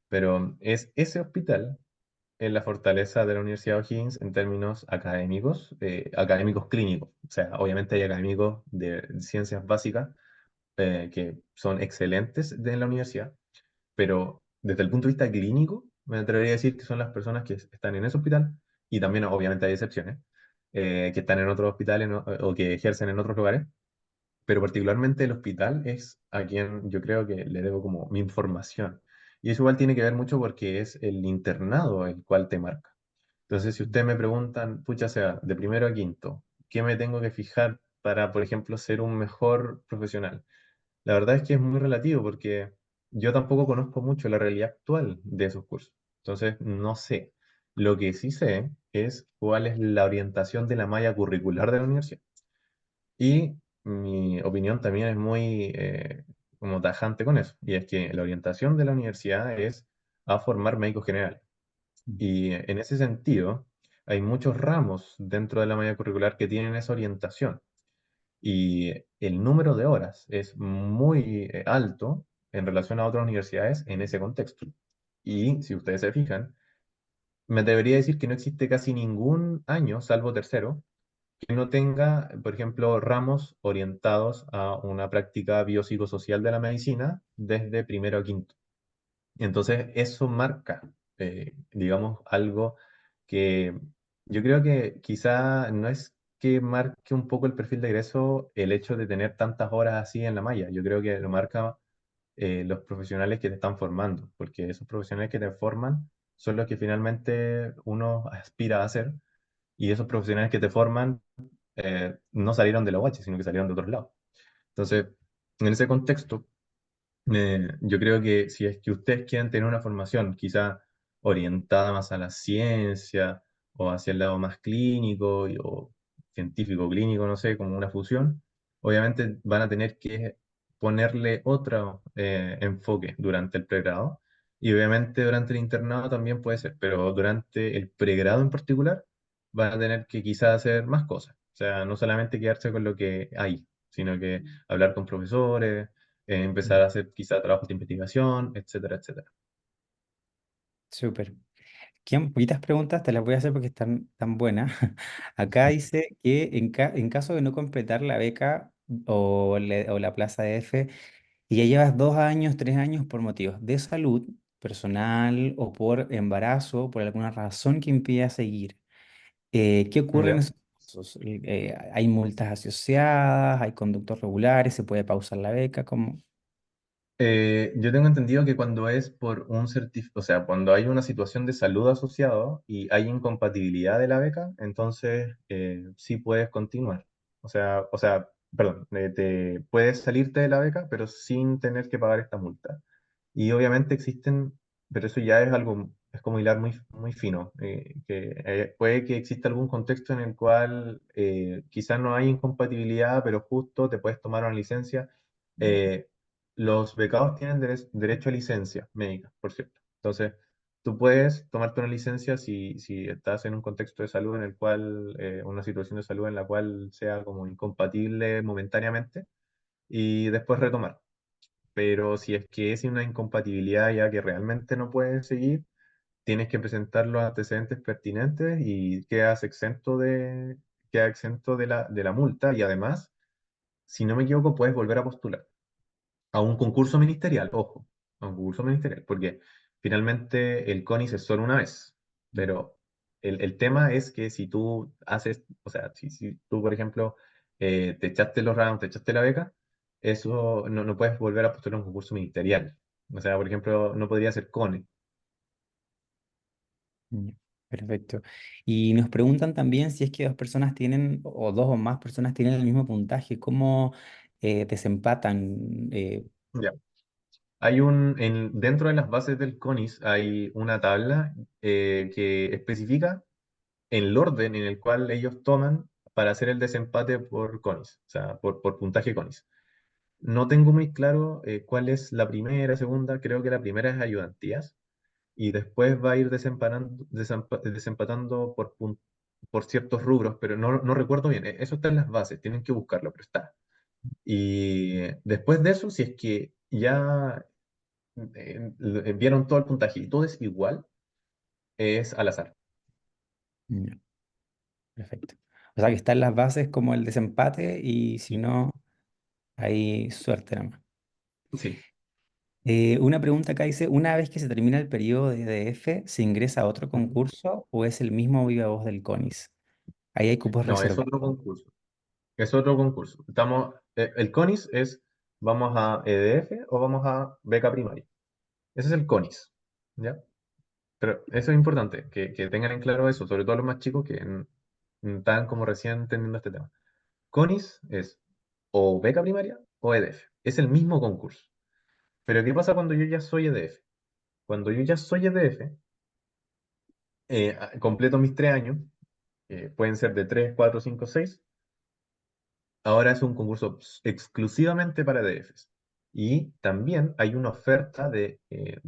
Pero es ese hospital en la fortaleza de la Universidad de O'Higgins en términos académicos, académicos clínicos. O sea, obviamente hay académicos de ciencias básicas que son excelentes en la universidad, pero desde el punto de vista clínico, me atrevería a decir que son las personas que están en ese hospital, y también obviamente hay excepciones, que están en otros hospitales o que ejercen en otros lugares, pero particularmente el hospital es a quien yo creo que le debo como mi información. Y eso igual tiene que ver mucho porque es el internado el cual te marca. Entonces, si ustedes me preguntan, pucha, sea, de primero a quinto, ¿qué me tengo que fijar para, por ejemplo, ser un mejor profesional? La verdad es que es muy relativo porque yo tampoco conozco mucho la realidad actual de esos cursos. Entonces, no sé. Lo que sí sé es cuál es la orientación de la malla curricular de la universidad. Y mi opinión también es muy como tajante con eso. Y es que la orientación de la universidad es a formar médicos generales. Y en ese sentido, hay muchos ramos dentro de la malla curricular que tienen esa orientación. Y el número de horas es muy alto en relación a otras universidades en ese contexto. Y si ustedes se fijan, me debería decir que no existe casi ningún año, salvo tercero, que no tenga, por ejemplo, ramos orientados a una práctica biopsicosocial de la medicina desde primero a quinto. Entonces, eso marca, digamos, algo que yo creo que quizá no es que marque un poco el perfil de egreso el hecho de tener tantas horas así en la malla. Yo creo que lo marca los profesionales que te están formando, porque esos profesionales que te forman son los que finalmente uno aspira a ser, y esos profesionales que te forman no salieron de la UH, sino que salieron de otros lados. Entonces, en ese contexto, yo creo que si es que ustedes quieren tener una formación quizá orientada más a la ciencia o hacia el lado más clínico o científico clínico, no sé, como una fusión, obviamente van a tener que ponerle otro enfoque durante el pregrado y obviamente durante el internado también puede ser, pero durante el pregrado en particular van a tener que quizá hacer más cosas, o sea, no solamente quedarse con lo que hay, sino que hablar con profesores, empezar a hacer quizá trabajos de investigación, etcétera, etcétera. Súper. Qué poquitas preguntas te las voy a hacer porque están tan buenas. Acá dice que en caso de no completar la beca o la plaza de F y ya llevas 2 años, 3 años por motivos de salud personal o por embarazo, por alguna razón que impida seguir, ¿qué ocurre en ¿Ya? esos casos? ¿Hay multas asociadas? ¿Hay conductos regulares? ¿Se puede pausar la beca? ¿Cómo? Yo tengo entendido que cuando es por un certificado, o sea, cuando hay una situación de salud asociado y hay incompatibilidad de la beca, entonces sí puedes continuar. Perdón, te puedes salirte de la beca, pero sin tener que pagar esta multa. Y obviamente existen, pero eso ya es algo, es como hilar muy, muy fino, puede que exista algún contexto en el cual quizás no hay incompatibilidad, pero justo te puedes tomar una licencia. Eh, los becados tienen derecho a licencia médica, por cierto. Entonces, tú puedes tomarte una licencia si estás en un contexto de salud en el cual, una situación de salud en la cual sea como incompatible momentáneamente y después retomar. Pero si es que es una incompatibilidad ya que realmente no puedes seguir, tienes que presentar los antecedentes pertinentes y quedas exento de la multa y además, si no me equivoco, puedes volver a postular a un concurso ministerial, ojo, a un concurso ministerial, porque finalmente el CONICE es solo una vez, pero el tema es que si tú haces, o sea, si tú, por ejemplo, te echaste los rounds, te echaste la beca, eso no puedes volver a postular a un concurso ministerial. O sea, por ejemplo, no podría ser CONE. Ya, perfecto. Y nos preguntan también si es que dos personas tienen, o dos o más personas tienen el mismo puntaje, ¿cómo desempatan? Ya. Dentro de las bases del CONICE hay una tabla que especifica el orden en el cual ellos toman para hacer el desempate por CONIS, o sea, por puntaje CONIS. No tengo muy claro cuál es la primera, segunda, creo que la primera es ayudantías, y después va a ir desempatando por ciertos rubros, pero no recuerdo bien. Eso está en las bases, tienen que buscarlo, pero está. Y después de eso, si es que ya vieron todo el puntaje y todo es igual, es al azar. Ya, perfecto. O sea que están las bases como el desempate y si no, hay suerte nomás. Sí. Una pregunta acá dice, una vez que se termina el periodo de EDF, ¿se ingresa a otro Ujú. concurso o es el mismo viva voz del CONIS? Ahí hay cupos No, es reservados. otro concurso. Es otro concurso. El CONIS es, ¿vamos a EDF o vamos a beca primaria? Ese es el CONIS, ¿ya? Pero eso es importante, que tengan en claro eso, sobre todo los más chicos que están como recién entendiendo este tema. CONIS es o beca primaria o EDF. Es el mismo concurso. Pero ¿qué pasa cuando yo ya soy EDF? Cuando yo ya soy EDF, completo mis 3 años, pueden ser de 3, 4, 5, 6. Ahora es un concurso exclusivamente para EDFs. Y también hay una oferta de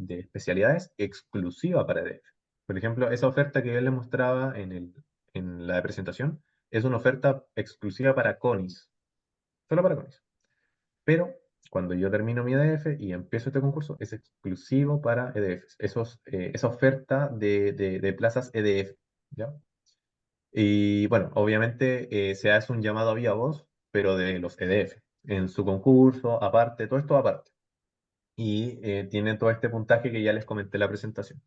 especialidades exclusiva para EDF. Por ejemplo, esa oferta que yo les mostraba en la presentación es una oferta exclusiva para CONIS, solo para CONIS. Pero cuando yo termino mi EDF y empiezo este concurso, es exclusivo para EDFs. Esa oferta de plazas EDF, ¿ya? Y bueno, obviamente se hace un llamado a viva voz, pero de los EDF, en su concurso, aparte, todo esto aparte. Y tiene todo este puntaje que ya les comenté en la presentación.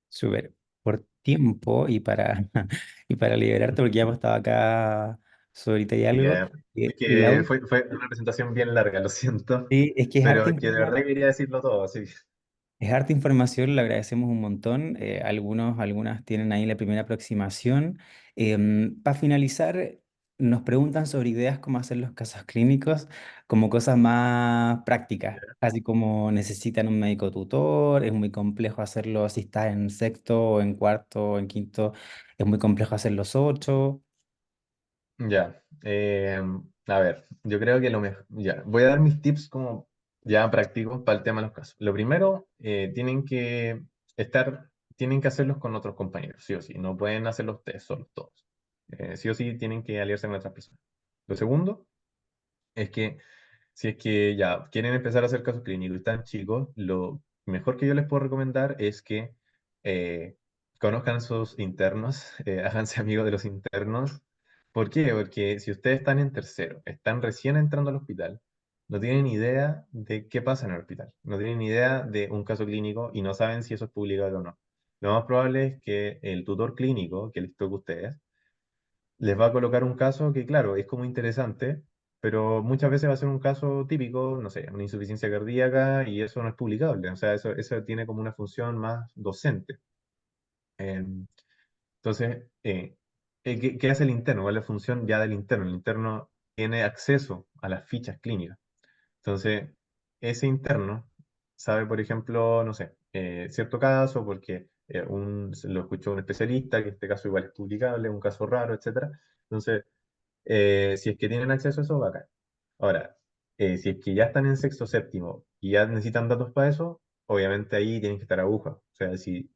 Súper. Por tiempo y para, y para liberarte, porque ya hemos estado acá sobre ahorita y algo. Es La que última, fue una presentación bien larga, lo siento, es que es pero harta es que de verdad quería decirlo todo, así. Es harta información, le agradecemos un montón. Algunas tienen ahí la primera aproximación. Para finalizar, nos preguntan sobre ideas como hacer los casos clínicos, como cosas más prácticas, así como necesitan un médico tutor, es muy complejo hacerlo si estás en sexto o en cuarto o en quinto, es muy complejo hacer los ocho. Ya, a ver, yo creo que lo mejor, ya, voy a dar mis tips como ya prácticos para el tema de los casos. Lo primero, estar, tienen que hacerlos con otros compañeros, sí o sí, no pueden hacerlos ustedes solos todos. Sí o sí tienen que aliarse con otras personas. Lo segundo es que si es que ya quieren empezar a hacer casos clínicos y están chicos, lo mejor que yo les puedo recomendar es que eh, conozcan a sus internos, háganse amigos de los internos. ¿Por qué? Porque si ustedes están en tercero, están recién entrando al hospital, no tienen idea de qué pasa en el hospital, no tienen idea de un caso clínico y no saben si eso es publicado o no. Lo más probable es que el tutor clínico que les toque a ustedes les va a colocar un caso que, claro, es como interesante, pero muchas veces va a ser un caso típico, no sé, una insuficiencia cardíaca y eso no es publicable. O sea, eso tiene como una función más docente. Entonces, ¿qué hace el interno? ¿Cuál es la función ya del interno? El interno tiene acceso a las fichas clínicas. Entonces, ese interno sabe, por ejemplo, no sé, cierto caso porque se lo escuchó un especialista, que este caso igual es publicable, un caso raro, etcétera. Entonces, si es que tienen acceso a eso, bacán. Ahora, si es que ya están en sexto séptimo y ya necesitan datos para eso, obviamente ahí tienen que estar aguja. O sea, si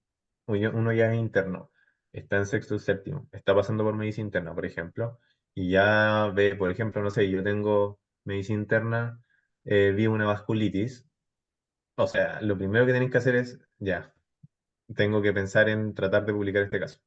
uno ya es interno, está en sexto séptimo, está pasando por medicina interna, por ejemplo, y ya ve, por ejemplo, no sé, yo tengo medicina interna, vi una vasculitis, o sea, lo primero que tienen que hacer es, ya, tengo que pensar en tratar de publicar este caso.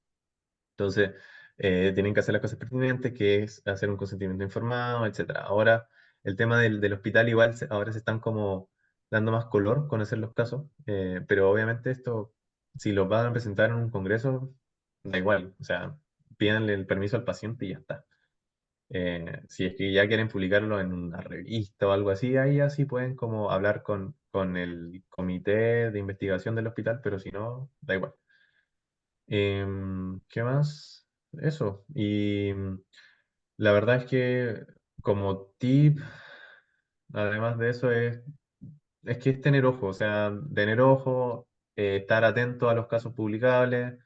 Entonces, tienen que hacer las cosas pertinentes, que es hacer un consentimiento informado, etcétera. Ahora, el tema del hospital igual ahora se están como dando más color con hacer los casos, pero obviamente esto, si los van a presentar en un congreso, da igual, o sea, pídanle el permiso al paciente y ya está. Si es que ya quieren publicarlo en una revista o algo así, ahí ya sí pueden como hablar con el comité de investigación del hospital, pero si no, da igual. ¿Qué más? Eso. Y la verdad es que como tip, además de eso, es que es tener ojo, o sea, tener ojo, estar atento a los casos publicables,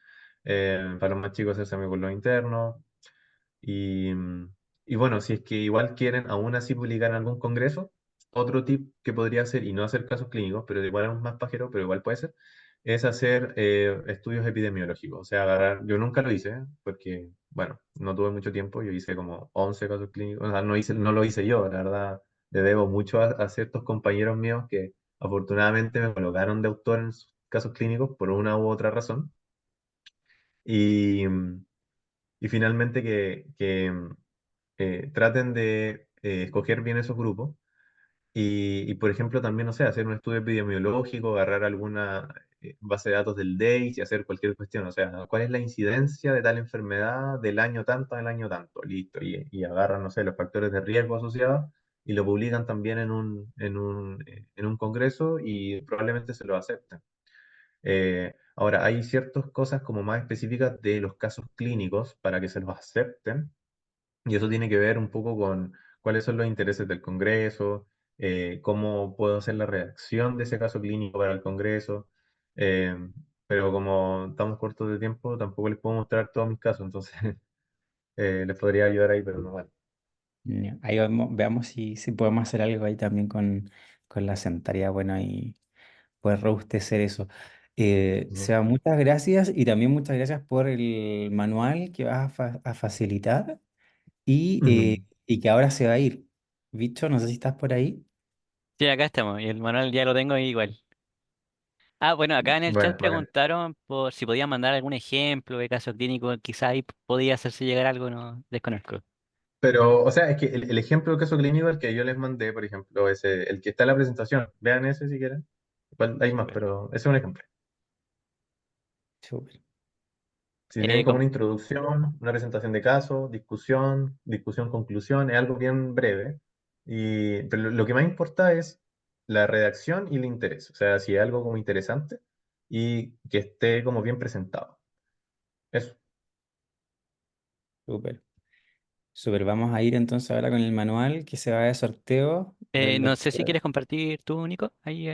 para los más chicos hacerse amigos con los internos, y, y bueno, si es que igual quieren aún así publicar en algún congreso, otro tip que podría hacer, y no hacer casos clínicos, pero igual es más pajero, pero igual puede ser, es hacer estudios epidemiológicos. O sea, agarrar, yo nunca lo hice, porque, bueno, no tuve mucho tiempo, yo hice como 11 casos clínicos, o sea, no lo hice yo, la verdad, le debo mucho a ciertos compañeros míos que afortunadamente me colocaron de autor en sus casos clínicos por una u otra razón. Y, y finalmente que traten de escoger bien esos grupos y, por ejemplo, también, no sé, hacer un estudio epidemiológico, agarrar alguna base de datos del DEIS y hacer cualquier cuestión. O sea, ¿cuál es la incidencia de tal enfermedad del año tanto al año tanto? Listo. Y agarran, no sé, los factores de riesgo asociados y lo publican también en un congreso y probablemente se lo acepten. Ahora, hay ciertas cosas como más específicas de los casos clínicos para que se los acepten y eso tiene que ver un poco con cuáles son los intereses del Congreso, cómo puedo hacer la redacción de ese caso clínico para el Congreso. eh, pero como estamos cortos de tiempo, tampoco les puedo mostrar todos mis casos, entonces les podría ayudar ahí, pero no vale. Ya, ahí veamos si podemos hacer algo ahí también con la sanitaria, bueno, y poder robustecer eso. Ujú. Seba, muchas gracias y también muchas gracias por el manual que vas a facilitar Ujú. y que ahora se va a ir. Bicho, no sé si estás por ahí. Sí, acá estamos, y el manual ya lo tengo igual. Ah, bueno, acá en el chat Bueno, bacán. preguntaron por si podía mandar algún ejemplo de caso clínico, quizá ahí podía hacerse llegar algo, no desconozco. Pero, o sea, es que el ejemplo del caso clínico, el que yo les mandé, por ejemplo, es el que está en la presentación. Vean ese si quieren. Igual hay más, Súper. pero ese es un ejemplo. Súper. Si tienen como Com- una introducción, una presentación de caso, discusión, conclusión, es algo bien breve. Pero lo que más importa es la redacción y el interés. O sea, si es algo como interesante y que esté como bien presentado. Eso. Súper. Súper, vamos a ir entonces ahora con el manual que se va de sorteo del No sé si doctor. quieres compartir tú, Nico, ahí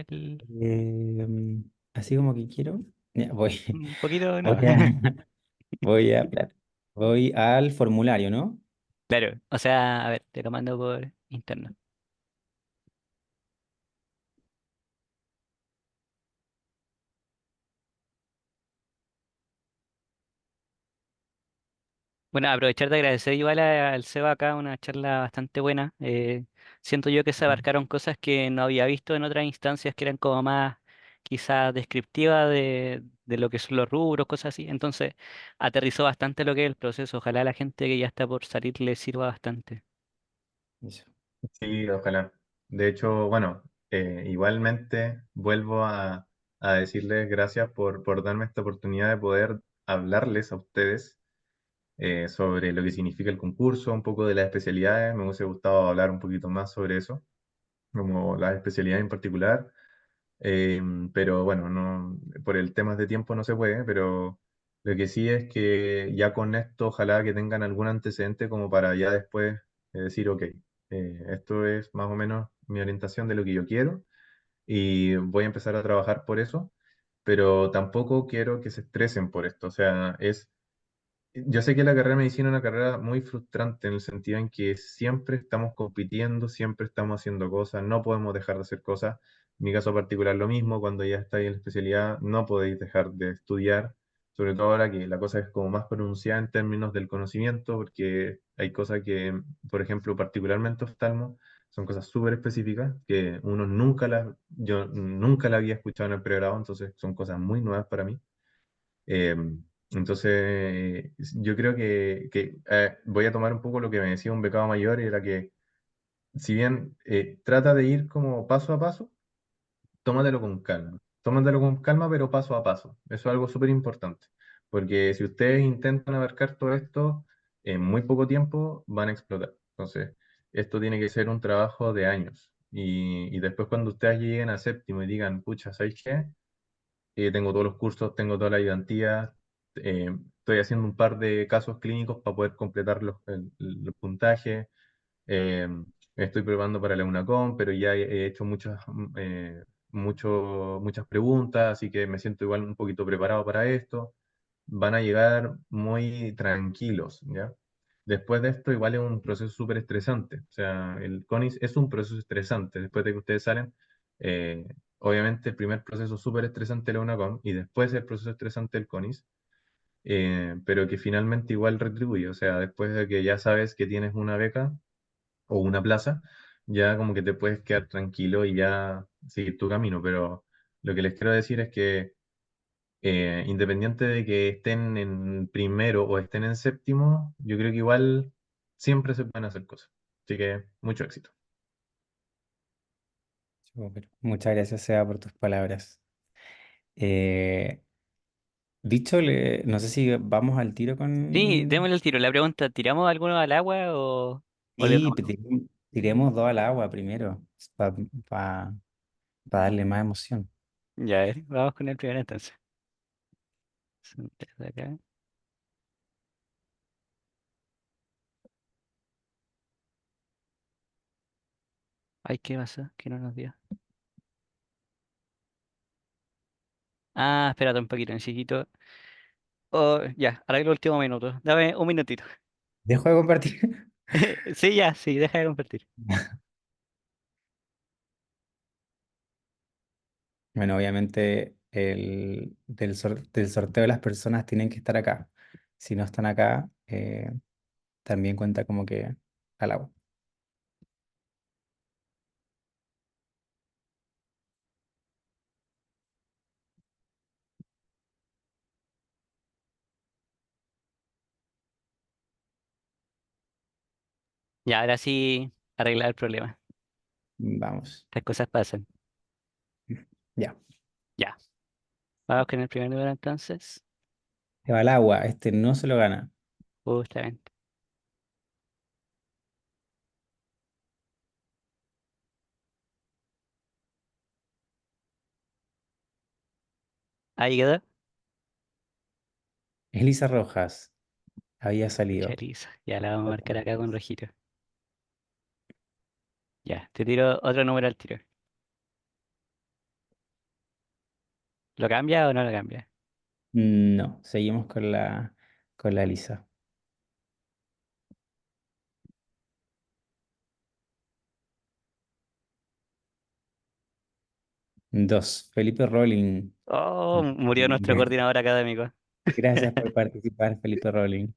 Así como que quiero. Ya, un poquito, ¿no? voy a, claro, voy al formulario, ¿no? Claro, o sea, a ver, te lo mando por interno. Bueno, aprovechar de agradecer igual al Seba acá, una charla bastante buena. Siento yo que se abarcaron cosas que no había visto en otras instancias que eran como más quizás descriptivas de lo que son los rubros, cosas así. Entonces, aterrizó bastante lo que es el proceso. Ojalá a la gente que ya está por salir le sirva bastante. Eso. Sí, ojalá. De hecho, bueno, igualmente vuelvo a decirles gracias por darme esta oportunidad de poder hablarles a ustedes sobre lo que significa el concurso, un poco de las especialidades. Me hubiese gustado hablar un poquito más sobre eso, como las especialidades en particular. Pero bueno, no, por el tema de tiempo no se puede, pero lo que sí es que ya con esto ojalá que tengan algún antecedente como para ya después decir, ok, esto es más o menos mi orientación de lo que yo quiero y voy a empezar a trabajar por eso, pero tampoco quiero que se estresen por esto, o sea, yo sé que la carrera de medicina es una carrera muy frustrante en el sentido en que siempre estamos compitiendo, siempre estamos haciendo cosas, no podemos dejar de hacer cosas. En mi caso particular lo mismo, cuando ya estáis en la especialidad no podéis dejar de estudiar, sobre todo ahora que la cosa es como más pronunciada en términos del conocimiento, porque hay cosas que, por ejemplo, particularmente oftalmo, son cosas súper específicas que yo nunca las había escuchado en el pregrado, entonces son cosas muy nuevas para mí. Eh, entonces, yo creo que voy a tomar un poco lo que me decía un becado mayor, y era que si bien trata de ir como paso a paso, tómatelo con calma. Tómatelo con calma, pero paso a paso. Eso es algo súper importante, porque si ustedes intentan abarcar todo esto en muy poco tiempo, van a explotar. Entonces, esto tiene que ser un trabajo de años. Y después cuando ustedes lleguen a séptimo y digan, pucha, ¿sabes qué? Tengo todos los cursos, tengo toda la ayudantía, estoy haciendo un par de casos clínicos para poder completar los puntajes, eh, me estoy preparando para la UNACOM, pero ya he hecho muchas preguntas, así que me siento igual un poquito preparado para esto. Van a llegar muy tranquilos, ¿ya? Después de esto, igual es un proceso súper estresante. O sea, el CONIS es un proceso estresante. Después de que ustedes salen, eh, obviamente el primer proceso súper estresante de la UNACOM y después el proceso estresante del CONIS, pero que finalmente igual retribuye. O sea, después de que ya sabes que tienes una beca o una plaza, ya como que te puedes quedar tranquilo y ya seguir tu camino. Pero lo que les quiero decir es que independiente de que estén en primero o estén en séptimo, yo creo que igual siempre se pueden hacer cosas. Así que mucho éxito. Súper. Muchas gracias, Seba, por tus palabras. Eh, no sé si vamos al tiro Sí, con... démosle el tiro. La pregunta, ¿tiramos alguno al agua o le Sí, damos? tiremos dos al agua primero, para darle más emoción. Ya, a ver, vamos con el primero entonces. Son tres de acá. Ay, ¿qué pasó? Que no nos dio. Ah, espérate un poquito, necesito. Oh, ya, arreglo el último minuto. Dame un minutito. ¿Dejo de compartir? Sí, ya, sí, deja de compartir. Bueno, obviamente del sorteo las personas tienen que estar acá. Si no están acá, también cuenta como que al agua. Ya, ahora sí, arreglar el problema. Vamos. Estas cosas pasan. Ya. Ya, vamos con el primer número entonces. Se va al agua. Este no se lo gana. Justamente. Ahí quedó. Elisa Rojas había salido. Chorizo. Ya la vamos a marcar acá con rojito. Ya, te tiro otro número al tiro. ¿Lo cambia o no lo cambia? No, seguimos con la Elisa. 2, Felipe Rolling. Oh, murió nuestro Bien. coordinador académico. Gracias por participar, Felipe Rolling.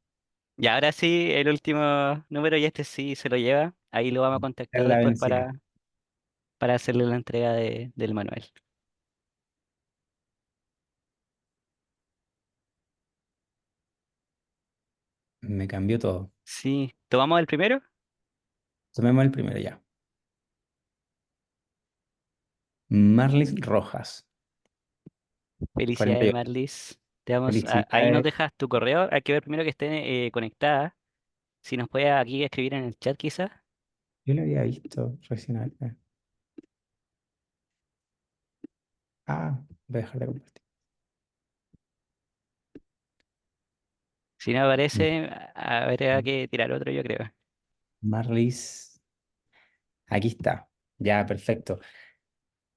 Y ahora sí, el último número y este sí se lo lleva. Ahí lo vamos a Es contactar la después vencida. para hacerle la entrega del manual. Me cambió todo. Sí, ¿tomamos el primero? Tomemos el primero ya. Marlis Rojas, Felicidades, 48. Marlis. Te vamos ahí nos Felicidades. dejas tu correo. Hay que ver primero que esté conectada. Si nos puede aquí escribir en el chat quizás. Yo lo había visto recién acá. Ah, voy a dejar de compartir. Si no aparece, a ver, hay que tirar otro, yo creo. Marlis, aquí está. Ya, perfecto.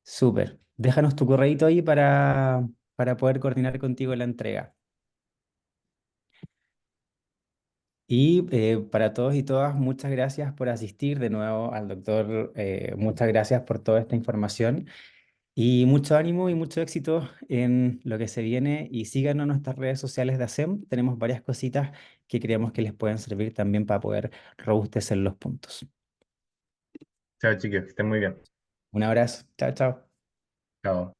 Súper. Déjanos tu correíto ahí para poder coordinar contigo la entrega. Y para todos y todas, muchas gracias por asistir de nuevo al doctor. Muchas gracias por toda esta información y mucho ánimo y mucho éxito en lo que se viene. Y síganos en nuestras redes sociales de ASEM. Tenemos varias cositas que creemos que les pueden servir también para poder robustecer los puntos. Chao, chicos, que estén muy bien. Un abrazo. Chao, chao. Chao.